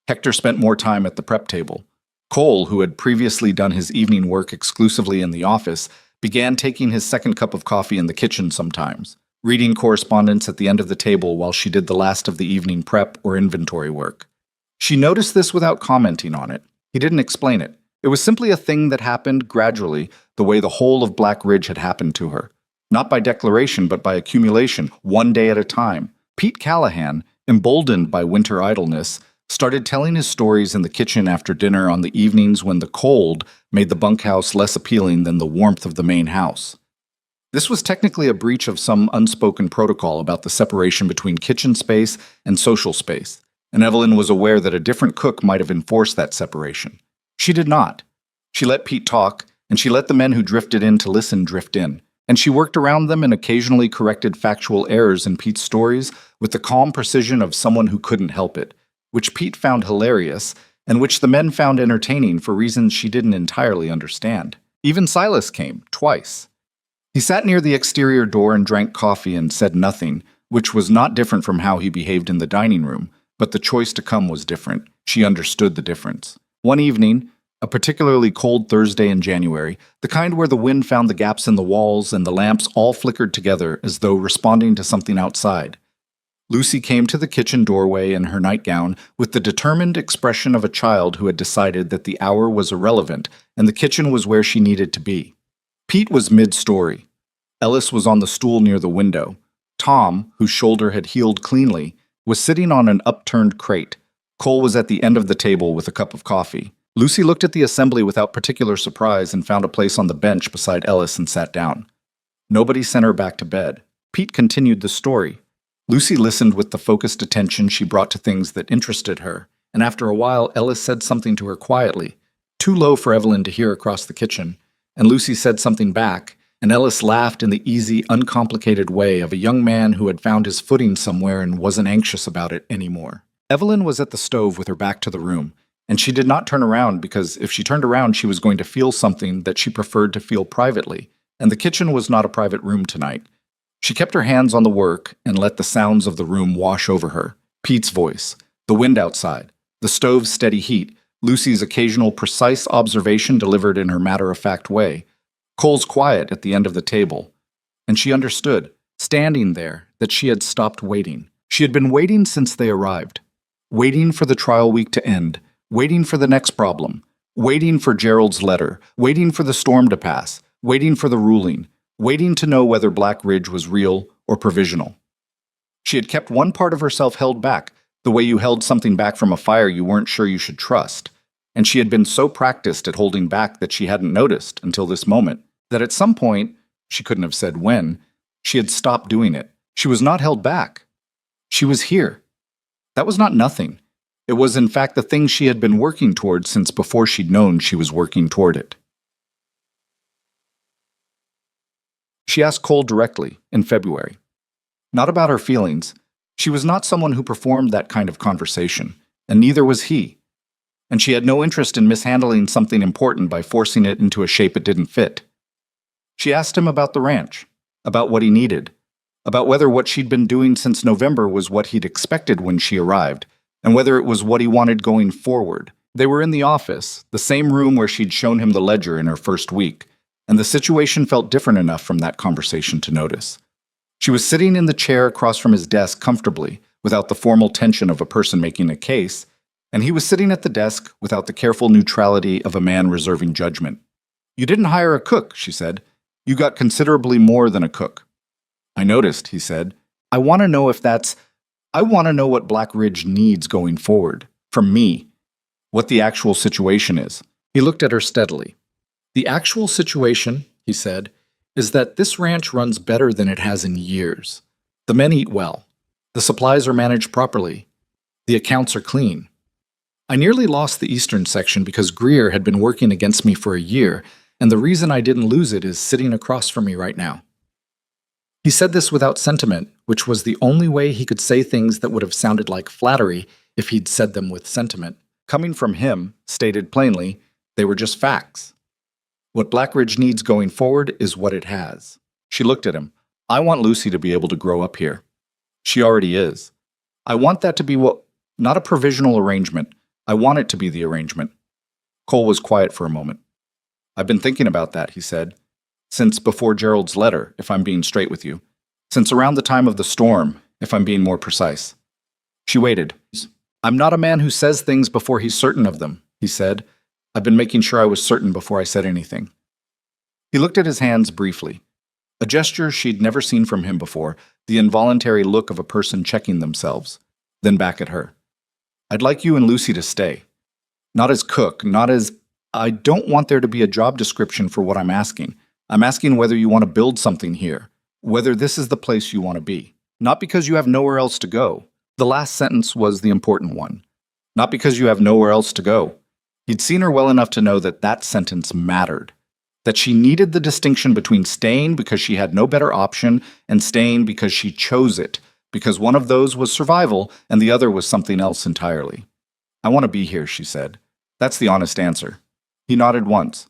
Hector spent more time at the prep table. Cole, who had previously done his evening work exclusively in the office, began taking his second cup of coffee in the kitchen sometimes, reading correspondence at the end of the table while she did the last of the evening prep or inventory work. She noticed this without commenting on it. He didn't explain it. It was simply a thing that happened gradually, the way the whole of Black Ridge had happened to her. Not by declaration, but by accumulation, one day at a time. Pete Callahan, emboldened by winter idleness, started telling his stories in the kitchen after dinner on the evenings when the cold made the bunkhouse less appealing than the warmth of the main house. This was technically a breach of some unspoken protocol about the separation between kitchen space and social space, and Evelyn was aware that a different cook might have enforced that separation. She did not. She let Pete talk, and she let the men who drifted in to listen drift in, and she worked around them and occasionally corrected factual errors in Pete's stories with the calm precision of someone who couldn't help it, which Pete found hilarious, and which the men found entertaining for reasons she didn't entirely understand. Even Silas came, twice. He sat near the exterior door and drank coffee and said nothing, which was not different from how he behaved in the dining room, but the choice to come was different. She understood the difference. One evening, a particularly cold Thursday in January, the kind where the wind found the gaps in the walls and the lamps all flickered together as though responding to something outside, Lucy came to the kitchen doorway in her nightgown with the determined expression of a child who had decided that the hour was irrelevant and the kitchen was where she needed to be. Pete was mid-story. Ellis was on the stool near the window. Tom, whose shoulder had healed cleanly, was sitting on an upturned crate. Cole was at the end of the table with a cup of coffee. Lucy looked at the assembly without particular surprise and found a place on the bench beside Ellis and sat down. Nobody sent her back to bed. Pete continued the story. Lucy listened with the focused attention she brought to things that interested her, and after a while Ellis said something to her quietly, too low for Evelyn to hear across the kitchen, and Lucy said something back, and Ellis laughed in the easy, uncomplicated way of a young man who had found his footing somewhere and wasn't anxious about it anymore. Evelyn was at the stove with her back to the room, and she did not turn around because if she turned around she was going to feel something that she preferred to feel privately, and the kitchen was not a private room tonight. She kept her hands on the work and let the sounds of the room wash over her. Pete's voice, the wind outside, the stove's steady heat, Lucy's occasional precise observation delivered in her matter-of-fact way, Cole's quiet at the end of the table. And she understood, standing there, that she had stopped waiting. She had been waiting since they arrived. Waiting for the trial week to end, waiting for the next problem, waiting for Gerald's letter, waiting for the storm to pass, waiting for the ruling, waiting to know whether Black Ridge was real or provisional. She had kept one part of herself held back, the way you held something back from a fire you weren't sure you should trust, and she had been so practiced at holding back that she hadn't noticed until this moment, that at some point, she couldn't have said when, she had stopped doing it. She was not held back. She was here. That was not nothing. It was in fact the thing she had been working toward since before she'd known she was working toward it. She asked Cole directly, in February. Not about her feelings. She was not someone who performed that kind of conversation, and neither was he. And she had no interest in mishandling something important by forcing it into a shape it didn't fit. She asked him about the ranch, about what he needed, about whether what she'd been doing since November was what he'd expected when she arrived, and whether it was what he wanted going forward. They were in the office, the same room where she'd shown him the ledger in her first week, and the situation felt different enough from that conversation to notice. She was sitting in the chair across from his desk comfortably, without the formal tension of a person making a case, and he was sitting at the desk without the careful neutrality of a man reserving judgment. "You didn't hire a cook," she said. "You got considerably more than a cook." "I noticed," he said. I want to know what Black Ridge needs going forward, from me, what the actual situation is." He looked at her steadily. "The actual situation," he said, "is that this ranch runs better than it has in years. The men eat well. The supplies are managed properly. The accounts are clean. I nearly lost the eastern section because Greer had been working against me for a year, and the reason I didn't lose it is sitting across from me right now." He said this without sentiment, which was the only way he could say things that would have sounded like flattery if he'd said them with sentiment. Coming from him, stated plainly, they were just facts. What Black Ridge needs going forward is what it has. She looked at him. "I want Lucy to be able to grow up here. She already is. I want that to be not a provisional arrangement. I want it to be the arrangement." Cole was quiet for a moment. "I've been thinking about that," he said. "Since before Gerald's letter, if I'm being straight with you. Since around the time of the storm, if I'm being more precise." She waited. "I'm not a man who says things before he's certain of them," he said. "I've been making sure I was certain before I said anything." He looked at his hands briefly. A gesture she'd never seen from him before, the involuntary look of a person checking themselves, then back at her. "I'd like you and Lucy to stay. Not as cook, not as... I don't want there to be a job description for what I'm asking. I'm asking whether you want to build something here, whether this is the place you want to be. Not because you have nowhere else to go." The last sentence was the important one. Not because you have nowhere else to go. He'd seen her well enough to know that that sentence mattered, that she needed the distinction between staying because she had no better option and staying because she chose it, because one of those was survival and the other was something else entirely. "I want to be here," she said. "That's the honest answer." He nodded once.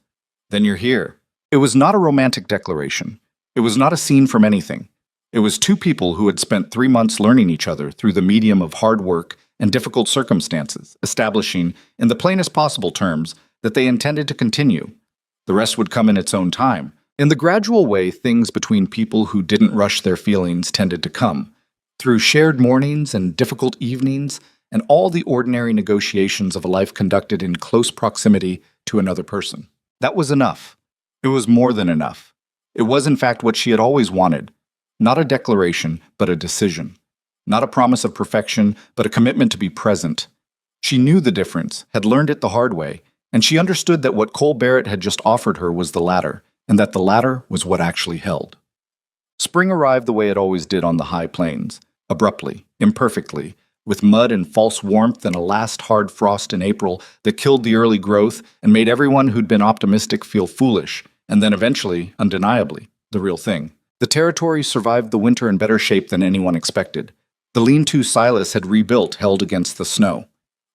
"Then you're here." It was not a romantic declaration. It was not a scene from anything. It was two people who had spent 3 months learning each other through the medium of hard work and difficult circumstances, establishing, in the plainest possible terms, that they intended to continue. The rest would come in its own time. In the gradual way things between people who didn't rush their feelings tended to come, through shared mornings and difficult evenings and all the ordinary negotiations of a life conducted in close proximity to another person. That was enough. It was more than enough. It was, in fact, what she had always wanted. Not a declaration, but a decision. Not a promise of perfection, but a commitment to be present. She knew the difference, had learned it the hard way, and she understood that what Cole Barrett had just offered her was the latter, and that the latter was what actually held. Spring arrived the way it always did on the high plains, abruptly, imperfectly, with mud and false warmth and a last hard frost in April that killed the early growth and made everyone who'd been optimistic feel foolish, and then eventually, undeniably, the real thing. The territory survived the winter in better shape than anyone expected. The lean-to Silas had rebuilt, held against the snow.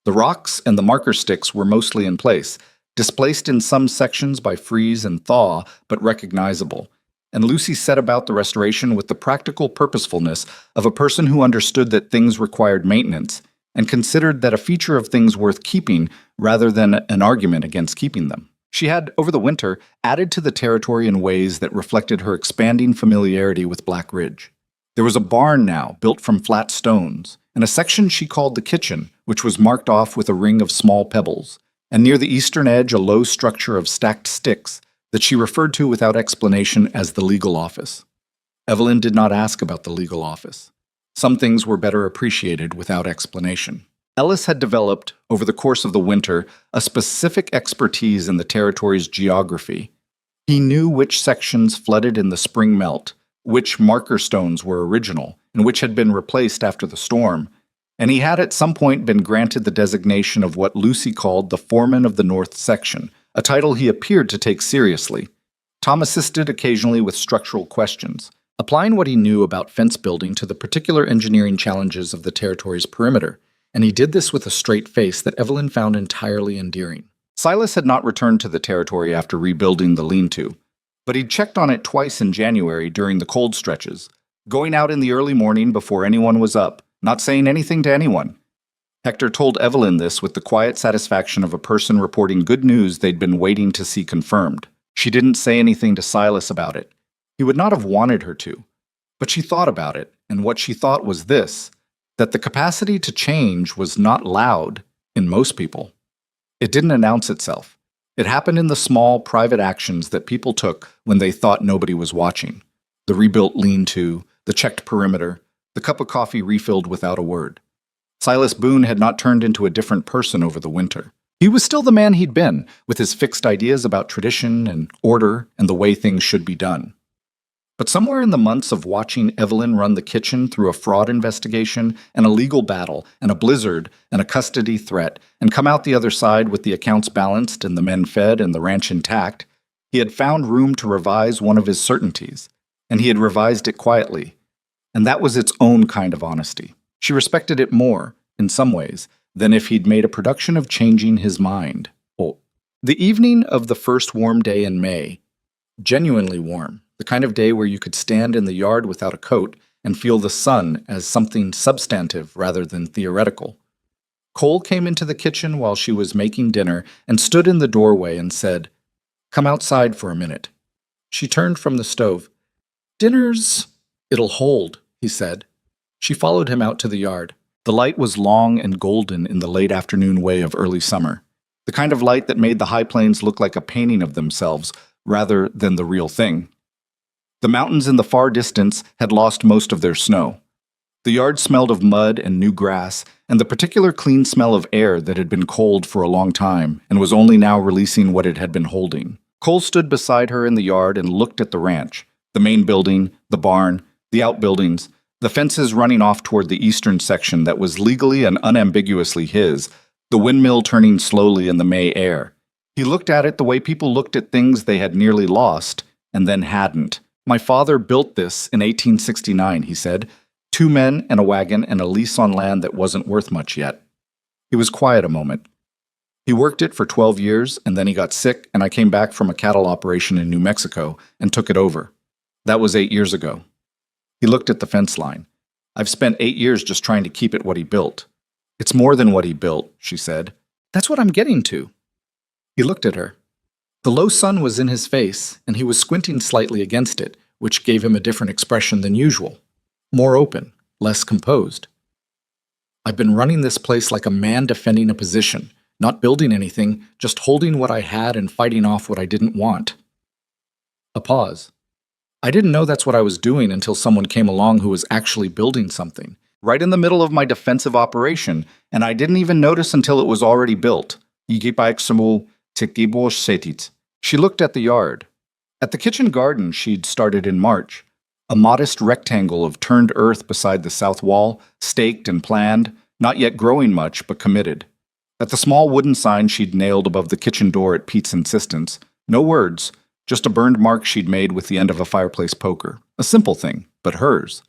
The rocks and the marker sticks were mostly in place, displaced in some sections by freeze and thaw, but recognizable. And Lucy set about the restoration with the practical purposefulness of a person who understood that things required maintenance and considered that a feature of things worth keeping rather than an argument against keeping them. She had, over the winter, added to the territory in ways that reflected her expanding familiarity with Black Ridge. There was a barn now, built from flat stones, and a section she called the kitchen, which was marked off with a ring of small pebbles, and near the eastern edge a low structure of stacked sticks that she referred to without explanation as the legal office. Evelyn did not ask about the legal office. Some things were better appreciated without explanation. Ellis had developed, over the course of the winter, a specific expertise in the territory's geography. He knew which sections flooded in the spring melt, which marker stones were original, and which had been replaced after the storm, and he had at some point been granted the designation of what Lucy called the foreman of the North Section, a title he appeared to take seriously. Tom assisted occasionally with structural questions, applying what he knew about fence building to the particular engineering challenges of the territory's perimeter, and he did this with a straight face that Evelyn found entirely endearing. Silas had not returned to the territory after rebuilding the lean-to, but he'd checked on it twice in January during the cold stretches, going out in the early morning before anyone was up, not saying anything to anyone. Hector told Evelyn this with the quiet satisfaction of a person reporting good news they'd been waiting to see confirmed. She didn't say anything to Silas about it. He would not have wanted her to. But she thought about it, and what she thought was this, that the capacity to change was not loud in most people. It didn't announce itself. It happened in the small, private actions that people took when they thought nobody was watching. The rebuilt lean-to, the checked perimeter, the cup of coffee refilled without a word. Silas Boone had not turned into a different person over the winter. He was still the man he'd been, with his fixed ideas about tradition and order and the way things should be done. But somewhere in the months of watching Evelyn run the kitchen through a fraud investigation and a legal battle and a blizzard and a custody threat and come out the other side with the accounts balanced and the men fed and the ranch intact, he had found room to revise one of his certainties, and he had revised it quietly. And that was its own kind of honesty. She respected it more, in some ways, than if he'd made a production of changing his mind. The evening of the first warm day in May, genuinely warm, the kind of day where you could stand in the yard without a coat and feel the sun as something substantive rather than theoretical. Cole came into the kitchen while she was making dinner and stood in the doorway and said, "Come outside for a minute." She turned from the stove. "It'll hold," he said. She followed him out to the yard. The light was long and golden in the late afternoon way of early summer, the kind of light that made the high plains look like a painting of themselves rather than the real thing. The mountains in the far distance had lost most of their snow. The yard smelled of mud and new grass, and the particular clean smell of air that had been cold for a long time and was only now releasing what it had been holding. Cole stood beside her in the yard and looked at the ranch, the main building, the barn, the outbuildings, the fences running off toward the eastern section that was legally and unambiguously his, the windmill turning slowly in the May air. He looked at it the way people looked at things they had nearly lost and then hadn't. "My father built this in 1869, he said. 2 men and a wagon and a lease on land that wasn't worth much yet. He was quiet a moment. He worked it for 12 years, and then he got sick, and I came back from a cattle operation in New Mexico and took it over. That was 8 years ago. He looked at the fence line. I've spent 8 years just trying to keep it what he built. It's more than what he built, she said. That's what I'm getting to. He looked at her. The low sun was in his face, and he was squinting slightly against it, which gave him a different expression than usual. More open, less composed. I've been running this place like a man defending a position, not building anything, just holding what I had and fighting off what I didn't want. A pause. I didn't know that's what I was doing until someone came along who was actually building something, right in the middle of my defensive operation, and I didn't even notice until it was already built. She looked at the yard. At the kitchen garden she'd started in March, a modest rectangle of turned earth beside the south wall, staked and planned, not yet growing much, but committed. At the small wooden sign she'd nailed above the kitchen door at Pete's insistence, no words, just a burned mark she'd made with the end of a fireplace poker. A simple thing, but hers.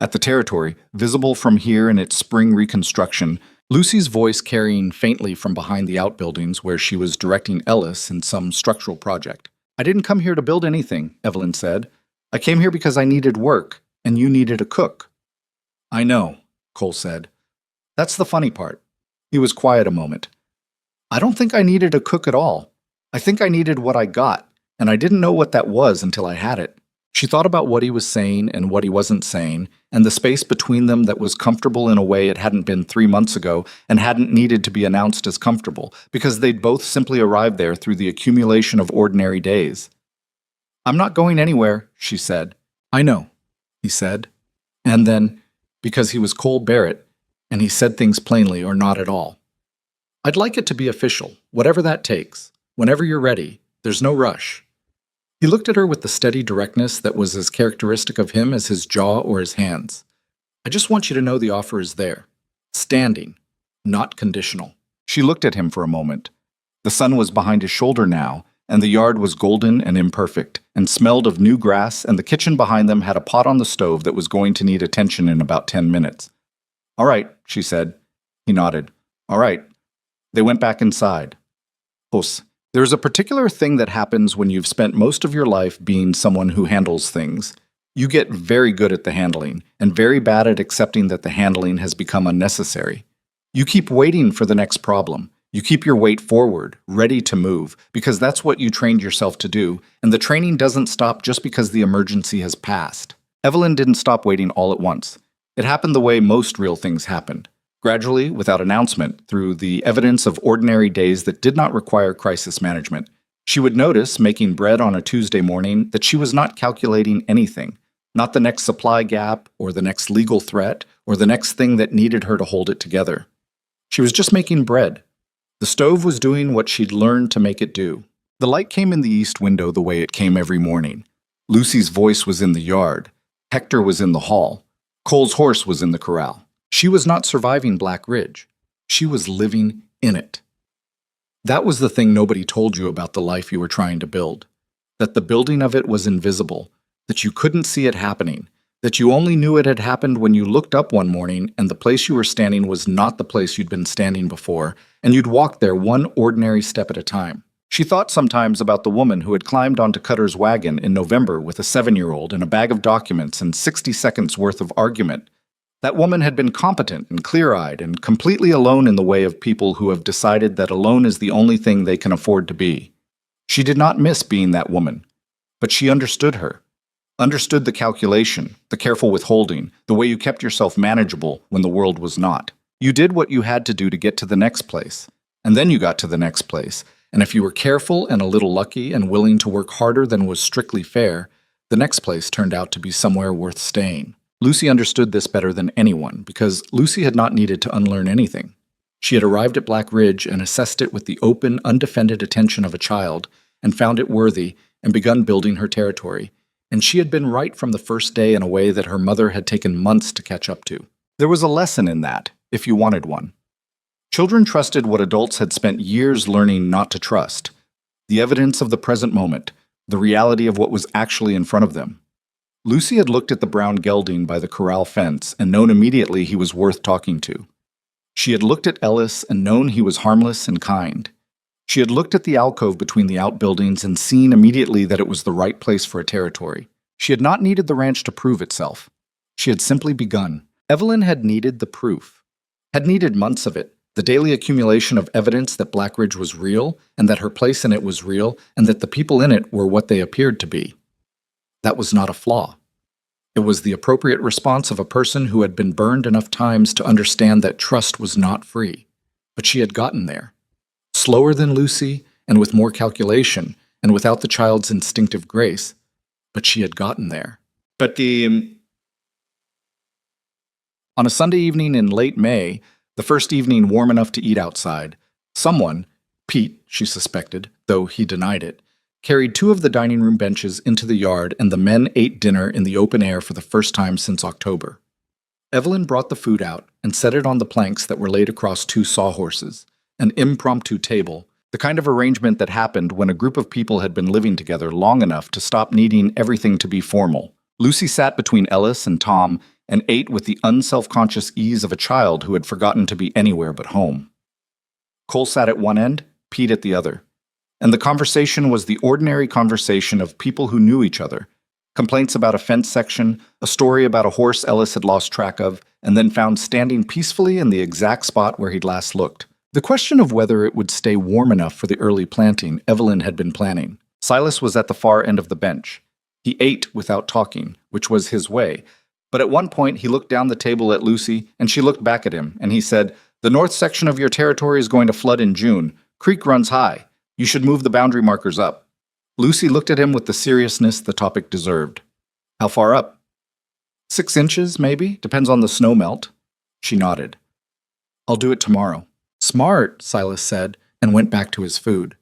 At the territory, visible from here in its spring reconstruction, Lucy's voice carrying faintly from behind the outbuildings where she was directing Ellis in some structural project. I didn't come here to build anything, Evelyn said. I came here because I needed work, and you needed a cook. I know, Cole said. That's the funny part. He was quiet a moment. I don't think I needed a cook at all. I think I needed what I got, and I didn't know what that was until I had it. She thought about what he was saying and what he wasn't saying, and the space between them that was comfortable in a way it hadn't been 3 months ago and hadn't needed to be announced as comfortable, because they'd both simply arrived there through the accumulation of ordinary days. I'm not going anywhere, she said. I know, he said. And then, because he was Cole Barrett, and he said things plainly or not at all. I'd like it to be official, whatever that takes. Whenever you're ready, there's no rush. He looked at her with the steady directness that was as characteristic of him as his jaw or his hands. I just want you to know the offer is there. Standing, not conditional. She looked at him for a moment. The sun was behind his shoulder now, and the yard was golden and imperfect, and smelled of new grass, and the kitchen behind them had a pot on the stove that was going to need attention in about 10 minutes. All right, she said. He nodded. All right. They went back inside. There's a particular thing that happens when you've spent most of your life being someone who handles things. You get very good at the handling, and very bad at accepting that the handling has become unnecessary. You keep waiting for the next problem. You keep your weight forward, ready to move, because that's what you trained yourself to do, and the training doesn't stop just because the emergency has passed. Evelyn didn't stop waiting all at once. It happened the way most real things happened. Gradually, without announcement, through the evidence of ordinary days that did not require crisis management. She would notice, making bread on a Tuesday morning, that she was not calculating anything, not the next supply gap, or the next legal threat, or the next thing that needed her to hold it together. She was just making bread. The stove was doing what she'd learned to make it do. The light came in the east window the way it came every morning. Lucy's voice was in the yard. Hector was in the hall. Cole's horse was in the corral. She was not surviving Black Ridge. She was living in it. That was the thing nobody told you about the life you were trying to build. That the building of it was invisible, that you couldn't see it happening, that you only knew it had happened when you looked up one morning and the place you were standing was not the place you'd been standing before, and you'd walked there one ordinary step at a time. She thought sometimes about the woman who had climbed onto Cutter's wagon in November with a 7-year-old and a bag of documents and 60 seconds worth of argument. That woman had been competent and clear-eyed and completely alone in the way of people who have decided that alone is the only thing they can afford to be. She did not miss being that woman, but she understood her. Understood the calculation, the careful withholding, the way you kept yourself manageable when the world was not. You did what you had to do to get to the next place, and then you got to the next place, and if you were careful and a little lucky and willing to work harder than was strictly fair, the next place turned out to be somewhere worth staying. Lucy understood this better than anyone, because Lucy had not needed to unlearn anything. She had arrived at Black Ridge and assessed it with the open, undefended attention of a child, and found it worthy, and begun building her territory. And she had been right from the first day in a way that her mother had taken months to catch up to. There was a lesson in that, if you wanted one. Children trusted what adults had spent years learning not to trust, the evidence of the present moment, the reality of what was actually in front of them. Lucy had looked at the brown gelding by the corral fence and known immediately he was worth talking to. She had looked at Ellis and known he was harmless and kind. She had looked at the alcove between the outbuildings and seen immediately that it was the right place for a territory. She had not needed the ranch to prove itself. She had simply begun. Evelyn had needed the proof, had needed months of it, the daily accumulation of evidence that Blackridge was real and that her place in it was real and that the people in it were what they appeared to be. That was not a flaw. It was the appropriate response of a person who had been burned enough times to understand that trust was not free. But she had gotten there. Slower than Lucy, and with more calculation, and without the child's instinctive grace. But she had gotten there. On a Sunday evening in late May, the first evening warm enough to eat outside, someone, Pete, she suspected, though he denied it, carried 2 of the dining room benches into the yard and the men ate dinner in the open air for the first time since October. Evelyn brought the food out and set it on the planks that were laid across 2 sawhorses, an impromptu table, the kind of arrangement that happened when a group of people had been living together long enough to stop needing everything to be formal. Lucy sat between Ellis and Tom and ate with the unselfconscious ease of a child who had forgotten to be anywhere but home. Cole sat at one end, Pete at the other. And the conversation was the ordinary conversation of people who knew each other. Complaints about a fence section, a story about a horse Ellis had lost track of, and then found standing peacefully in the exact spot where he'd last looked. The question of whether it would stay warm enough for the early planting Evelyn had been planning. Silas was at the far end of the bench. He ate without talking, which was his way. But at one point he looked down the table at Lucy, and she looked back at him, and he said, "The north section of your territory is going to flood in June. Creek runs high. You should move the boundary markers up." Lucy looked at him with the seriousness the topic deserved. "How far up?" 6 inches, maybe. Depends on the snow melt." She nodded. "I'll do it tomorrow." "Smart," Silas said, and went back to his food.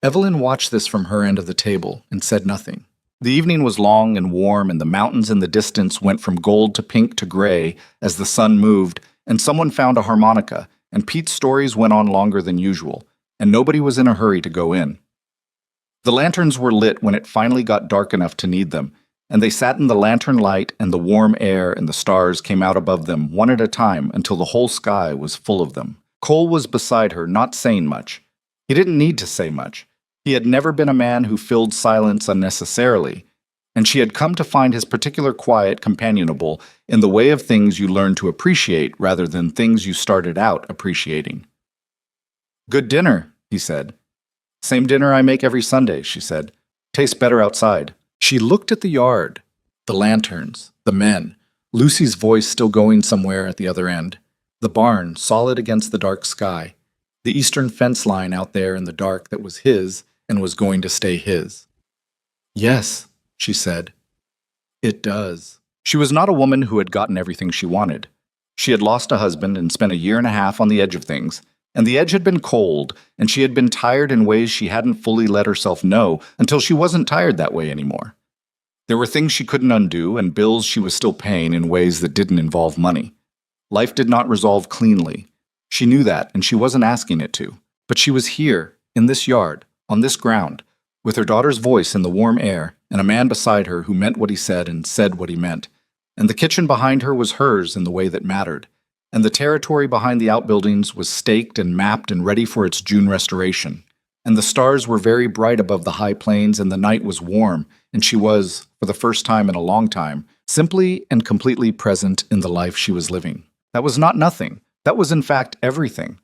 Evelyn watched this from her end of the table and said nothing. The evening was long and warm, and the mountains in the distance went from gold to pink to gray as the sun moved, and someone found a harmonica, and Pete's stories went on longer than usual, and nobody was in a hurry to go in. The lanterns were lit when it finally got dark enough to need them, and they sat in the lantern light, and the warm air and the stars came out above them one at a time until the whole sky was full of them. Cole was beside her, not saying much. He didn't need to say much. He had never been a man who filled silence unnecessarily, and she had come to find his particular quiet companionable in the way of things you learn to appreciate rather than things you started out appreciating. "Good dinner," he said. "Same dinner I make every Sunday," she said. "Tastes better outside." She looked at the yard, the lanterns, the men, Lucy's voice still going somewhere at the other end, the barn solid against the dark sky, the eastern fence line out there in the dark that was his and was going to stay his. "Yes," she said. "It does." She was not a woman who had gotten everything she wanted. She had lost a husband and spent a year and a half on the edge of things, and the edge had been cold, and she had been tired in ways she hadn't fully let herself know until she wasn't tired that way anymore. There were things she couldn't undo and bills she was still paying in ways that didn't involve money. Life did not resolve cleanly. She knew that, and she wasn't asking it to. But she was here, in this yard, on this ground, with her daughter's voice in the warm air, and a man beside her who meant what he said and said what he meant. And the kitchen behind her was hers in the way that mattered. And the territory behind the outbuildings was staked and mapped and ready for its June restoration. And the stars were very bright above the high plains, and the night was warm, and she was, for the first time in a long time, simply and completely present in the life she was living. That was not nothing. That was in fact everything.